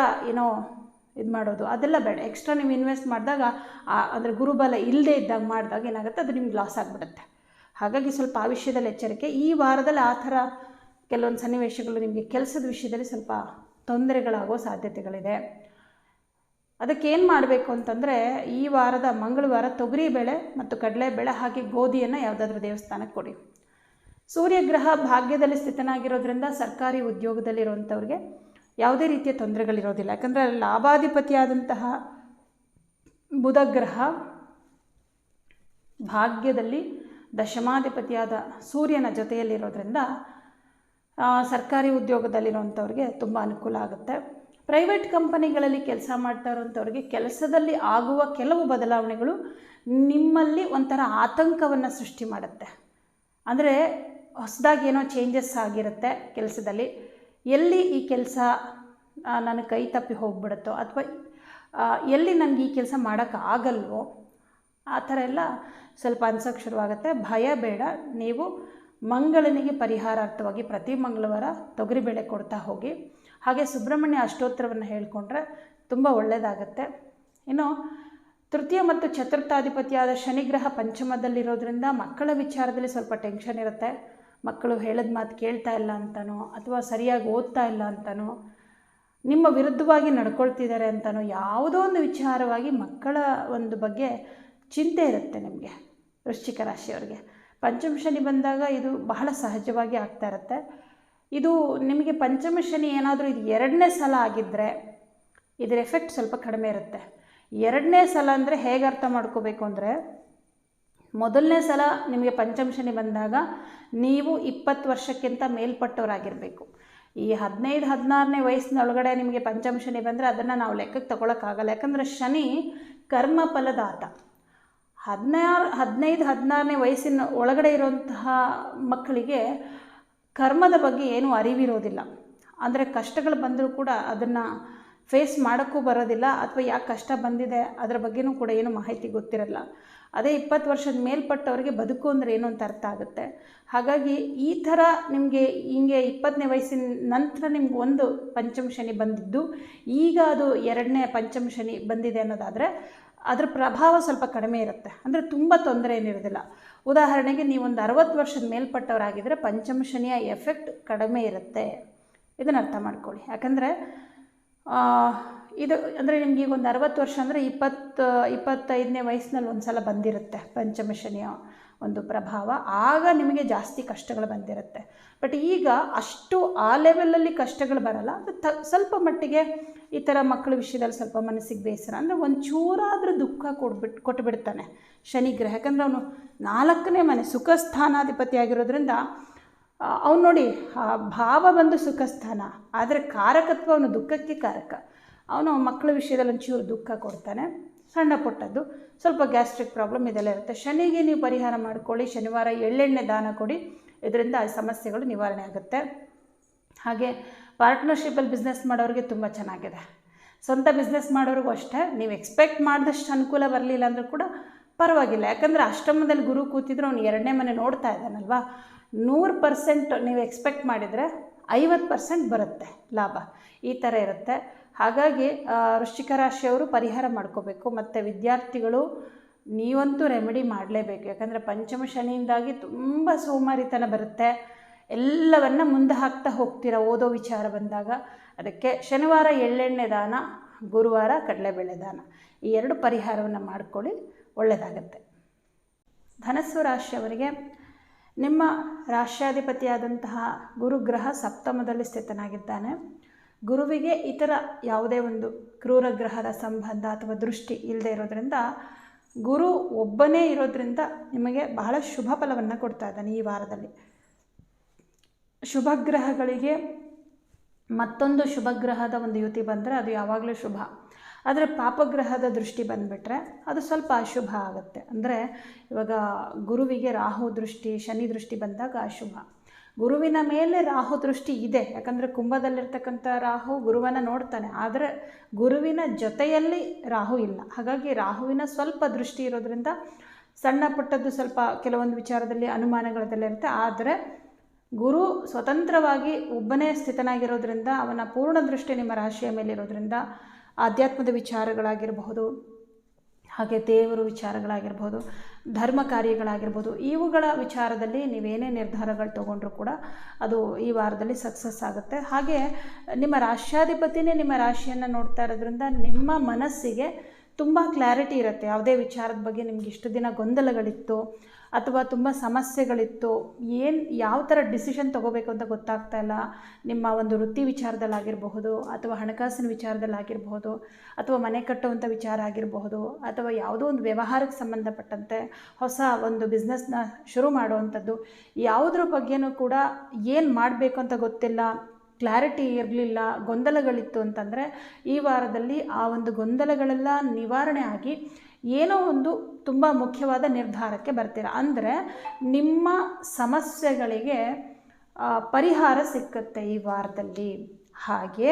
ಇದು ಮಾಡೋದು ಅದೆಲ್ಲ ಬೇಡ. ಎಕ್ಸ್ಟ್ರಾ ನೀವು ಇನ್ವೆಸ್ಟ್ ಮಾಡಿದಾಗ ಅಂದರೆ ಗುರುಬಲ ಇಲ್ಲದೇ ಇದ್ದಾಗ ಮಾಡಿದಾಗ ಏನಾಗುತ್ತೆ, ಅದು ನಿಮ್ಗೆ ಲಾಸ್ ಆಗಿಬಿಡುತ್ತೆ. ಹಾಗಾಗಿ ಸ್ವಲ್ಪ ಆ ವಿಷಯದಲ್ಲಿ ಎಚ್ಚರಿಕೆ. ಈ ವಾರದಲ್ಲಿ ಆ ಥರ ಕೆಲವೊಂದು ಸನ್ನಿವೇಶಗಳು ನಿಮಗೆ ಕೆಲಸದ ವಿಷಯದಲ್ಲಿ ಸ್ವಲ್ಪ ತೊಂದರೆಗಳಾಗೋ ಸಾಧ್ಯತೆಗಳಿದೆ. ಅದಕ್ಕೇನು ಮಾಡಬೇಕು ಅಂತಂದರೆ, ಈ ವಾರದ ಮಂಗಳವಾರ ತೊಗರಿಬೇಳೆ ಮತ್ತು ಕಡಲೆಬೇಳೆ ಹಾಗೆ ಗೋಧಿಯನ್ನು ಯಾವುದಾದ್ರೂ ದೇವಸ್ಥಾನಕ್ಕೆ ಕೊಡಿ. ಸೂರ್ಯಗ್ರಹ ಭಾಗ್ಯದಲ್ಲಿ ಸ್ಥಿತನಾಗಿರೋದ್ರಿಂದ ಸರ್ಕಾರಿ ಉದ್ಯೋಗದಲ್ಲಿರುವಂಥವ್ರಿಗೆ ಯಾವುದೇ ರೀತಿಯ ತೊಂದರೆಗಳಿರೋದಿಲ್ಲ. ಯಾಕಂದರೆ ಲಾಭಾಧಿಪತಿಯಾದಂತಹ ಬುಧಗ್ರಹ ಭಾಗ್ಯದಲ್ಲಿ ದಶಮಾಧಿಪತಿಯಾದ ಸೂರ್ಯನ ಜೊತೆಯಲ್ಲಿರೋದ್ರಿಂದ ಸರ್ಕಾರಿ ಉದ್ಯೋಗದಲ್ಲಿರುವಂಥವ್ರಿಗೆ ತುಂಬ ಅನುಕೂಲ ಆಗುತ್ತೆ. ಪ್ರೈವೇಟ್ ಕಂಪನಿಗಳಲ್ಲಿ ಕೆಲಸ ಮಾಡ್ತಾ ಇರೋಂಥವ್ರಿಗೆ ಕೆಲಸದಲ್ಲಿ ಆಗುವ ಕೆಲವು ಬದಲಾವಣೆಗಳು ನಿಮ್ಮಲ್ಲಿ ಒಂಥರ ಆತಂಕವನ್ನು ಸೃಷ್ಟಿ ಮಾಡುತ್ತೆ. ಅಂದರೆ ಹೊಸದಾಗಿ ಏನೋ ಚೇಂಜಸ್ ಆಗಿರುತ್ತೆ ಕೆಲಸದಲ್ಲಿ, ಎಲ್ಲಿ ಈ ಕೆಲಸ ನನ್ನ ಕೈ ತಪ್ಪಿ ಹೋಗ್ಬಿಡುತ್ತೋ ಅಥವಾ ಎಲ್ಲಿ ನನಗೆ ಈ ಕೆಲಸ ಮಾಡೋಕ್ಕಾಗಲ್ವೋ ಆ ಥರ ಎಲ್ಲ ಸ್ವಲ್ಪ ಅನ್ಸೋಕ್ಕೆ ಶುರುವಾಗುತ್ತೆ. ಭಯ ಬೇಡ. ನೀವು ಮಂಗಳನಿಗೆ ಪರಿಹಾರಾರ್ಥವಾಗಿ ಪ್ರತಿ ಮಂಗಳವಾರ ತೊಗರಿಬೇಳೆ ಕೊಡ್ತಾ ಹೋಗಿ. ಹಾಗೆ ಸುಬ್ರಹ್ಮಣ್ಯ ಅಷ್ಟೋತ್ತರವನ್ನು ಹೇಳಿಕೊಂಡ್ರೆ ತುಂಬ ಒಳ್ಳೆಯದಾಗತ್ತೆ. ಇನ್ನು ತೃತೀಯ ಮತ್ತು ಚತುರ್ಥಾಧಿಪತಿಯಾದ ಶನಿಗ್ರಹ ಪಂಚಮದಲ್ಲಿರೋದ್ರಿಂದ ಮಕ್ಕಳ ವಿಚಾರದಲ್ಲಿ ಸ್ವಲ್ಪ ಟೆನ್ಷನ್ ಇರುತ್ತೆ. ಮಕ್ಕಳು ಹೇಳಿದ ಮಾತು ಕೇಳ್ತಾ ಇಲ್ಲ ಅಂತನೋ ಅಥವಾ ಸರಿಯಾಗಿ ಓದ್ತಾ ಇಲ್ಲ ಅಂತನೋ ನಿಮ್ಮ ವಿರುದ್ಧವಾಗಿ ನಡ್ಕೊಳ್ತಿದ್ದಾರೆ ಅಂತನೋ ಯಾವುದೋ ಒಂದು ವಿಚಾರವಾಗಿ ಮಕ್ಕಳ ಒಂದು ಬಗ್ಗೆ ಚಿಂತೆ ಇರುತ್ತೆ ನಿಮಗೆ ವೃಶ್ಚಿಕ ರಾಶಿಯವರಿಗೆ. ಪಂಚಮ ಶನಿ ಬಂದಾಗ ಇದು ಬಹಳ ಸಹಜವಾಗಿ ಆಗ್ತಾ ಇರುತ್ತೆ. ಇದು ನಿಮಗೆ ಪಂಚಮ ಶನಿ ಏನಾದರೂ ಇದು 2ನೇ ಸಲ ಆಗಿದ್ದರೆ ಇದರ ಎಫೆಕ್ಟ್ ಸ್ವಲ್ಪ ಕಡಿಮೆ ಇರುತ್ತೆ. 2ನೇ ಸಲ ಅಂದರೆ ಹೇಗೆ ಅರ್ಥ ಮಾಡ್ಕೋಬೇಕು ಅಂದರೆ, ಮೊದಲನೇ ಸಲ ನಿಮಗೆ ಪಂಚಮ ಶನಿ ಬಂದಾಗ ನೀವು 20 ವರ್ಷಕ್ಕಿಂತ ಮೇಲ್ಪಟ್ಟವರಾಗಿರಬೇಕು. ಈ 15-16ನೇ ವಯಸ್ಸಿನೊಳಗಡೆ ನಿಮಗೆ ಪಂಚಮ ಶನಿ ಬಂದರೆ ಅದನ್ನು ನಾವು ಲೆಕ್ಕಕ್ಕೆ ತಗೊಳಕ್ಕಾಗಲ್ಲ. ಯಾಕಂದರೆ ಶನಿ ಕರ್ಮ ಫಲದಾತ. 15-16ನೇ ವಯಸ್ಸಿನ ಒಳಗಡೆ ಇರುವಂತಹ ಮಕ್ಕಳಿಗೆ ಕರ್ಮದ ಬಗ್ಗೆ ಏನೂ ಅರಿವಿರೋದಿಲ್ಲ. ಅಂದರೆ ಕಷ್ಟಗಳು ಬಂದರೂ ಕೂಡ ಅದನ್ನು ಫೇಸ್ ಮಾಡೋಕ್ಕೂ ಬರೋದಿಲ್ಲ, ಅಥವಾ ಯಾಕೆ ಕಷ್ಟ ಬಂದಿದೆ ಅದರ ಬಗ್ಗೆನೂ ಕೂಡ ಏನೂ ಮಾಹಿತಿ ಗೊತ್ತಿರಲ್ಲ. ಅದೇ 20 ವರ್ಷದ ಮೇಲ್ಪಟ್ಟವರಿಗೆ ಬದುಕು ಅಂದರೆ ಏನು ಅಂತ ಅರ್ಥ ಆಗುತ್ತೆ. ಹಾಗಾಗಿ ಈ ಥರ ನಿಮಗೆ ಹಿಂಗೆ 20ನೇ ವಯಸ್ಸಿನ ನಂತರ ನಿಮ್ಗೆ ಒಂದು ಪಂಚಮ ಶನಿ ಬಂದಿದ್ದು ಈಗ ಅದು 2ನೇ ಪಂಚಮ ಶನಿ ಬಂದಿದೆ ಅನ್ನೋದಾದರೆ ಅದರ ಪ್ರಭಾವ ಸ್ವಲ್ಪ ಕಡಿಮೆ ಇರುತ್ತೆ. ಅಂದರೆ ತುಂಬ ತೊಂದರೆ ಏನಿರೋದಿಲ್ಲ. ಉದಾಹರಣೆಗೆ ನೀವೊಂದು 60 ವರ್ಷದ ಮೇಲ್ಪಟ್ಟವರಾಗಿದ್ದರೆ ಪಂಚಮ ಶನಿಯ ಎಫೆಕ್ಟ್ ಕಡಿಮೆ ಇರುತ್ತೆ. ಇದನ್ನು ಅರ್ಥ ಮಾಡ್ಕೊಳ್ಳಿ. ಯಾಕಂದರೆ ಇದು ಅಂದರೆ ನಿಮ್ಗೆ ಈಗ ಒಂದು 60 ವರ್ಷ ಅಂದರೆ 25ನೇ ವಯಸ್ಸಿನಲ್ಲಿ ಒಂದು ಸಲ ಬಂದಿರುತ್ತೆ ಪಂಚಮ ಶನಿಯ ಒಂದು ಪ್ರಭಾವ. ಆಗ ನಿಮಗೆ ಜಾಸ್ತಿ ಕಷ್ಟಗಳು ಬಂದಿರುತ್ತೆ. ಬಟ್ ಈಗ ಅಷ್ಟು ಆ ಲೆವೆಲಲ್ಲಿ ಕಷ್ಟಗಳು ಬರಲ್ಲ. ಸ್ವಲ್ಪ ಮಟ್ಟಿಗೆ ಈ ಥರ ಮಕ್ಕಳ ವಿಷಯದಲ್ಲಿ ಸ್ವಲ್ಪ ಮನಸ್ಸಿಗೆ ಬೇಸರ ಅಂದರೆ ಒಂಚೂರಾದರೂ ದುಃಖ ಕೊಟ್ಬಿಡ್ತಾನೆ ಶನಿಗ್ರಹ. ಯಾಕಂದರೆ ಅವನು 4ನೇ ಮನೆ ಸುಖ ಸ್ಥಾನಾಧಿಪತಿ ಆಗಿರೋದ್ರಿಂದ ಅವನು ನೋಡಿ ಭಾವ ಬಂದು ಸುಖ ಸ್ಥಾನ, ಆದರೆ ಕಾರಕತ್ವ ಅವನು ದುಃಖಕ್ಕೆ ಕಾರಕ. ಅವನು ಮಕ್ಕಳ ವಿಷಯದಲ್ಲಿ ಒಂಚೂರು ದುಃಖ ಕೊಡ್ತಾನೆ. ಸಣ್ಣ ಪುಟ್ಟದ್ದು ಸ್ವಲ್ಪ ಗ್ಯಾಸ್ಟ್ರಿಕ್ ಪ್ರಾಬ್ಲಮ್ ಇದೆಲ್ಲ ಇರುತ್ತೆ. ಶನಿಗೆ ನೀವು ಪರಿಹಾರ ಮಾಡ್ಕೊಳ್ಳಿ. ಶನಿವಾರ ಎಳ್ಳೆಣ್ಣೆ ದಾನ ಕೊಡಿ. ಇದರಿಂದ ಆ ಸಮಸ್ಯೆಗಳು ನಿವಾರಣೆ ಆಗುತ್ತೆ. ಹಾಗೆ ಪಾರ್ಟ್ನರ್ಶಿಪ್ಪಲ್ಲಿ ಬಿಸ್ನೆಸ್ ಮಾಡೋರಿಗೆ ತುಂಬ ಚೆನ್ನಾಗಿದೆ. ಸ್ವಂತ ಬಿಸ್ನೆಸ್ ಮಾಡೋರಿಗೂ ಅಷ್ಟೇ, ನೀವು ಎಕ್ಸ್ಪೆಕ್ಟ್ ಮಾಡಿದಷ್ಟು ಅನುಕೂಲ ಬರಲಿಲ್ಲ ಅಂದರೂ ಕೂಡ ಪರವಾಗಿಲ್ಲ. ಯಾಕಂದರೆ ಅಷ್ಟಮದಲ್ಲಿ ಗುರು ಕೂತಿದ್ರು ಅವನು 2ನೇ ಮನೆ ನೋಡ್ತಾ ಇದ್ದಾನಲ್ವಾ. 100% ನೀವು ಎಕ್ಸ್ಪೆಕ್ಟ್ ಮಾಡಿದರೆ 50% ಬರುತ್ತೆ ಲಾಭ. ಈ ಥರ ಇರುತ್ತೆ. ಹಾಗಾಗಿ ವೃಶ್ಚಿಕ ರಾಶಿಯವರು ಪರಿಹಾರ ಮಾಡ್ಕೋಬೇಕು. ಮತ್ತು ವಿದ್ಯಾರ್ಥಿಗಳು ನೀವಂತೂ ರೆಮಿಡಿ ಮಾಡಲೇಬೇಕು. ಯಾಕಂದರೆ ಪಂಚಮ ಶನಿಯಿಂದಾಗಿ ತುಂಬ ಸೋಮಾರಿತನ ಬರುತ್ತೆ. ಎಲ್ಲವನ್ನು ಮುಂದೆ ಹಾಕ್ತಾ ಹೋಗ್ತೀರಾ ಓದೋ ವಿಚಾರ ಬಂದಾಗ. ಅದಕ್ಕೆ ಶನಿವಾರ ಎಳ್ಳೆಣ್ಣೆ ದಾನ, ಗುರುವಾರ ಕಡಲೆಬೇಳೆ ದಾನ, ಈ 2 ಪರಿಹಾರವನ್ನು ಮಾಡಿಕೊಳ್ಳಿ, ಒಳ್ಳೆಯದಾಗತ್ತೆ. ಧನಸ್ಸು ರಾಶಿಯವರಿಗೆ ನಿಮ್ಮ ರಾಶ್ಯಾಧಿಪತಿಯಾದಂತಹ ಗುರುಗ್ರಹ ಸಪ್ತಮದಲ್ಲಿ ಸ್ಥಿತನಾಗಿದ್ದಾನೆ. ಗುರುವಿಗೆ ಇತರ ಯಾವುದೇ ಒಂದು ಕ್ರೂರ ಗ್ರಹದ ಸಂಬಂಧ ಅಥವಾ ದೃಷ್ಟಿ ಇಲ್ಲದೆ ಇರೋದ್ರಿಂದ, ಗುರು ಒಬ್ಬನೇ ಇರೋದ್ರಿಂದ ನಿಮಗೆ ಬಹಳ ಶುಭ ಫಲವನ್ನು ಕೊಡ್ತಾ ಇದ್ದಾನೆ ಈ ವಾರದಲ್ಲಿ. ಶುಭ ಗ್ರಹಗಳಿಗೆ ಮತ್ತೊಂದು ಶುಭ ಗ್ರಹದ ಒಂದು ಯುತಿ ಬಂದರೆ ಅದು ಯಾವಾಗಲೂ ಶುಭ. ಆದರೆ ಪಾಪಗ್ರಹದ ದೃಷ್ಟಿ ಬಂದುಬಿಟ್ರೆ ಅದು ಸ್ವಲ್ಪ ಅಶುಭ ಆಗುತ್ತೆ. ಅಂದರೆ ಇವಾಗ ಗುರುವಿಗೆ ರಾಹು ದೃಷ್ಟಿ, ಶನಿ ದೃಷ್ಟಿ ಬಂದಾಗ ಅಶುಭ. ಗುರುವಿನ ಮೇಲೆ ರಾಹು ದೃಷ್ಟಿ ಇದೆ, ಯಾಕಂದರೆ ಕುಂಭದಲ್ಲಿರ್ತಕ್ಕಂಥ ರಾಹು ಗುರುವನ್ನು ನೋಡ್ತಾನೆ, ಆದರೆ ಗುರುವಿನ ಜೊತೆಯಲ್ಲಿ ರಾಹು ಇಲ್ಲ. ಹಾಗಾಗಿ ರಾಹುವಿನ ಸ್ವಲ್ಪ ದೃಷ್ಟಿ ಇರೋದ್ರಿಂದ ಸಣ್ಣ ಪುಟ್ಟದ್ದು ಸ್ವಲ್ಪ ಕೆಲವೊಂದು ವಿಚಾರದಲ್ಲಿ ಅನುಮಾನಗಳದೆಲ್ಲ ಇರುತ್ತೆ. ಆದರೆ ಗುರು ಸ್ವತಂತ್ರವಾಗಿ ಒಬ್ಬನೇ ಸ್ಥಿತನಾಗಿರೋದ್ರಿಂದ, ಅವನ ಪೂರ್ಣ ದೃಷ್ಟಿ ನಿಮ್ಮ ರಾಶಿಯ ಮೇಲಿರೋದ್ರಿಂದ ಆಧ್ಯಾತ್ಮದ ವಿಚಾರಗಳಾಗಿರಬಹುದು, ಹಾಗೆ ದೇವರು ವಿಚಾರಗಳಾಗಿರ್ಬೋದು, ಧರ್ಮ ಕಾರ್ಯಗಳಾಗಿರ್ಬೋದು, ಇವುಗಳ ವಿಚಾರದಲ್ಲಿ ನೀವೇನೇ ನಿರ್ಧಾರಗಳು ತೊಗೊಂಡ್ರೂ ಕೂಡ ಅದು ಈ ವಾರದಲ್ಲಿ ಸಕ್ಸಸ್ ಆಗುತ್ತೆ. ಹಾಗೆ ನಿಮ್ಮ ರಾಶ್ಯಾಧಿಪತಿನೇ ನಿಮ್ಮ ರಾಶಿಯನ್ನು ನೋಡ್ತಾ ಇರೋದ್ರಿಂದ ನಿಮ್ಮ ಮನಸ್ಸಿಗೆ ತುಂಬ ಕ್ಲಾರಿಟಿ ಇರುತ್ತೆ. ಯಾವುದೇ ವಿಚಾರದ ಬಗ್ಗೆ ನಿಮ್ಗೆ ಇಷ್ಟು ದಿನ ಗೊಂದಲಗಳಿತ್ತು ಅಥವಾ ತುಂಬ ಸಮಸ್ಯೆಗಳಿತ್ತು, ಯಾವ ಥರ ಡಿಸಿಷನ್ ತೊಗೋಬೇಕು ಅಂತ ಗೊತ್ತಾಗ್ತಾ ಇಲ್ಲ, ನಿಮ್ಮ ಒಂದು ವೃತ್ತಿ ವಿಚಾರದಲ್ಲಾಗಿರಬಹುದು, ಅಥವಾ ಹಣಕಾಸಿನ ವಿಚಾರದಲ್ಲಾಗಿರಬಹುದು, ಅಥವಾ ಮನೆ ಕಟ್ಟುವಂಥ ವಿಚಾರ ಆಗಿರಬಹುದು, ಅಥವಾ ಯಾವುದೋ ಒಂದು ವ್ಯವಹಾರಕ್ಕೆ ಸಂಬಂಧಪಟ್ಟಂತೆ ಹೊಸ ಒಂದು ಬಿಸ್ನೆಸ್ನ ಶುರು ಮಾಡುವಂಥದ್ದು, ಯಾವುದ್ರ ಬಗ್ಗೆನೂ ಕೂಡ ಏನು ಮಾಡಬೇಕು ಅಂತ ಗೊತ್ತಿಲ್ಲ, ಕ್ಲಾರಿಟಿ ಇರಲಿಲ್ಲ, ಗೊಂದಲಗಳಿತ್ತು ಅಂತಂದರೆ ಈ ವಾರದಲ್ಲಿ ಆ ಒಂದು ಗೊಂದಲಗಳೆಲ್ಲ ನಿವಾರಣೆ ಆಗಿ ಏನೋ ಒಂದು ತುಂಬ ಮುಖ್ಯವಾದ ನಿರ್ಧಾರಕ್ಕೆ ಬರ್ತೀರ. ಅಂದರೆ ನಿಮ್ಮ ಸಮಸ್ಯೆಗಳಿಗೆ ಪರಿಹಾರ ಸಿಕ್ಕುತ್ತೆ ಈ ವಾರದಲ್ಲಿ. ಹಾಗೆ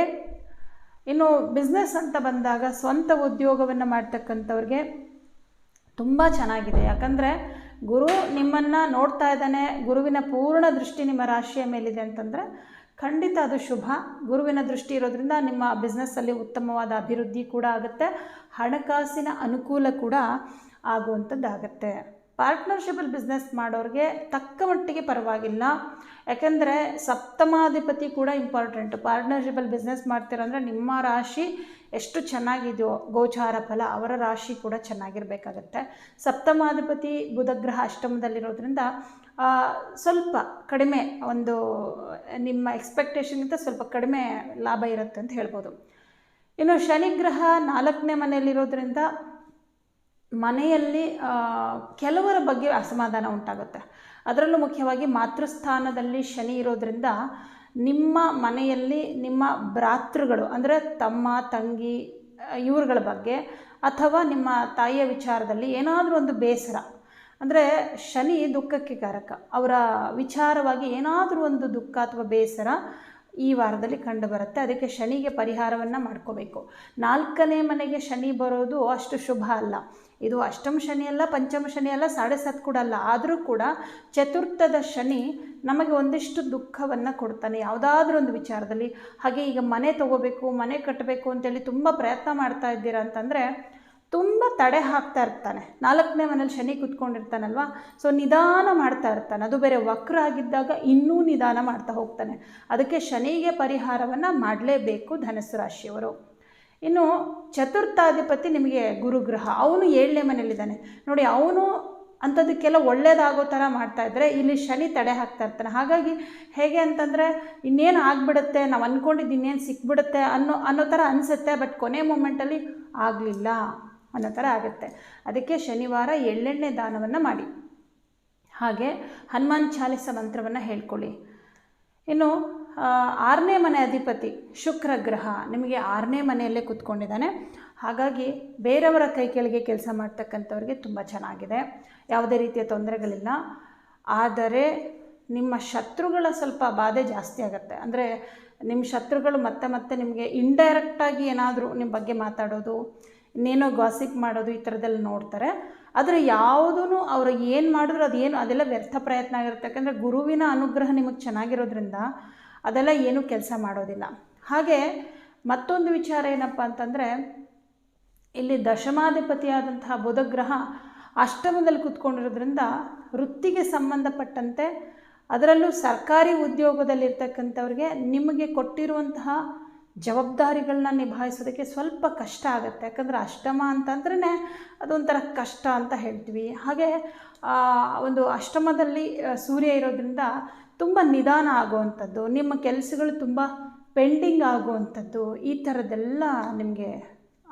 ಇನ್ನು ಬಿಸ್ನೆಸ್ ಅಂತ ಬಂದಾಗ ಸ್ವಂತ ಉದ್ಯೋಗವನ್ನು ಮಾಡ್ತಕ್ಕಂಥವ್ರಿಗೆ ತುಂಬ ಚೆನ್ನಾಗಿದೆ. ಯಾಕಂದರೆ ಗುರು ನಿಮ್ಮನ್ನು ನೋಡ್ತಾ ಇದ್ದಾನೆ, ಗುರುವಿನ ಪೂರ್ಣ ದೃಷ್ಟಿ ನಿಮ್ಮ ರಾಶಿಯ ಮೇಲಿದೆ ಅಂತಂದರೆ ಖಂಡಿತ ಅದು ಶುಭ. ಗುರುವಿನ ದೃಷ್ಟಿ ಇರೋದ್ರಿಂದ ನಿಮ್ಮ ಬಿಸ್ನೆಸ್ಸಲ್ಲಿ ಉತ್ತಮವಾದ ಅಭಿವೃದ್ಧಿ ಕೂಡ ಆಗುತ್ತೆ, ಹಣಕಾಸಿನ ಅನುಕೂಲ ಕೂಡ ಆಗುವಂಥದ್ದಾಗತ್ತೆ. ಪಾರ್ಟ್ನರ್ಶಿಪಲ್ಲಿ ಬಿಸ್ನೆಸ್ ಮಾಡೋರಿಗೆ ತಕ್ಕ ಮಟ್ಟಿಗೆ ಪರವಾಗಿಲ್ಲ, ಯಾಕೆಂದರೆ ಸಪ್ತಮಾಧಿಪತಿ ಕೂಡ ಇಂಪಾರ್ಟೆಂಟು. ಪಾರ್ಟ್ನರ್ಶಿಪಲ್ಲಿ ಬಿಸ್ನೆಸ್ ಮಾಡ್ತೀರಂದರೆ ನಿಮ್ಮ ರಾಶಿ ಎಷ್ಟು ಚೆನ್ನಾಗಿದೆಯೋ ಗೋಚಾರ ಫಲ ಅವರ ರಾಶಿ ಕೂಡ ಚೆನ್ನಾಗಿರಬೇಕಾಗತ್ತೆ. ಸಪ್ತಮಾಧಿಪತಿ ಬುಧಗ್ರಹ ಅಷ್ಟಮದಲ್ಲಿರೋದ್ರಿಂದ ಸ್ವಲ್ಪ ಕಡಿಮೆ ಒಂದು ನಿಮ್ಮ ಎಕ್ಸ್ಪೆಕ್ಟೇಷನ್ಗಿಂತ ಸ್ವಲ್ಪ ಕಡಿಮೆ ಲಾಭ ಇರುತ್ತೆ ಅಂತ ಹೇಳ್ಬೋದು. ಇನ್ನು ಶನಿಗ್ರಹ 4ನೇ ಮನೆಯಲ್ಲಿರೋದ್ರಿಂದ ಮನೆಯಲ್ಲಿ ಕೆಲವರ ಬಗ್ಗೆ ಅಸಮಾಧಾನ ಉಂಟಾಗುತ್ತೆ. ಅದರಲ್ಲೂ ಮುಖ್ಯವಾಗಿ ಮಾತೃಸ್ಥಾನದಲ್ಲಿ ಶನಿ ಇರೋದ್ರಿಂದ ನಿಮ್ಮ ಮನೆಯಲ್ಲಿ ನಿಮ್ಮ ಭ್ರಾತೃಗಳು ಅಂದರೆ ತಮ್ಮ ತಂಗಿ ಇವ್ರುಗಳ ಬಗ್ಗೆ ಅಥವಾ ನಿಮ್ಮ ತಾಯಿಯ ವಿಚಾರದಲ್ಲಿ ಏನಾದರೂ ಒಂದು ಬೇಸರ, ಅಂದರೆ ಶನಿ ದುಃಖಕ್ಕೆ ಕಾರಕ, ಅವರ ವಿಚಾರವಾಗಿ ಏನಾದರೂ ಒಂದು ದುಃಖ ಅಥವಾ ಬೇಸರ ಈ ವಾರದಲ್ಲಿ ಕಂಡು ಬರುತ್ತೆ. ಅದಕ್ಕೆ ಶನಿಗೆ ಪರಿಹಾರವನ್ನು ಮಾಡ್ಕೋಬೇಕು. 4ನೇ ಮನೆಗೆ ಶನಿ ಬರೋದು ಅಷ್ಟು ಶುಭ ಅಲ್ಲ. ಇದು ಅಷ್ಟಮ ಶನಿ ಅಲ್ಲ, ಪಂಚಮ ಶನಿ ಅಲ್ಲ, 7.5 ಕೂಡ ಅಲ್ಲ. ಆದರೂ ಕೂಡ ಚತುರ್ಥದ ಶನಿ ನಮಗೆ ಒಂದಿಷ್ಟು ದುಃಖವನ್ನು ಕೊಡ್ತಾನೆ ಯಾವುದಾದ್ರೂ ಒಂದು ವಿಚಾರದಲ್ಲಿ. ಹಾಗೆ ಈಗ ಮನೆ ತೊಗೋಬೇಕು, ಮನೆ ಕಟ್ಟಬೇಕು ಅಂತೇಳಿ ತುಂಬ ಪ್ರಯತ್ನ ಮಾಡ್ತಾ ಇದ್ದೀರಾ ಅಂತಂದರೆ ತುಂಬ ತಡೆ ಹಾಕ್ತಾ ಇರ್ತಾನೆ. 4ನೇ ಮನೇಲಿ ಶನಿ ಕೂತ್ಕೊಂಡಿರ್ತಾನಲ್ವ, ಸೊ ನಿಧಾನ ಮಾಡ್ತಾ ಇರ್ತಾನೆ. ಅದು ಬೇರೆ ವಕ್ರ ಆಗಿದ್ದಾಗ ಇನ್ನೂ ನಿಧಾನ ಮಾಡ್ತಾ ಹೋಗ್ತಾನೆ. ಅದಕ್ಕೆ ಶನಿಗೆ ಪರಿಹಾರವನ್ನು ಮಾಡಲೇಬೇಕು ಧನುಸ್ಸು ರಾಶಿಯವರು. ಇನ್ನು ಚತುರ್ಥಾಧಿಪತಿ ನಿಮಗೆ ಗುರುಗ್ರಹ, ಅವನು 7ನೇ ಮನೇಲಿದ್ದಾನೆ ನೋಡಿ. ಅವನು ಅಂಥದಕ್ಕೆಲ್ಲ ಒಳ್ಳೇದಾಗೋ ಥರ ಮಾಡ್ತಾಯಿದ್ರೆ ಇಲ್ಲಿ ಶನಿ ತಡೆ ಹಾಕ್ತಾ ಇರ್ತಾನೆ. ಹಾಗಾಗಿ ಹೇಗೆ ಅಂತಂದರೆ ಇನ್ನೇನು ಆಗಿಬಿಡುತ್ತೆ, ನಾವು ಅಂದ್ಕೊಂಡಿದ್ದು ಇನ್ನೇನು ಸಿಕ್ಬಿಡುತ್ತೆ ಅನ್ನೋ ಥರ ಅನಿಸುತ್ತೆ. ಬಟ್ ಕೊನೆ ಮೂಮೆಂಟಲ್ಲಿ ಆಗಲಿಲ್ಲ ಅನ್ನೋ ಥರ ಆಗುತ್ತೆ. ಅದಕ್ಕೆ ಶನಿವಾರ ಎಳ್ಳೆಣ್ಣೆ ದಾನವನ್ನು ಮಾಡಿ, ಹಾಗೆ ಹನುಮಾನ್ ಚಾಲಿಸ ಮಂತ್ರವನ್ನು ಹೇಳ್ಕೊಳ್ಳಿ. ಇನ್ನು 6ನೇ ಮನೆ ಅಧಿಪತಿ ಶುಕ್ರ ಗ್ರಹ ನಿಮಗೆ 6ನೇ ಮನೆಯಲ್ಲೇ ಕೂತ್ಕೊಂಡಿದ್ದಾನೆ. ಹಾಗಾಗಿ ಬೇರೆಯವರ ಕೈ ಕೆಳಗೆ ಕೆಲಸ ಮಾಡ್ತಕ್ಕಂಥವ್ರಿಗೆ ತುಂಬ ಚೆನ್ನಾಗಿದೆ, ಯಾವುದೇ ರೀತಿಯ ತೊಂದರೆಗಳಿಲ್ಲ. ಆದರೆ ನಿಮ್ಮ ಶತ್ರುಗಳ ಸ್ವಲ್ಪ ಬಾಧೆ ಜಾಸ್ತಿ ಆಗುತ್ತೆ. ಅಂದರೆ ನಿಮ್ಮ ಶತ್ರುಗಳು ಮತ್ತೆ ನಿಮಗೆ ಇಂಡೈರೆಕ್ಟಾಗಿ ಏನಾದರೂ ನಿಮ್ಮ ಬಗ್ಗೆ ಮಾತಾಡೋದು, ಇನ್ನೇನೋ ಗಾಸಿಪ್ ಮಾಡೋದು, ಈ ಥರದ್ದೆಲ್ಲ ನೋಡ್ತಾರೆ. ಆದರೆ ಯಾವುದೂ ಅವರು ಏನು ಮಾಡಿದ್ರು ಅದೆಲ್ಲ ವ್ಯರ್ಥ ಪ್ರಯತ್ನ ಆಗಿರುತ್ತೆ. ಯಾಕಂದರೆ ಗುರುವಿನ ಅನುಗ್ರಹ ನಿಮಗೆ ಚೆನ್ನಾಗಿರೋದ್ರಿಂದ ಅದೆಲ್ಲ ಏನೂ ಕೆಲಸ ಮಾಡೋದಿಲ್ಲ. ಹಾಗೆ ಮತ್ತೊಂದು ವಿಚಾರ ಏನಪ್ಪ ಅಂತಂದರೆ, ಇಲ್ಲಿ ದಶಮಾಧಿಪತಿಯಾದಂತಹ ಬುಧಗ್ರಹ ಅಷ್ಟಮದಲ್ಲಿ ಕೂತ್ಕೊಂಡಿರೋದ್ರಿಂದ ವೃತ್ತಿಗೆ ಸಂಬಂಧಪಟ್ಟಂತೆ ಅದರಲ್ಲೂ ಸರ್ಕಾರಿ ಉದ್ಯೋಗದಲ್ಲಿರ್ತಕ್ಕಂಥವ್ರಿಗೆ ನಿಮಗೆ ಕೊಟ್ಟಿರುವಂತಹ ಜವಾಬ್ದಾರಿಗಳನ್ನ ನಿಭಾಯಿಸೋದಕ್ಕೆ ಸ್ವಲ್ಪ ಕಷ್ಟ ಆಗುತ್ತೆ. ಯಾಕಂದರೆ ಅಷ್ಟಮ ಅಂತಂದ್ರೇ ಅದೊಂಥರ ಕಷ್ಟ ಅಂತ ಹೇಳ್ತೀವಿ. ಹಾಗೆ ಒಂದು ಅಷ್ಟಮದಲ್ಲಿ ಸೂರ್ಯ ಇರೋದ್ರಿಂದ ತುಂಬ ನಿಧಾನ ಆಗುವಂಥದ್ದು, ನಿಮ್ಮ ಕೆಲಸಗಳು ತುಂಬ ಪೆಂಡಿಂಗ್ ಆಗುವಂಥದ್ದು, ಈ ಥರದ್ದೆಲ್ಲ ನಿಮಗೆ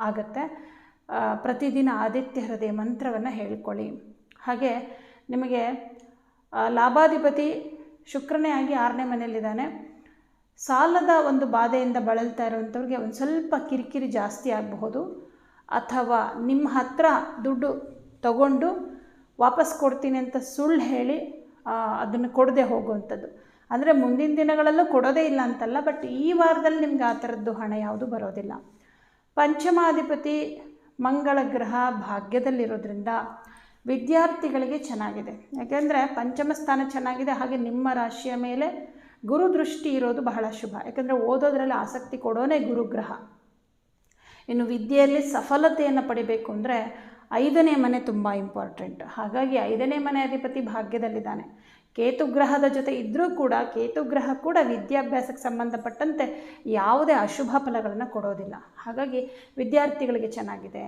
ಆಗುತ್ತೆ. ಪ್ರತಿದಿನ ಆದಿತ್ಯ ಹೃದಯ ಮಂತ್ರವನ್ನು ಹೇಳ್ಕೊಳ್ಳಿ. ಹಾಗೆ ನಿಮಗೆ ಲಾಭಾಧಿಪತಿ ಶುಕ್ರನೇ ಆಗಿ 6ನೇ ಮನೆಯಲ್ಲಿದ್ದಾನೆ. ಸಾಲದ ಒಂದು ಬಾಧೆಯಿಂದ ಬಳಲ್ತಾ ಇರುವಂಥವ್ರಿಗೆ ಒಂದು ಸ್ವಲ್ಪ ಕಿರಿಕಿರಿ ಜಾಸ್ತಿ ಆಗಬಹುದು, ಅಥವಾ ನಿಮ್ಮ ಹತ್ರ ದುಡ್ಡು ತಗೊಂಡು ವಾಪಸ್ ಕೊಡ್ತೀನಿ ಅಂತ ಸುಳ್ಳು ಹೇಳಿ ಅದನ್ನು ಕೊಡದೆ ಹೋಗುವಂಥದ್ದು. ಅಂದರೆ ಮುಂದಿನ ದಿನಗಳಲ್ಲೂ ಕೊಡೋದೇ ಇಲ್ಲ ಅಂತಲ್ಲ, ಬಟ್ ಈ ವಾರದಲ್ಲಿ ನಿಮ್ಗೆ ಆ ಥರದ್ದು ಹಣ ಯಾವುದು ಬರೋದಿಲ್ಲ. ಪಂಚಮಾಧಿಪತಿ ಮಂಗಳ ಗ್ರಹ ಭಾಗ್ಯದಲ್ಲಿರೋದ್ರಿಂದ ವಿದ್ಯಾರ್ಥಿಗಳಿಗೆ ಚೆನ್ನಾಗಿದೆ. ಯಾಕೆಂದರೆ ಪಂಚಮ ಸ್ಥಾನ ಚೆನ್ನಾಗಿದೆ. ಹಾಗೆ ನಿಮ್ಮ ರಾಶಿಯ ಮೇಲೆ ಗುರು ದೃಷ್ಟಿ ಇರೋದು ಬಹಳ ಶುಭ. ಯಾಕಂದರೆ ಓದೋದ್ರಲ್ಲಿ ಆಸಕ್ತಿ ಕೊಡೋನೇ ಗುರುಗ್ರಹ. ಇನ್ನು ವಿದ್ಯೆಯಲ್ಲಿ ಸಫಲತೆಯನ್ನು ಪಡಿಬೇಕು ಅಂದರೆ 5ನೇ ಮನೆ ತುಂಬ ಇಂಪಾರ್ಟೆಂಟ್. ಹಾಗಾಗಿ 5ನೇ ಮನೆ ಅಧಿಪತಿ ಭಾಗ್ಯದಲ್ಲಿದ್ದಾನೆ. ಕೇತುಗ್ರಹದ ಜೊತೆ ಇದ್ದರೂ ಕೂಡ ಕೇತುಗ್ರಹ ಕೂಡ ವಿದ್ಯಾಭ್ಯಾಸಕ್ಕೆ ಸಂಬಂಧಪಟ್ಟಂತೆ ಯಾವುದೇ ಅಶುಭ ಫಲಗಳನ್ನು ಕೊಡೋದಿಲ್ಲ. ಹಾಗಾಗಿ ವಿದ್ಯಾರ್ಥಿಗಳಿಗೆ ಚೆನ್ನಾಗಿದೆ.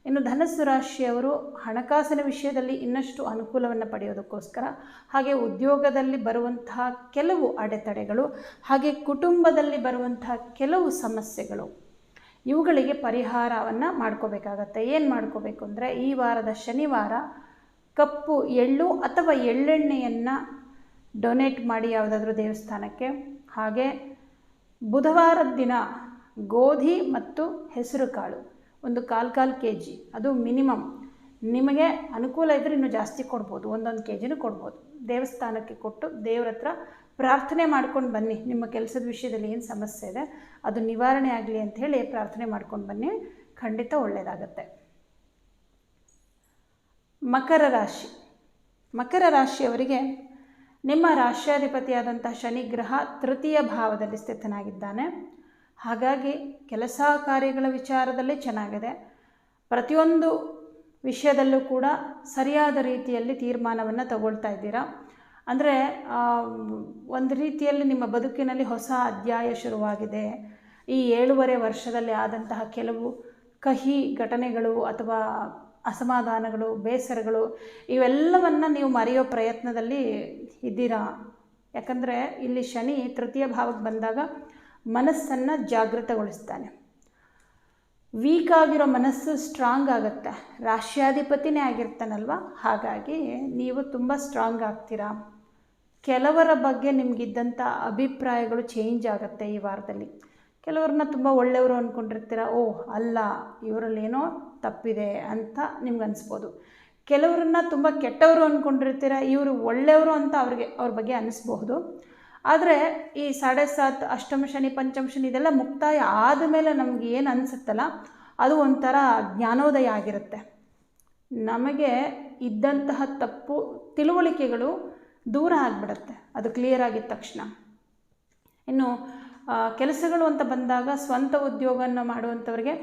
ಇನ್ನು ಧನಸ್ಸು ರಾಶಿಯವರು ಹಣಕಾಸಿನ ವಿಷಯದಲ್ಲಿ ಇನ್ನಷ್ಟು ಅನುಕೂಲವನ್ನು ಪಡೆಯೋದಕ್ಕೋಸ್ಕರ, ಹಾಗೆ ಉದ್ಯೋಗದಲ್ಲಿ ಬರುವಂತಹ ಕೆಲವು ಅಡೆತಡೆಗಳು, ಹಾಗೆ ಕುಟುಂಬದಲ್ಲಿ ಬರುವಂತಹ ಕೆಲವು ಸಮಸ್ಯೆಗಳು, ಇವುಗಳಿಗೆ ಪರಿಹಾರವನ್ನು ಮಾಡ್ಕೋಬೇಕಾಗತ್ತೆ. ಏನು ಮಾಡ್ಕೋಬೇಕು ಅಂದರೆ, ಈ ವಾರದ ಶನಿವಾರ ಕಪ್ಪು ಎಳ್ಳು ಅಥವಾ ಎಳ್ಳೆಣ್ಣೆಯನ್ನು ಡೊನೇಟ್ ಮಾಡಿ ಯಾವುದಾದ್ರೂ ದೇವಸ್ಥಾನಕ್ಕೆ. ಹಾಗೆ ಬುಧವಾರದ ದಿನ ಗೋಧಿ ಮತ್ತು ಹೆಸರು ಕಾಳು ಒಂದು 1/4 kg, ಅದು ಮಿನಿಮಮ್. ನಿಮಗೆ ಅನುಕೂಲ ಇದ್ದರೆ ಇನ್ನೂ ಜಾಸ್ತಿ ಕೊಡ್ಬೋದು, 1 kgನೂ ಕೊಡ್ಬೋದು. ದೇವಸ್ಥಾನಕ್ಕೆ ಕೊಟ್ಟು ದೇವ್ರ ಹತ್ರ ಪ್ರಾರ್ಥನೆ ಮಾಡ್ಕೊಂಡು ಬನ್ನಿ. ನಿಮ್ಮ ಕೆಲಸದ ವಿಷಯದಲ್ಲಿ ಏನು ಸಮಸ್ಯೆ ಇದೆ ಅದು ನಿವಾರಣೆ ಆಗಲಿ ಅಂಥೇಳಿ ಪ್ರಾರ್ಥನೆ ಮಾಡ್ಕೊಂಡು ಬನ್ನಿ, ಖಂಡಿತ ಒಳ್ಳೆಯದಾಗತ್ತೆ. ಮಕರ ರಾಶಿ. ಮಕರ ರಾಶಿಯವರಿಗೆ ನಿಮ್ಮ ರಾಶ್ಯಾಧಿಪತಿಯಾದಂಥ ಶನಿಗ್ರಹ 3ಯ ಭಾವದಲ್ಲಿ ಸ್ಥಿತನಾಗಿದ್ದಾನೆ. ಹಾಗಾಗಿ ಕೆಲಸ ಕಾರ್ಯಗಳ ವಿಚಾರದಲ್ಲಿ ಚೆನ್ನಾಗಿದೆ. ಪ್ರತಿಯೊಂದು ವಿಷಯದಲ್ಲೂ ಕೂಡ ಸರಿಯಾದ ರೀತಿಯಲ್ಲಿ ತೀರ್ಮಾನವನ್ನು ತಗೊಳ್ತಾ ಇದ್ದೀರಾ. ಅಂದರೆ ಒಂದು ರೀತಿಯಲ್ಲಿ ನಿಮ್ಮ ಬದುಕಿನಲ್ಲಿ ಹೊಸ ಅಧ್ಯಾಯ ಶುರುವಾಗಿದೆ. ಈ 7.5 ವರ್ಷದಲ್ಲಿ ಆದಂತಹ ಕೆಲವು ಕಹಿ ಘಟನೆಗಳು ಅಥವಾ ಅಸಮಾಧಾನಗಳು, ಬೇಸರಗಳು, ಇವೆಲ್ಲವನ್ನು ನೀವು ಮರೆಯೋ ಪ್ರಯತ್ನದಲ್ಲಿ ಇದ್ದೀರಾ. ಯಾಕಂದರೆ ಇಲ್ಲಿ ಶನಿ 3ಯ ಭಾವಕ್ಕೆ ಬಂದಾಗ ಮನಸ್ಸನ್ನು ಜಾಗೃತಗೊಳಿಸ್ತಾನೆ. ವೀಕ್ ಆಗಿರೋ ಮನಸ್ಸು ಸ್ಟ್ರಾಂಗ್ ಆಗುತ್ತೆ. ರಾಶ್ಯಾಧಿಪತಿನೇ ಆಗಿರ್ತಾನಲ್ವ, ಹಾಗಾಗಿ ನೀವು ತುಂಬ ಸ್ಟ್ರಾಂಗ್ ಆಗ್ತೀರಾ. ಕೆಲವರ ಬಗ್ಗೆ ನಿಮಗಿದ್ದಂಥ ಅಭಿಪ್ರಾಯಗಳು ಚೇಂಜ್ ಆಗುತ್ತೆ ಈ ವಾರದಲ್ಲಿ. ಕೆಲವ್ರನ್ನ ತುಂಬ ಒಳ್ಳೆಯವರು ಅಂದ್ಕೊಂಡಿರ್ತೀರ, ಓಹ್ ಅಲ್ಲ ಇವರಲ್ಲೇನೋ ತಪ್ಪಿದೆ ಅಂತ ನಿಮ್ಗೆ ಅನಿಸ್ಬೋದು. ಕೆಲವ್ರನ್ನ ತುಂಬ ಕೆಟ್ಟವರು ಅಂದ್ಕೊಂಡಿರ್ತೀರ, ಇವರು ಒಳ್ಳೆಯವರು ಅಂತ ಅವ್ರ ಬಗ್ಗೆ ಅನ್ನಿಸ್ಬಹುದು. ಆದರೆ ಈ 7.5 ಅಷ್ಟಮ ಶನಿ, ಪಂಚಮ ಶನಿ ಇದೆಲ್ಲ ಮುಕ್ತಾಯ ಆದಮೇಲೆ ನಮ್ಗೆ ಏನು ಅನಿಸುತ್ತಲ್ಲ ಅದು ಒಂಥರ ಜ್ಞಾನೋದಯ ಆಗಿರುತ್ತೆ. ನಮಗೆ ಇದ್ದಂತಹ ತಪ್ಪು ತಿಳುವಳಿಕೆಗಳು ದೂರ ಆಗಿಬಿಡುತ್ತೆ, ಅದು ಕ್ಲಿಯರ್ ಆಗಿದ ತಕ್ಷಣ. ಇನ್ನು ಕೆಲಸಗಳು ಅಂತ ಬಂದಾಗ ಸ್ವಂತ ಉದ್ಯೋಗವನ್ನು ಮಾಡುವಂಥವ್ರಿಗೆ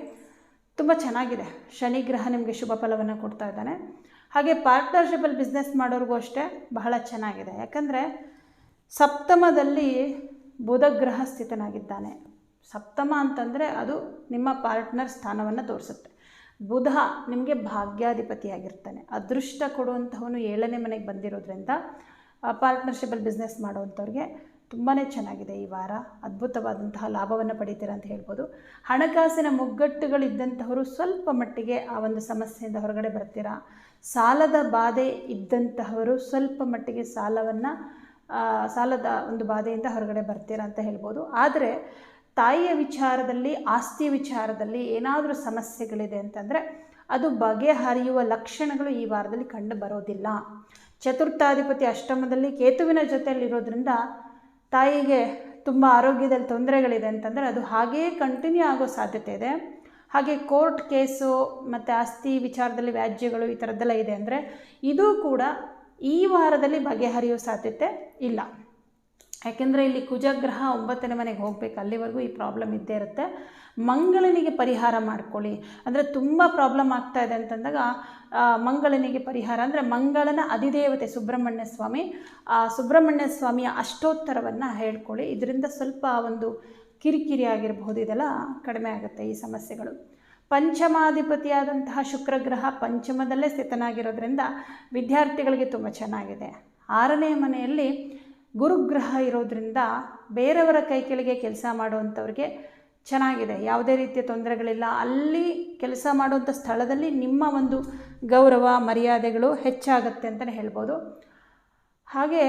ತುಂಬ ಚೆನ್ನಾಗಿದೆ. ಶನಿಗ್ರಹ ನಿಮಗೆ ಶುಭ ಫಲವನ್ನು ಕೊಡ್ತಾ ಇದ್ದಾನೆ. ಹಾಗೆ ಪಾರ್ಟ್ನರ್ಶಿಪಲ್ಲಿ ಬಿಸ್ನೆಸ್ ಮಾಡೋರಿಗೂ ಅಷ್ಟೇ ಬಹಳ ಚೆನ್ನಾಗಿದೆ. ಯಾಕಂದರೆ ಸಪ್ತಮದಲ್ಲಿ ಬುಧಗ್ರಹ ಸ್ಥಿತನಾಗಿದ್ದಾನೆ. ಸಪ್ತಮ ಅಂತಂದರೆ ಅದು ನಿಮ್ಮ ಪಾರ್ಟ್ನರ್ ಸ್ಥಾನವನ್ನು ತೋರಿಸುತ್ತೆ. ಬುಧ ನಿಮಗೆ ಭಾಗ್ಯಾಧಿಪತಿಯಾಗಿರ್ತಾನೆ. ಅದೃಷ್ಟ ಕೊಡುವಂಥವನು 7ನೇ ಮನೆಗೆ ಬಂದಿರೋದ್ರಿಂದ ಪಾರ್ಟ್ನರ್ಶಿಪಲ್ಲಿ ಬಿಸ್ನೆಸ್ ಮಾಡುವಂಥವ್ರಿಗೆ ತುಂಬಾ ಚೆನ್ನಾಗಿದೆ. ಈ ವಾರ ಅದ್ಭುತವಾದಂತಹ ಲಾಭವನ್ನು ಪಡಿತೀರಾ ಅಂತ ಹೇಳ್ಬೋದು. ಹಣಕಾಸಿನ ಮುಗ್ಗಟ್ಟುಗಳಿದ್ದಂಥವರು ಸ್ವಲ್ಪ ಮಟ್ಟಿಗೆ ಆ ಒಂದು ಸಮಸ್ಯೆಯಿಂದ ಹೊರಗಡೆ ಬರ್ತೀರಾ. ಸಾಲದ ಬಾಧೆ ಇದ್ದಂತಹವರು ಸ್ವಲ್ಪ ಮಟ್ಟಿಗೆ ಸಾಲದ ಒಂದು ಬಾಧೆಯಿಂದ ಹೊರಗಡೆ ಬರ್ತೀರಾ ಅಂತ ಹೇಳ್ಬೋದು. ಆದರೆ ತಾಯಿಯ ವಿಚಾರದಲ್ಲಿ, ಆಸ್ತಿ ವಿಚಾರದಲ್ಲಿ ಏನಾದರೂ ಸಮಸ್ಯೆಗಳಿದೆ ಅಂತಂದರೆ ಅದು ಬಗೆಹರಿಯುವ ಲಕ್ಷಣಗಳು ಈ ವಾರದಲ್ಲಿ ಕಂಡು ಬರೋದಿಲ್ಲ. ಚತುರ್ಥಾಧಿಪತಿ ಅಷ್ಟಮದಲ್ಲಿ ಕೇತುವಿನ ಜೊತೆಯಲ್ಲಿರೋದ್ರಿಂದ ತಾಯಿಗೆ ತುಂಬ ಆರೋಗ್ಯದಲ್ಲಿ ತೊಂದರೆಗಳಿದೆ ಅಂತಂದರೆ ಅದು ಹಾಗೇ ಕಂಟಿನ್ಯೂ ಆಗೋ ಸಾಧ್ಯತೆ ಇದೆ. ಹಾಗೆ ಕೋರ್ಟ್ ಕೇಸು ಮತ್ತು ಆಸ್ತಿ ವಿಚಾರದಲ್ಲಿ ವ್ಯಾಜ್ಯಗಳು ಈ ಥರದ್ದೆಲ್ಲ ಇದೆ ಅಂದರೆ ಇದು ಕೂಡ ಈ ವಾರದಲ್ಲಿ ಬಗೆಹರಿಯೋ ಸಾಧ್ಯತೆ ಇಲ್ಲ. ಯಾಕೆಂದರೆ ಇಲ್ಲಿ ಕುಜಗ್ರಹ 9ನೇ ಮನೆಗೆ ಹೋಗಬೇಕು, ಅಲ್ಲಿವರೆಗೂ ಈ ಪ್ರಾಬ್ಲಮ್ ಇದ್ದೇ ಇರುತ್ತೆ. ಮಂಗಳನಿಗೆ ಪರಿಹಾರ ಮಾಡ್ಕೊಳ್ಳಿ. ಅಂದರೆ ತುಂಬ ಪ್ರಾಬ್ಲಮ್ ಆಗ್ತಾ ಇದೆ ಅಂತಂದಾಗ ಮಂಗಳನಿಗೆ ಪರಿಹಾರ ಅಂದರೆ ಮಂಗಳನ ಅಧಿದೇವತೆ ಸುಬ್ರಹ್ಮಣ್ಯ ಸ್ವಾಮಿ, ಸುಬ್ರಹ್ಮಣ್ಯ ಸ್ವಾಮಿಯ ಅಷ್ಟೋತ್ತರವನ್ನು ಹೇಳ್ಕೊಳ್ಳಿ. ಇದರಿಂದ ಸ್ವಲ್ಪ ಒಂದು ಕಿರಿಕಿರಿ ಆಗಿರಬಹುದು, ಇದೆಲ್ಲ ಕಡಿಮೆ ಆಗುತ್ತೆ ಈ ಸಮಸ್ಯೆಗಳು. ಪಂಚಮಾಧಿಪತಿಯಾದಂತಹ ಶುಕ್ರಗ್ರಹ ಪಂಚಮದಲ್ಲೇ ಸ್ಥಿತನಾಗಿರೋದ್ರಿಂದ ವಿದ್ಯಾರ್ಥಿಗಳಿಗೆ ತುಂಬ ಚೆನ್ನಾಗಿದೆ. 6ನೇ ಮನೆಯಲ್ಲಿ ಗುರುಗ್ರಹ ಇರೋದ್ರಿಂದ ಬೇರೆಯವರ ಕೈ ಕೆಳಗೆ ಕೆಲಸ ಮಾಡುವಂಥವ್ರಿಗೆ ಚೆನ್ನಾಗಿದೆ, ಯಾವುದೇ ರೀತಿಯ ತೊಂದರೆಗಳಿಲ್ಲ. ಅಲ್ಲಿ ಕೆಲಸ ಮಾಡುವಂಥ ಸ್ಥಳದಲ್ಲಿ ನಿಮ್ಮ ಒಂದು ಗೌರವ ಮರ್ಯಾದೆಗಳು ಹೆಚ್ಚಾಗುತ್ತೆ ಅಂತಲೇ ಹೇಳ್ಬೋದು. ಹಾಗೆ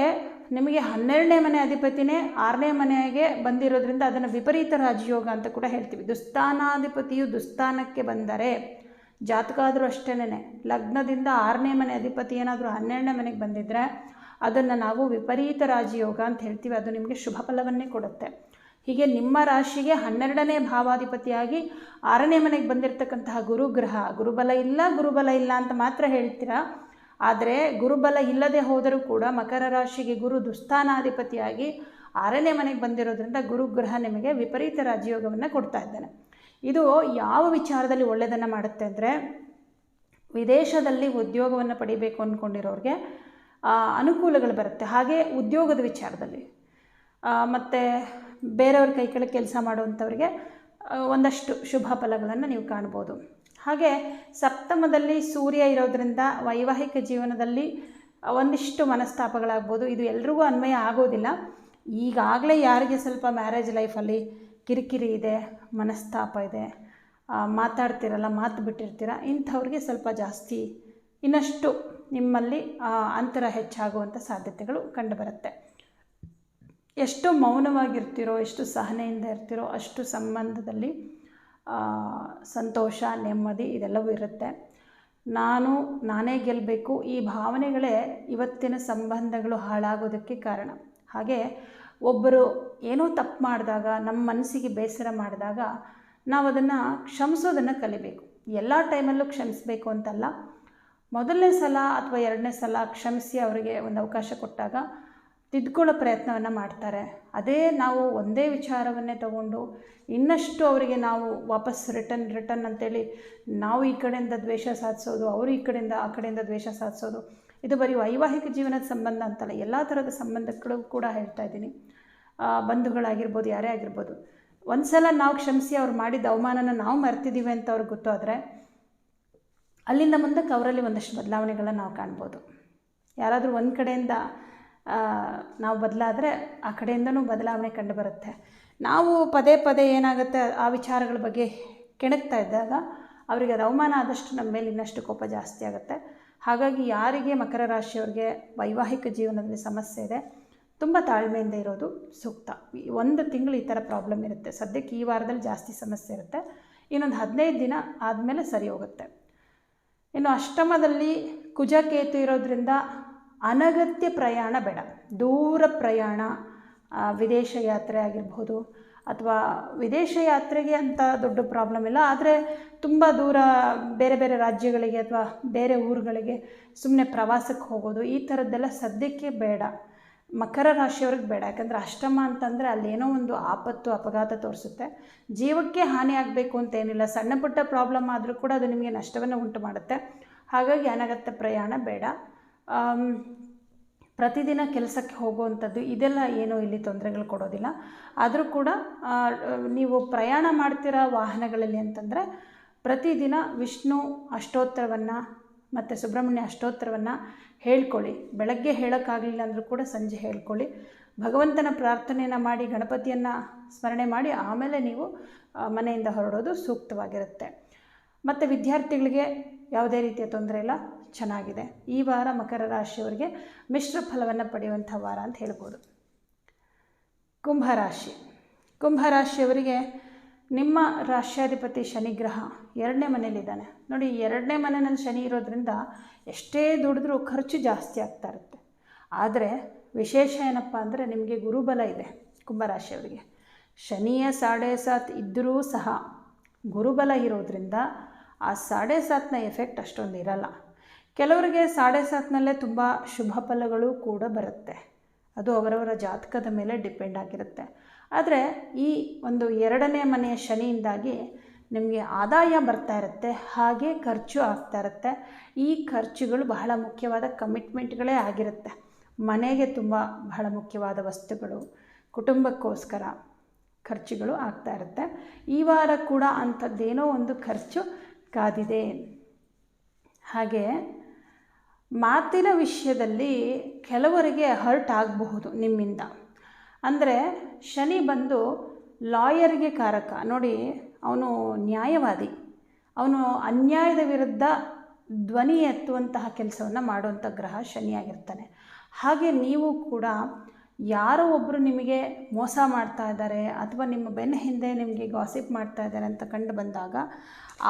ನಿಮಗೆ 12ನೇ ಮನೆ ಅಧಿಪತಿನೇ 6ನೇ ಮನೆಗೆ ಬಂದಿರೋದ್ರಿಂದ ಅದನ್ನು ವಿಪರೀತ ರಾಜಯೋಗ ಅಂತ ಕೂಡ ಹೇಳ್ತೀವಿ. ದುಸ್ಥಾನಾಧಿಪತಿಯು ದುಸ್ಥಾನಕ್ಕೆ ಬಂದರೆ ಜಾತಕ ಆದರೂ ಅಷ್ಟೇನೆ, ಲಗ್ನದಿಂದ 6ನೇ ಮನೆ ಅಧಿಪತಿ ಏನಾದರೂ 12ನೇ ಮನೆಗೆ ಬಂದಿದ್ದರೆ ಅದನ್ನು ನಾವು ವಿಪರೀತ ರಾಜಯೋಗ ಅಂತ ಹೇಳ್ತೀವಿ. ಅದು ನಿಮಗೆ ಶುಭ ಫಲವನ್ನೇ ಕೊಡುತ್ತೆ. ಹೀಗೆ ನಿಮ್ಮ ರಾಶಿಗೆ 12ನೇ ಭಾವಾಧಿಪತಿಯಾಗಿ 6ನೇ ಮನೆಗೆ ಬಂದಿರತಕ್ಕಂತಹ ಗುರುಗ್ರಹ, ಗುರುಬಲ ಇಲ್ಲ ಅಂತ ಮಾತ್ರ ಹೇಳ್ತೀರಾ, ಆದರೆ ಗುರುಬಲ ಇಲ್ಲದೆ ಹೋದರೂ ಕೂಡ ಮಕರ ರಾಶಿಗೆ ಗುರು ದುಸ್ಥಾನಾಧಿಪತಿಯಾಗಿ 6ನೇ ಮನೆಗೆ ಬಂದಿರೋದ್ರಿಂದ ಗುರುಗ್ರಹ ನಿಮಗೆ ವಿಪರೀತ ರಾಜಯೋಗವನ್ನು ಕೊಡ್ತಾ ಇದ್ದಾನೆ. ಇದು ಯಾವ ವಿಚಾರದಲ್ಲಿ ಒಳ್ಳೆಯದನ್ನು ಮಾಡುತ್ತೆ ಅಂದರೆ, ವಿದೇಶದಲ್ಲಿ ಉದ್ಯೋಗವನ್ನು ಪಡಿಬೇಕು ಅಂದ್ಕೊಂಡಿರೋರಿಗೆ ಅನುಕೂಲಗಳು ಬರುತ್ತೆ. ಹಾಗೆ ಉದ್ಯೋಗದ ವಿಚಾರದಲ್ಲಿ ಮತ್ತು ಬೇರೆಯವ್ರ ಕೈ ಕೆಳಗೆ ಕೆಲಸ ಮಾಡುವಂಥವ್ರಿಗೆ ಒಂದಷ್ಟು ಶುಭ ಫಲಗಳನ್ನು ನೀವು ಕಾಣ್ಬೋದು. ಹಾಗೆ ಸಪ್ತಮದಲ್ಲಿ ಸೂರ್ಯ ಇರೋದರಿಂದ ವೈವಾಹಿಕ ಜೀವನದಲ್ಲಿ ಒಂದಿಷ್ಟು ಮನಸ್ತಾಪಗಳಾಗ್ಬೋದು. ಇದು ಎಲ್ರಿಗೂ ಅನ್ವಯ ಆಗೋದಿಲ್ಲ. ಈಗಾಗಲೇ ಯಾರಿಗೆ ಸ್ವಲ್ಪ ಮ್ಯಾರೇಜ್ ಲೈಫಲ್ಲಿ ಕಿರಿಕಿರಿ ಇದೆ, ಮನಸ್ತಾಪ ಇದೆ, ಮಾತಾಡ್ತಿರಲ್ಲ, ಮಾತು ಬಿಟ್ಟಿರ್ತೀರ, ಇಂಥವ್ರಿಗೆ ಸ್ವಲ್ಪ ಜಾಸ್ತಿ ಇನ್ನಷ್ಟು ನಿಮ್ಮಲ್ಲಿ ಅಂತರ ಹೆಚ್ಚಾಗುವಂಥ ಸಾಧ್ಯತೆಗಳು ಕಂಡುಬರುತ್ತೆ. ಎಷ್ಟು ಮೌನವಾಗಿರ್ತೀರೋ, ಎಷ್ಟು ಸಹನೆಯಿಂದ ಇರ್ತೀರೋ ಅಷ್ಟು ಸಂಬಂಧದಲ್ಲಿ ಸಂತೋಷ, ನೆಮ್ಮದಿ ಇದೆಲ್ಲವೂ ಇರುತ್ತೆ. ನಾನೇ ಗೆಲ್ಲಬೇಕು ಈ ಭಾವನೆಗಳೇ ಇವತ್ತಿನ ಸಂಬಂಧಗಳು ಹಾಳಾಗೋದಕ್ಕೆ ಕಾರಣ. ಹಾಗೆ ಒಬ್ಬರು ಏನೋ ತಪ್ಪು ಮಾಡಿದಾಗ, ನಮ್ಮ ಮನಸ್ಸಿಗೆ ಬೇಸರ ಮಾಡಿದಾಗ ನಾವು ಅದನ್ನು ಕ್ಷಮಿಸೋದನ್ನು ಕಲಿಬೇಕು. ಎಲ್ಲ ಟೈಮಲ್ಲೂ ಕ್ಷಮಿಸಬೇಕು ಅಂತಲ್ಲ, ಮೊದಲನೇ ಸಲ ಅಥವಾ 2ನೇ ಸಲ ಕ್ಷಮಿಸಿ ಅವರಿಗೆ ಒಂದು ಅವಕಾಶ ಕೊಟ್ಟಾಗ ತಿದ್ಕೊಳ್ಳೋ ಪ್ರಯತ್ನವನ್ನು ಮಾಡ್ತಾರೆ. ಅದೇ ನಾವು ಒಂದೇ ವಿಚಾರವನ್ನೇ ತಗೊಂಡು ಇನ್ನಷ್ಟು ಅವರಿಗೆ ನಾವು ವಾಪಸ್ ರಿಟರ್ನ್ ಅಂತೇಳಿ ನಾವು ಈ ಕಡೆಯಿಂದ ದ್ವೇಷ ಸಾಧಿಸೋದು, ಅವರು ಈ ಕಡೆಯಿಂದ ಆ ಕಡೆಯಿಂದ ದ್ವೇಷ ಸಾಧಿಸೋದು, ಇದು ಬರೀ ವೈವಾಹಿಕ ಜೀವನದ ಸಂಬಂಧ ಅಂತಲ್ಲ, ಎಲ್ಲ ಥರದ ಸಂಬಂಧಗಳು ಕೂಡ ಹೇಳ್ತಾ ಇದ್ದೀನಿ. ಬಂಧುಗಳಾಗಿರ್ಬೋದು, ಯಾರೇ ಆಗಿರ್ಬೋದು, ಒಂದು ಸಲ ನಾವು ಕ್ಷಮಿಸಿ ಅವ್ರು ಮಾಡಿದ ಅವಮಾನನ ನಾವು ಮರ್ತಿದ್ದೀವಿ ಅಂತ ಅವ್ರಿಗೆ ಗೊತ್ತಾದರೆ ಅಲ್ಲಿಂದ ಮುಂದಕ್ಕೆ ಅವರಲ್ಲಿ ಒಂದಷ್ಟು ಬದಲಾವಣೆಗಳನ್ನು ನಾವು ಕಾಣ್ಬೋದು. ಯಾರಾದರೂ ಒಂದು ಕಡೆಯಿಂದ ನಾವು ಬದಲಾದರೆ ಆ ಕಡೆಯಿಂದನೂ ಬದಲಾವಣೆ ಕಂಡು ಬರುತ್ತೆ. ನಾವು ಪದೇ ಪದೇ ಏನಾಗುತ್ತೆ ಆ ವಿಚಾರಗಳ ಬಗ್ಗೆ ಕೆಣಕ್ತಾ ಇದ್ದಾಗ ಅವರಿಗೆ ಅದು ಅವಮಾನ ಆದಷ್ಟು ನಮ್ಮ ಮೇಲೆ ಇನ್ನಷ್ಟು ಕೋಪ ಜಾಸ್ತಿ ಆಗುತ್ತೆ. ಹಾಗಾಗಿ ಯಾರಿಗೆ ಮಕರ ರಾಶಿಯವರಿಗೆ ವೈವಾಹಿಕ ಜೀವನದಲ್ಲಿ ಸಮಸ್ಯೆ ಇದೆ, ತುಂಬ ತಾಳ್ಮೆಯಿಂದ ಇರೋದು ಸೂಕ್ತ. 1 ತಿಂಗಳು ಈ ಥರ ಪ್ರಾಬ್ಲಮ್ ಇರುತ್ತೆ. ಸದ್ಯಕ್ಕೆ ಈ ವಾರದಲ್ಲಿ ಜಾಸ್ತಿ ಸಮಸ್ಯೆ ಇರುತ್ತೆ, ಇನ್ನೊಂದು 15 ದಿನ ಆದಮೇಲೆ ಸರಿ ಹೋಗುತ್ತೆ. ಇನ್ನು ಅಷ್ಟಮದಲ್ಲಿ ಕುಜಕೇತು ಇರೋದ್ರಿಂದ ಅನಗತ್ಯ ಪ್ರಯಾಣ ಬೇಡ. ದೂರ ಪ್ರಯಾಣ, ವಿದೇಶ ಯಾತ್ರೆ ಆಗಿರ್ಬೋದು, ಅಥವಾ ವಿದೇಶ ಯಾತ್ರೆಗೆ ಅಂತ ದೊಡ್ಡ ಪ್ರಾಬ್ಲಮ್ ಇಲ್ಲ, ಆದರೆ ತುಂಬ ದೂರ ಬೇರೆ ಬೇರೆ ರಾಜ್ಯಗಳಿಗೆ ಅಥವಾ ಬೇರೆ ಊರುಗಳಿಗೆ ಸುಮ್ಮನೆ ಪ್ರವಾಸಕ್ಕೆ ಹೋಗೋದು, ಈ ಥರದ್ದೆಲ್ಲ ಸದ್ಯಕ್ಕೆ ಬೇಡ. ಮಕರ ರಾಶಿಯವ್ರಿಗೆ ಬೇಡ. ಯಾಕಂದರೆ ಅಷ್ಟಮ ಅಂತಂದರೆ ಅಲ್ಲೇನೋ ಒಂದು ಆಪತ್ತು ಅಪಘಾತ ತೋರಿಸುತ್ತೆ. ಜೀವಕ್ಕೆ ಹಾನಿ ಆಗಬೇಕು ಅಂತೇನಿಲ್ಲ, ಸಣ್ಣ ಪುಟ್ಟ ಪ್ರಾಬ್ಲಮ್ ಆದರೂ ಕೂಡ ಅದು ನಿಮಗೆ ನಷ್ಟವನ್ನು ಉಂಟು ಮಾಡುತ್ತೆ. ಹಾಗಾಗಿ ಅನಗತ್ಯ ಪ್ರಯಾಣ ಬೇಡ. ಪ್ರತಿದಿನ ಕೆಲಸಕ್ಕೆ ಹೋಗುವಂಥದ್ದು ಇದೆಲ್ಲ ಏನೂ ಇಲ್ಲಿ ತೊಂದರೆಗಳು ಕೊಡೋದಿಲ್ಲ. ಆದರೂ ಕೂಡ ನೀವು ಪ್ರಯಾಣ ಮಾಡ್ತಿರೋ ವಾಹನಗಳಲ್ಲಿ ಅಂತಂದರೆ ಪ್ರತಿದಿನ ವಿಷ್ಣು ಅಷ್ಟೋತ್ತರವನ್ನು ಮತ್ತು ಸುಬ್ರಹ್ಮಣ್ಯ ಅಷ್ಟೋತ್ತರವನ್ನು ಹೇಳ್ಕೊಳ್ಳಿ. ಬೆಳಗ್ಗೆ ಹೇಳೋಕ್ಕಾಗಲಿಲ್ಲ ಅಂದರೂ ಕೂಡ ಸಂಜೆ ಹೇಳ್ಕೊಳ್ಳಿ. ಭಗವಂತನ ಪ್ರಾರ್ಥನೆಯನ್ನು ಮಾಡಿ, ಗಣಪತಿಯನ್ನು ಸ್ಮರಣೆ ಮಾಡಿ ಆಮೇಲೆ ನೀವು ಮನೆಯಿಂದ ಹೊರಡೋದು ಸೂಕ್ತವಾಗಿರುತ್ತೆ. ಮತ್ತು ವಿದ್ಯಾರ್ಥಿಗಳಿಗೆ ಯಾವುದೇ ರೀತಿಯ ತೊಂದರೆ ಇಲ್ಲ, ಚೆನ್ನಾಗಿದೆ. ಈ ವಾರ ಮಕರ ರಾಶಿಯವರಿಗೆ ಮಿಶ್ರ ಫಲವನ್ನು ಪಡೆಯುವಂಥ ವಾರ ಅಂತ ಹೇಳ್ಬೋದು. ಕುಂಭರಾಶಿಯವರಿಗೆ ನಿಮ್ಮ ರಾಶ್ಯಾಧಿಪತಿ ಶನಿಗ್ರಹ 2ನೇ ಮನೇಲಿದ್ದಾನೆ. ನೋಡಿ, 2ನೇ ಮನೆಯಲ್ಲಿ ಶನಿ ಇರೋದ್ರಿಂದ ಎಷ್ಟೇ ದುಡಿದ್ರೂ ಖರ್ಚು ಜಾಸ್ತಿ ಆಗ್ತಾ ಇರುತ್ತೆ. ಆದರೆ ವಿಶೇಷ ಏನಪ್ಪ ಅಂದರೆ ನಿಮಗೆ ಗುರುಬಲ ಇದೆ. ಕುಂಭರಾಶಿಯವರಿಗೆ ಶನಿಯ 7.5 ಇದ್ದರೂ ಸಹ ಗುರುಬಲ ಇರೋದ್ರಿಂದ ಆ 7.5ನ ಎಫೆಕ್ಟ್ ಅಷ್ಟೊಂದು ಇರಲ್ಲ. ಕೆಲವರಿಗೆ 7.5ನಲ್ಲೇ ತುಂಬ ಶುಭ ಫಲಗಳು ಕೂಡ ಬರುತ್ತೆ. ಅದು ಅವರವರ ಜಾತಕದ ಮೇಲೆ ಡಿಪೆಂಡ್ ಆಗಿರುತ್ತೆ. ಆದರೆ ಈ ಒಂದು 2ನೇ ಮನೆಯ ಶನಿಯಿಂದಾಗಿ ನಿಮಗೆ ಆದಾಯ ಬರ್ತಾ ಇರುತ್ತೆ, ಹಾಗೆ ಖರ್ಚು ಆಗ್ತಾ ಇರುತ್ತೆ. ಈ ಖರ್ಚುಗಳು ಬಹಳ ಮುಖ್ಯವಾದ ಕಮಿಟ್ಮೆಂಟ್ಗಳೇ ಆಗಿರುತ್ತೆ. ಮನೆಗೆ ತುಂಬ ಬಹಳ ಮುಖ್ಯವಾದ ವಸ್ತುಗಳು, ಕುಟುಂಬಕ್ಕೋಸ್ಕರ ಖರ್ಚುಗಳು ಆಗ್ತಾ ಇರುತ್ತೆ. ಈ ವಾರ ಕೂಡ ಅಂಥದ್ದೇನೋ ಒಂದು ಖರ್ಚು ಕಾದಿದೆ. ಹಾಗೆ ಮಾತಿನ ವಿಷಯದಲ್ಲಿ ಕೆಲವರಿಗೆ ಹರ್ಟ್ ಆಗಬಹುದು ನಿಮ್ಮಿಂದ. ಅಂದರೆ ಶನಿ ಬಂದು ಲಾಯರ್ಗೆ ಕಾರಕ ನೋಡಿ. ಅವನು ನ್ಯಾಯವಾದಿ, ಅವನು ಅನ್ಯಾಯದ ವಿರುದ್ಧ ಧ್ವನಿ ಎತ್ತುವಂತಹ ಕೆಲಸವನ್ನು ಮಾಡುವಂಥ ಗ್ರಹ ಶನಿಯಾಗಿರ್ತಾನೆ. ಹಾಗೆ ನೀವು ಕೂಡ ಯಾರೋ ಒಬ್ಬರು ನಿಮಗೆ ಮೋಸ ಮಾಡ್ತಾ ಇದ್ದಾರೆ ಅಥವಾ ನಿಮ್ಮ ಬೆನ್ನ ಹಿಂದೆ ನಿಮಗೆ ಗಾಸಿಪ್ ಮಾಡ್ತಾ ಇದ್ದಾರೆ ಅಂತ ಕಂಡು ಬಂದಾಗ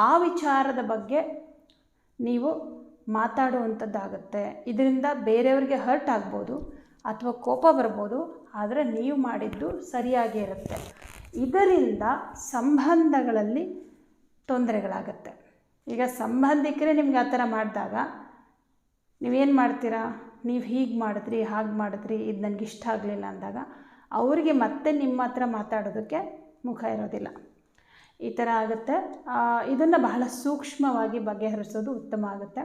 ಆ ವಿಚಾರದ ಬಗ್ಗೆ ನೀವು ಮಾತಾಡುವಂಥದ್ದಾಗುತ್ತೆ. ಇದರಿಂದ ಬೇರೆಯವ್ರಿಗೆ ಹರ್ಟ್ ಆಗ್ಬೋದು ಅಥವಾ ಕೋಪ ಬರ್ಬೋದು, ಆದರೆ ನೀವು ಮಾಡಿದ್ದು ಸರಿಯಾಗೇ ಇರುತ್ತೆ. ಇದರಿಂದ ಸಂಬಂಧಗಳಲ್ಲಿ ತೊಂದರೆಗಳಾಗತ್ತೆ. ಈಗ ಸಂಬಂಧಿಕರೇ ನಿಮ್ಗೆ ಆ ಥರ ಮಾಡಿದಾಗ ನೀವೇನು ಮಾಡ್ತೀರಾ? ನೀವು ಹೀಗೆ ಮಾಡಿದ್ರಿ, ಹಾಗೆ ಮಾಡಿದ್ರಿ, ಇದು ನನಗೆ ಇಷ್ಟ ಆಗಲಿಲ್ಲ ಅಂದಾಗ ಅವರಿಗೆ ಮತ್ತೆ ನಿಮ್ಮ ಹತ್ರ ಮಾತಾಡೋದಕ್ಕೆ ಮುಖ ಇರೋದಿಲ್ಲ. ಈ ಥರ ಆಗುತ್ತೆ. ಇದನ್ನು ಬಹಳ ಸೂಕ್ಷ್ಮವಾಗಿ ಬಗೆಹರಿಸೋದು ಉತ್ತಮ ಆಗುತ್ತೆ.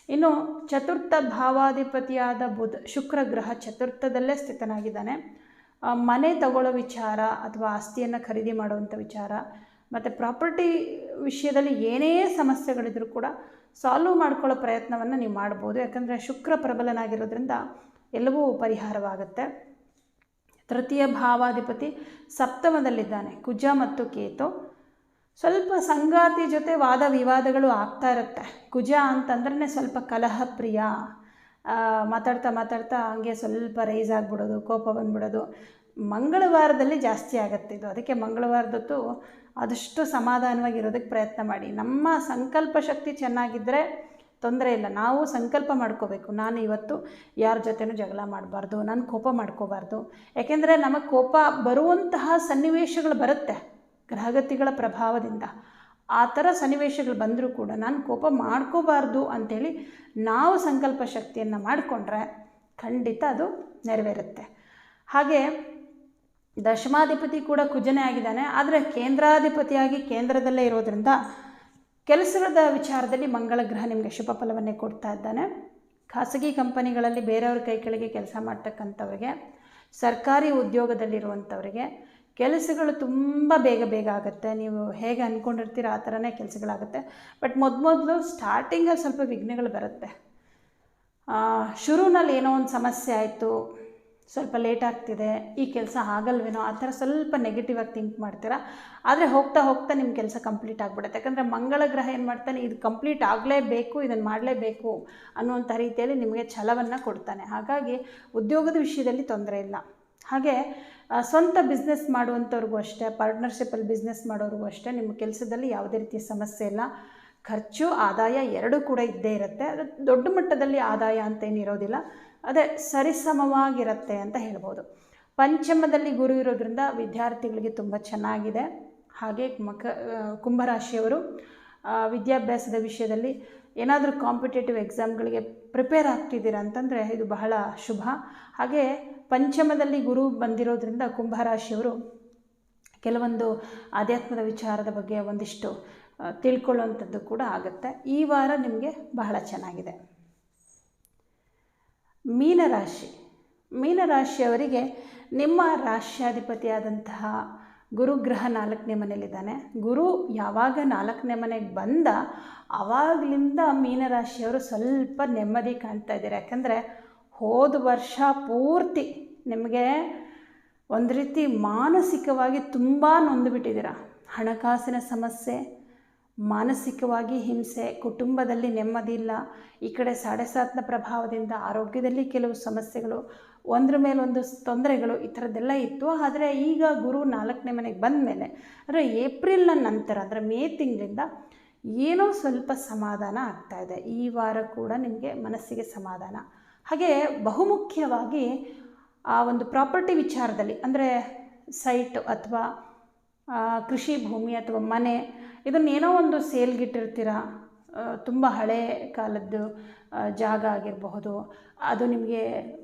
ಇನ್ನು ಚತುರ್ಥ ಭಾವಾಧಿಪತಿಯಾದ ಶುಕ್ರ ಗ್ರಹ ಚತುರ್ಥದಲ್ಲೇ ಸ್ಥಿತನಾಗಿದ್ದಾನೆ. ಮನೆ ತಗೊಳ್ಳೋ ವಿಚಾರ ಅಥವಾ ಆಸ್ತಿಯನ್ನು ಖರೀದಿ ಮಾಡುವಂಥ ವಿಚಾರ ಮತ್ತು ಪ್ರಾಪರ್ಟಿ ವಿಷಯದಲ್ಲಿ ಏನೇ ಸಮಸ್ಯೆಗಳಿದ್ರೂ ಕೂಡ ಸಾಲ್ವ್ ಮಾಡ್ಕೊಳ್ಳೋ ಪ್ರಯತ್ನವನ್ನು ನೀವು ಮಾಡ್ಬೋದು. ಯಾಕಂದರೆ ಶುಕ್ರ ಪ್ರಬಲನಾಗಿರೋದ್ರಿಂದ ಎಲ್ಲವೂ ಪರಿಹಾರವಾಗುತ್ತೆ. ತೃತೀಯ ಭಾವಾಧಿಪತಿ ಸಪ್ತಮದಲ್ಲಿದ್ದಾನೆ, ಕುಜ ಮತ್ತು ಕೇತು. ಸ್ವಲ್ಪ ಸಂಗಾತಿ ಜೊತೆ ವಾದ ವಿವಾದಗಳು ಆಗ್ತಾ ಇರುತ್ತೆ. ಕುಜ ಅಂತಂದ್ರೆ ಸ್ವಲ್ಪ ಕಲಹ ಪ್ರಿಯ, ಮಾತಾಡ್ತಾ ಹಂಗೆ ಸ್ವಲ್ಪ ರೈಸ್ ಆಗಿಬಿಡೋದು, ಕೋಪ ಬಂದ್ಬಿಡೋದು. ಮಂಗಳವಾರದಲ್ಲಿ ಜಾಸ್ತಿ ಆಗುತ್ತೆ ಇದು. ಅದಕ್ಕೆ ಮಂಗಳವಾರದೊತ್ತು ಆದಷ್ಟು ಸಮಾಧಾನವಾಗಿರೋದಕ್ಕೆ ಪ್ರಯತ್ನ ಮಾಡಿ. ನಮ್ಮ ಸಂಕಲ್ಪ ಶಕ್ತಿ ಚೆನ್ನಾಗಿದ್ದರೆ ತೊಂದರೆ ಇಲ್ಲ. ನಾವು ಸಂಕಲ್ಪ ಮಾಡ್ಕೋಬೇಕು, ನಾನು ಇವತ್ತು ಯಾರ ಜೊತೆನೂ ಜಗಳ ಮಾಡಬಾರ್ದು, ನಾನು ಕೋಪ ಮಾಡ್ಕೋಬಾರ್ದು. ಯಾಕೆಂದರೆ ನಮಗೆ ಕೋಪ ಬರುವಂತಹ ಸನ್ನಿವೇಶಗಳು ಬರುತ್ತೆ ಗ್ರಹಗತಿಗಳ ಪ್ರಭಾವದಿಂದ. ಆ ಥರ ಸನ್ನಿವೇಶಗಳು ಬಂದರೂ ಕೂಡ ನಾನು ಕೋಪ ಮಾಡ್ಕೋಬಾರ್ದು ಅಂಥೇಳಿ ನಾವು ಸಂಕಲ್ಪ ಶಕ್ತಿಯನ್ನು ಮಾಡಿಕೊಂಡ್ರೆ ಖಂಡಿತ ಅದು ನೆರವೇರುತ್ತೆ. ಹಾಗೆ ದಶಮಾಧಿಪತಿ ಕೂಡ ಕುಜನೇ ಆಗಿದ್ದಾನೆ. ಆದರೆ ಕೇಂದ್ರಾಧಿಪತಿಯಾಗಿ ಕೇಂದ್ರದಲ್ಲೇ ಇರೋದರಿಂದ ಕೆಲಸದ ವಿಚಾರದಲ್ಲಿ ಮಂಗಳ ಗ್ರಹ ನಿಮಗೆ ಶುಭ ಫಲವನ್ನೇ ಕೊಡ್ತಾ ಇದ್ದಾನೆ. ಖಾಸಗಿ ಕಂಪನಿಗಳಲ್ಲಿ ಬೇರೆಯವ್ರ ಕೈ ಕೆಳಗೆ ಕೆಲಸ ಮಾಡ್ತಕ್ಕಂಥವ್ರಿಗೆ, ಸರ್ಕಾರಿ ಉದ್ಯೋಗದಲ್ಲಿರುವಂಥವ್ರಿಗೆ ಕೆಲಸಗಳು ತುಂಬ ಬೇಗ ಆಗುತ್ತೆ. ನೀವು ಹೇಗೆ ಅಂದ್ಕೊಂಡಿರ್ತೀರ ಆ ಥರನೇ ಕೆಲಸಗಳಾಗುತ್ತೆ. ಬಟ್ ಮೊದಲು ಸ್ಟಾರ್ಟಿಂಗಲ್ಲಿ ಸ್ವಲ್ಪ ವಿಘ್ನಗಳು ಬರುತ್ತೆ. ಶುರುವಿನಲ್ಲಿ ಏನೋ ಒಂದು ಸಮಸ್ಯೆ ಆಯಿತು, ಸ್ವಲ್ಪ ಲೇಟ್ ಆಗ್ತಿದೆ, ಈ ಕೆಲಸ ಆಗಲ್ವೇನೋ, ಆ ಥರ ಸ್ವಲ್ಪ ನೆಗೆಟಿವ್ ಆಗಿ ಥಿಂಕ್ ಮಾಡ್ತೀರಾ. ಆದರೆ ಹೋಗ್ತಾ ನಿಮ್ಮ ಕೆಲಸ ಕಂಪ್ಲೀಟ್ ಆಗಿಬಿಡುತ್ತೆ. ಯಾಕಂದರೆ ಮಂಗಳ ಗ್ರಹ ಏನು ಮಾಡ್ತಾನೆ, ಇದು ಕಂಪ್ಲೀಟ್ ಆಗಲೇಬೇಕು, ಇದನ್ನು ಮಾಡಲೇಬೇಕು ಅನ್ನುವಂಥ ರೀತಿಯಲ್ಲಿ ನಿಮಗೆ ಛಲವನ್ನು ಕೊಡ್ತಾನೆ. ಹಾಗಾಗಿ ಉದ್ಯೋಗದ ವಿಷಯದಲ್ಲಿ ತೊಂದರೆ ಇಲ್ಲ. ಹಾಗೆ ಸ್ವಂತ ಬಿಸ್ನೆಸ್ ಮಾಡುವಂಥವ್ರಿಗೂ ಅಷ್ಟೇ, ಪಾರ್ಟ್ನರ್ಶಿಪ್ಪಲ್ಲಿ ಬಿಸ್ನೆಸ್ ಮಾಡೋರಿಗೂ ಅಷ್ಟೇ ನಿಮ್ಮ ಕೆಲಸದಲ್ಲಿ ಯಾವುದೇ ರೀತಿಯ ಸಮಸ್ಯೆ ಇಲ್ಲ. ಖರ್ಚು ಆದಾಯ ಎರಡೂ ಕೂಡ ಇದ್ದೇ ಇರುತ್ತೆ. ಅದು ದೊಡ್ಡ ಮಟ್ಟದಲ್ಲಿ ಆದಾಯ ಅಂತೇನಿರೋದಿಲ್ಲ, ಅದೇ ಸರಿಸಮವಾಗಿರುತ್ತೆ ಅಂತ ಹೇಳ್ಬೋದು. ಪಂಚಮದಲ್ಲಿ ಗುರು ಇರೋದ್ರಿಂದ ವಿದ್ಯಾರ್ಥಿಗಳಿಗೆ ತುಂಬ ಚೆನ್ನಾಗಿದೆ. ಹಾಗೆ ಕುಂಭರಾಶಿಯವರು ವಿದ್ಯಾಭ್ಯಾಸದ ವಿಷಯದಲ್ಲಿ ಏನಾದರೂ ಕಾಂಪಿಟೇಟಿವ್ ಎಕ್ಸಾಮ್ಗಳಿಗೆ ಪ್ರಿಪೇರ್ ಆಗ್ತಿದ್ದೀರಾ ಅಂತಂದರೆ ಇದು ಬಹಳ ಶುಭ. ಹಾಗೆ ಪಂಚಮದಲ್ಲಿ ಗುರು ಬಂದಿರೋದ್ರಿಂದ ಕುಂಭರಾಶಿಯವರು ಕೆಲವೊಂದು ಆಧ್ಯಾತ್ಮದ ವಿಚಾರದ ಬಗ್ಗೆ ಒಂದಿಷ್ಟು ತಿಳ್ಕೊಳ್ಳುವಂಥದ್ದು ಕೂಡ ಆಗುತ್ತೆ. ಈ ವಾರ ನಿಮಗೆ ಬಹಳ ಚೆನ್ನಾಗಿದೆ. ಮೀನರಾಶಿಯವರಿಗೆ ನಿಮ್ಮ ರಾಶ್ಯಾಧಿಪತಿಯಾದಂತಹ ಗುರುಗ್ರಹ 4ನೇ ಮನೆಯಲ್ಲಿದ್ದಾನೆ. ಗುರು ಯಾವಾಗ 4ನೇ ಮನೆಗೆ ಬಂದ ಆವಾಗಲಿಂದ ಮೀನರಾಶಿಯವರು ಸ್ವಲ್ಪ ನೆಮ್ಮದಿ ಕಾಣ್ತಾ ಇದ್ದಾರೆ. ಯಾಕಂದರೆ ಹೋದ ವರ್ಷ ಪೂರ್ತಿ ನಿಮಗೆ ಒಂದು ರೀತಿ ಮಾನಸಿಕವಾಗಿ ತುಂಬ ನೊಂದುಬಿಟ್ಟಿದ್ದೀರ. ಹಣಕಾಸಿನ ಸಮಸ್ಯೆ, ಮಾನಸಿಕವಾಗಿ ಹಿಂಸೆ, ಕುಟುಂಬದಲ್ಲಿ ನೆಮ್ಮದಿ ಇಲ್ಲ, ಈ ಕಡೆ 7.7ನ ಪ್ರಭಾವದಿಂದ ಆರೋಗ್ಯದಲ್ಲಿ ಕೆಲವು ಸಮಸ್ಯೆಗಳು, ಒಂದ್ರ ಮೇಲೊಂದು ತೊಂದರೆಗಳು, ಈ ಥರದ್ದೆಲ್ಲ ಇತ್ತು. ಆದರೆ ಈಗ ಗುರು 4ನೇ ಮನೆಗೆ ಬಂದ ಮೇಲೆ ಅಂದರೆ ಏಪ್ರಿಲ್ನ ನಂತರ ಅಂದರೆ ಮೇ ತಿಂಗಳಿಂದ ಏನೋ ಸ್ವಲ್ಪ ಸಮಾಧಾನ ಆಗ್ತಾಯಿದೆ. ಈ ವಾರ ಕೂಡ ನಿಮಗೆ ಮನಸ್ಸಿಗೆ ಸಮಾಧಾನ. ಹಾಗೆ ಬಹುಮುಖ್ಯವಾಗಿ ಆ ಒಂದು ಪ್ರಾಪರ್ಟಿ ವಿಚಾರದಲ್ಲಿ ಅಂದರೆ ಸೈಟ್ ಅಥವಾ ಕೃಷಿ ಭೂಮಿ ಅಥವಾ ಮನೆ, ಇದನ್ನೇನೋ ಒಂದು ಸೇಲ್ಗಿಟ್ಟಿರ್ತೀರ, ತುಂಬ ಹಳೆ ಕಾಲದ್ದು ಜಾಗ ಆಗಿರಬಹುದು, ಅದು ನಿಮಗೆ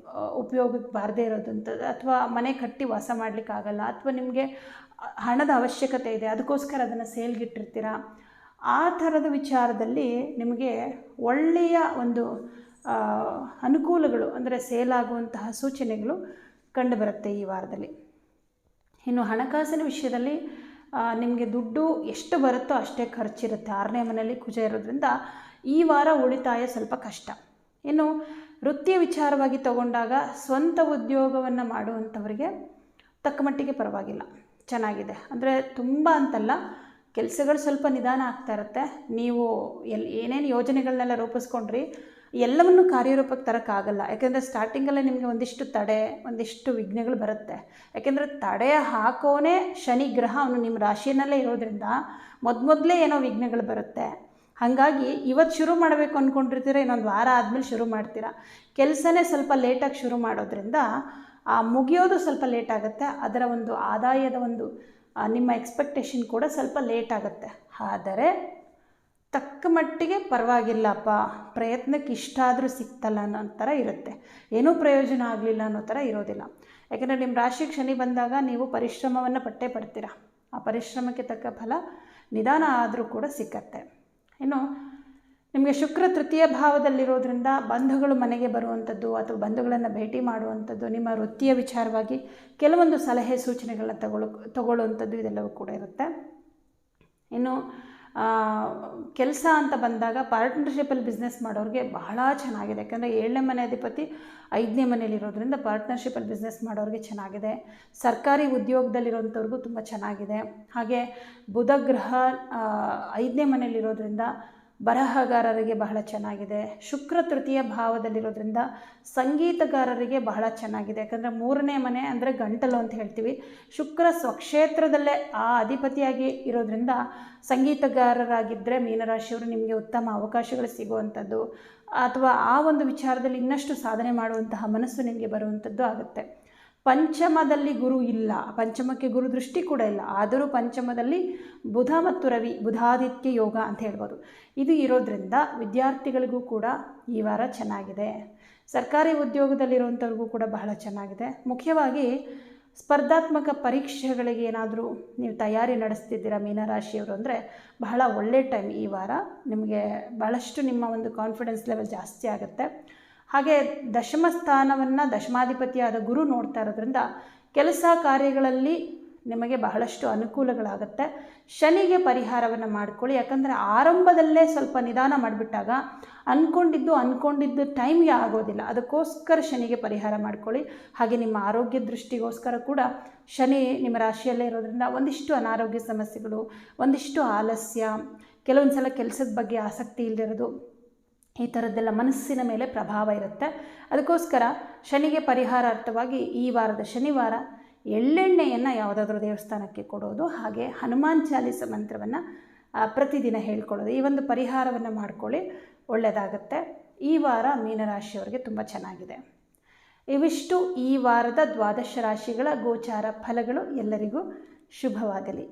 ಉಪಯೋಗಕ್ಕೆ ಬಾರದೇ ಇರೋದಂಥದ್ದು, ಅಥವಾ ಮನೆ ಕಟ್ಟಿ ವಾಸ ಮಾಡಲಿಕ್ಕಾಗಲ್ಲ, ಅಥವಾ ನಿಮಗೆ ಹಣದ ಅವಶ್ಯಕತೆ ಇದೆ ಅದಕ್ಕೋಸ್ಕರ ಅದನ್ನು ಸೇಲ್ಗಿಟ್ಟಿರ್ತೀರ. ಆ ಥರದ ವಿಚಾರದಲ್ಲಿ ನಿಮಗೆ ಒಳ್ಳೆಯ ಒಂದು ಅನುಕೂಲಗಳು ಅಂದರೆ ಸೇಲಾಗುವಂತಹ ಸೂಚನೆಗಳು ಕಂಡುಬರುತ್ತೆ ಈ ವಾರದಲ್ಲಿ. ಇನ್ನು ಹಣಕಾಸಿನ ವಿಷಯದಲ್ಲಿ ನಿಮಗೆ ದುಡ್ಡು ಎಷ್ಟು ಬರುತ್ತೋ ಅಷ್ಟೇ ಖರ್ಚಿರುತ್ತೆ. 6ನೇ ಮನೆಯಲ್ಲಿ ಕುಜ ಇರೋದ್ರಿಂದ ಈ ವಾರ ಉಳಿತಾಯ ಸ್ವಲ್ಪ ಕಷ್ಟ. ಇನ್ನು ವೃತ್ತಿಯ ವಿಚಾರವಾಗಿ ತಗೊಂಡಾಗ ಸ್ವಂತ ಉದ್ಯೋಗವನ್ನು ಮಾಡುವಂಥವರಿಗೆ ತಕ್ಕ ಮಟ್ಟಿಗೆ ಪರವಾಗಿಲ್ಲ, ಚೆನ್ನಾಗಿದೆ. ಅಂದರೆ ತುಂಬ ಅಂತಲ್ಲ, ಕೆಲಸಗಳು ಸ್ವಲ್ಪ ನಿಧಾನ ಆಗ್ತಾ ಇರುತ್ತೆ. ನೀವು ಏನೇನು ಯೋಜನೆಗಳನ್ನೆಲ್ಲ ರೂಪಿಸ್ಕೊಂಡ್ರಿ ಎಲ್ಲವನ್ನು ಕಾರ್ಯರೂಪಕ್ಕೆ ತರೋಕ್ಕಾಗಲ್ಲ. ಯಾಕೆಂದರೆ ಸ್ಟಾರ್ಟಿಂಗಲ್ಲೇ ನಿಮಗೆ ಒಂದಿಷ್ಟು ತಡೆ, ಒಂದಿಷ್ಟು ವಿಘ್ನಗಳು ಬರುತ್ತೆ. ಯಾಕೆಂದರೆ ತಡೆ ಹಾಕೋನೇ ಶನಿ ಗ್ರಹ, ಅವನು ನಿಮ್ಮ ರಾಶಿಯಲ್ಲೇ ಇರೋದ್ರಿಂದ ಮೊದಲೇ ಏನೋ ವಿಘ್ನಗಳು ಬರುತ್ತೆ. ಹಾಗಾಗಿ ಇವತ್ತು ಶುರು ಮಾಡಬೇಕು ಅಂದ್ಕೊಂಡಿರ್ತೀರ, ಇನ್ನೊಂದು ವಾರ ಆದಮೇಲೆ ಶುರು ಮಾಡ್ತೀರಾ. ಕೆಲಸನೇ ಸ್ವಲ್ಪ ಲೇಟಾಗಿ ಶುರು ಮಾಡೋದ್ರಿಂದ ಮುಗಿಯೋದು ಸ್ವಲ್ಪ ಲೇಟ್ ಆಗುತ್ತೆ. ಅದರ ಒಂದು ಆದಾಯದ ಒಂದು ನಿಮ್ಮ ಎಕ್ಸ್ಪೆಕ್ಟೇಷನ್ ಕೂಡ ಸ್ವಲ್ಪ ಲೇಟ್ ಆಗುತ್ತೆ. ಆದರೆ ತಕ್ಕ ಮಟ್ಟಿಗೆ ಪರವಾಗಿಲ್ಲಪ್ಪ, ಪ್ರಯತ್ನಕ್ಕೆ ಇಷ್ಟ ಆದರೂ ಸಿಗ್ತಲ್ಲ ಅನ್ನೋ ಥರ ಇರುತ್ತೆ. ಏನೂ ಪ್ರಯೋಜನ ಆಗಲಿಲ್ಲ ಅನ್ನೋ ಥರ ಇರೋದಿಲ್ಲ. ಯಾಕೆಂದರೆ ನಿಮ್ಮ ರಾಶಿಗೆ ಶನಿ ಬಂದಾಗ ನೀವು ಪರಿಶ್ರಮವನ್ನು ಪಟ್ಟೇ ಪಡ್ತೀರ. ಆ ಪರಿಶ್ರಮಕ್ಕೆ ತಕ್ಕ ಫಲ ನಿಧಾನ ಆದರೂ ಕೂಡ ಸಿಕ್ಕತ್ತೆ. ಇನ್ನು ನಿಮಗೆ ಶುಕ್ರ ತೃತೀಯ ಭಾವದಲ್ಲಿರೋದ್ರಿಂದ ಬಂಧುಗಳು ಮನೆಗೆ ಬರುವಂಥದ್ದು ಅಥವಾ ಬಂಧುಗಳನ್ನು ಭೇಟಿ ಮಾಡುವಂಥದ್ದು, ನಿಮ್ಮ ವೃತ್ತಿಯ ವಿಚಾರವಾಗಿ ಕೆಲವೊಂದು ಸಲಹೆ ಸೂಚನೆಗಳನ್ನ ತಗೊಳ್ಳುವಂಥದ್ದು ಇದೆಲ್ಲವೂ ಕೂಡ ಇರುತ್ತೆ. ಇನ್ನು ಕೆಲಸ ಅಂತ ಬಂದಾಗ ಪಾರ್ಟ್ನರ್ಶಿಪ್ಪಲ್ಲಿ ಬಿಸ್ನೆಸ್ ಮಾಡೋರಿಗೆ ಬಹಳ ಚೆನ್ನಾಗಿದೆ. ಯಾಕಂದರೆ 7ನೇ ಮನೆ ಅಧಿಪತಿ 5ನೇ ಮನೆಯಲ್ಲಿರೋದ್ರಿಂದ ಪಾರ್ಟ್ನರ್ಶಿಪ್ಪಲ್ಲಿ ಬಿಸ್ನೆಸ್ ಮಾಡೋರಿಗೆ ಚೆನ್ನಾಗಿದೆ. ಸರ್ಕಾರಿ ಉದ್ಯೋಗದಲ್ಲಿರೋಂಥವ್ರಿಗೂ ತುಂಬ ಚೆನ್ನಾಗಿದೆ. ಹಾಗೆ ಬುಧ ಗ್ರಹ 5ನೇ ಮನೆಯಲ್ಲಿರೋದ್ರಿಂದ ಬರಹಗಾರರಿಗೆ ಬಹಳ ಚೆನ್ನಾಗಿದೆ. ಶುಕ್ರ ತೃತೀಯ ಭಾವದಲ್ಲಿರೋದ್ರಿಂದ ಸಂಗೀತಗಾರರಿಗೆ ಬಹಳ ಚೆನ್ನಾಗಿದೆ. ಯಾಕಂದರೆ 3ನೇ ಮನೆ ಅಂದರೆ ಗಂಟಲು ಅಂತ ಹೇಳ್ತೀವಿ. ಶುಕ್ರ ಸ್ವಕ್ಷೇತ್ರದಲ್ಲೇ ಆ ಅಧಿಪತಿಯಾಗಿ ಇರೋದ್ರಿಂದ ಸಂಗೀತಗಾರರಾಗಿದ್ದರೆ ಮೀನರಾಶಿಯವರು ನಿಮಗೆ ಉತ್ತಮ ಅವಕಾಶಗಳು ಸಿಗುವಂಥದ್ದು, ಅಥವಾ ಆ ಒಂದು ವಿಚಾರದಲ್ಲಿ ಇನ್ನಷ್ಟು ಸಾಧನೆ ಮಾಡುವಂತಹ ಮನಸ್ಸು ನಿಮಗೆ ಬರುವಂಥದ್ದು ಆಗುತ್ತೆ. ಪಂಚಮದಲ್ಲಿ ಗುರು ಇಲ್ಲ, ಪಂಚಮಕ್ಕೆ ಗುರು ದೃಷ್ಟಿ ಕೂಡ ಇಲ್ಲ. ಆದರೂ ಪಂಚಮದಲ್ಲಿ ಬುಧ ಮತ್ತು ರವಿ, ಬುಧಾದಿತ್ಯ ಯೋಗ ಅಂತ ಹೇಳ್ಬೋದು. ಇದು ಇರೋದ್ರಿಂದ ವಿದ್ಯಾರ್ಥಿಗಳಿಗೂ ಕೂಡ ಈ ವಾರ ಚೆನ್ನಾಗಿದೆ. ಸರ್ಕಾರಿ ಉದ್ಯೋಗದಲ್ಲಿರುವಂಥವ್ರಿಗೂ ಕೂಡ ಬಹಳ ಚೆನ್ನಾಗಿದೆ. ಮುಖ್ಯವಾಗಿ ಸ್ಪರ್ಧಾತ್ಮಕ ಪರೀಕ್ಷೆಗಳಿಗೆ ಏನಾದರೂ ನೀವು ತಯಾರಿ ನಡೆಸ್ತಿದ್ದೀರಾ ಮೀನರಾಶಿಯವರು ಅಂದರೆ ಬಹಳ ಒಳ್ಳೆ ಟೈಮ್ ಈ ವಾರ. ನಿಮಗೆ ಬಹಳಷ್ಟು ನಿಮ್ಮ ಒಂದು ಕಾನ್ಫಿಡೆನ್ಸ್ ಲೆವೆಲ್ ಜಾಸ್ತಿ ಆಗುತ್ತೆ. ಹಾಗೆ ದಶಮ ಸ್ಥಾನವನ್ನು ದಶಮಾಧಿಪತಿಯಾದ ಗುರು ನೋಡ್ತಾ ಇರೋದ್ರಿಂದ ಕೆಲಸ ಕಾರ್ಯಗಳಲ್ಲಿ ನಿಮಗೆ ಬಹಳಷ್ಟು ಅನುಕೂಲಗಳಾಗುತ್ತೆ. ಶನಿಗೆ ಪರಿಹಾರವನ್ನು ಮಾಡ್ಕೊಳ್ಳಿ. ಯಾಕಂದರೆ ಆರಂಭದಲ್ಲೇ ಸ್ವಲ್ಪ ನಿಧಾನ ಮಾಡಿಬಿಟ್ಟಾಗ ಅಂದ್ಕೊಂಡಿದ್ದು ಟೈಮ್ಗೆ ಆಗೋದಿಲ್ಲ. ಅದಕ್ಕೋಸ್ಕರ ಶನಿಗೆ ಪರಿಹಾರ ಮಾಡ್ಕೊಳ್ಳಿ. ಹಾಗೆ ನಿಮ್ಮ ಆರೋಗ್ಯ ದೃಷ್ಟಿಗೋಸ್ಕರ ಕೂಡ ಶನಿ ನಿಮ್ಮ ರಾಶಿಯಲ್ಲೇ ಇರೋದ್ರಿಂದ ಒಂದಿಷ್ಟು ಅನಾರೋಗ್ಯ ಸಮಸ್ಯೆಗಳು, ಒಂದಿಷ್ಟು ಆಲಸ್ಯ, ಕೆಲವೊಂದು ಸಲ ಕೆಲಸದ ಬಗ್ಗೆ ಆಸಕ್ತಿ ಇಲ್ಲದಿರೋದು, ಈ ಥರದ್ದೆಲ್ಲ ಮನಸ್ಸಿನ ಮೇಲೆ ಪ್ರಭಾವ ಇರುತ್ತೆ. ಅದಕ್ಕೋಸ್ಕರ ಶನಿಗೆ ಪರಿಹಾರಾರ್ಥವಾಗಿ ಈ ವಾರದ ಶನಿವಾರ ಎಳ್ಳೆಣ್ಣೆಯನ್ನು ಯಾವುದಾದ್ರೂ ದೇವಸ್ಥಾನಕ್ಕೆ ಕೊಡೋದು, ಹಾಗೆ ಹನುಮಾನ್ ಚಾಲಿಸ ಮಂತ್ರವನ್ನು ಪ್ರತಿದಿನ ಹೇಳ್ಕೊಳ್ಳೋದು, ಈ ಒಂದು ಪರಿಹಾರವನ್ನು ಮಾಡ್ಕೊಳ್ಳಿ, ಒಳ್ಳೆಯದಾಗುತ್ತೆ. ಈ ವಾರ ಮೀನರಾಶಿಯವರಿಗೆ ತುಂಬ ಚೆನ್ನಾಗಿದೆ. ಇವಿಷ್ಟು ಈ ವಾರದ ದ್ವಾದಶ ರಾಶಿಗಳ ಗೋಚಾರ ಫಲಗಳು. ಎಲ್ಲರಿಗೂ ಶುಭವಾಗಲಿ.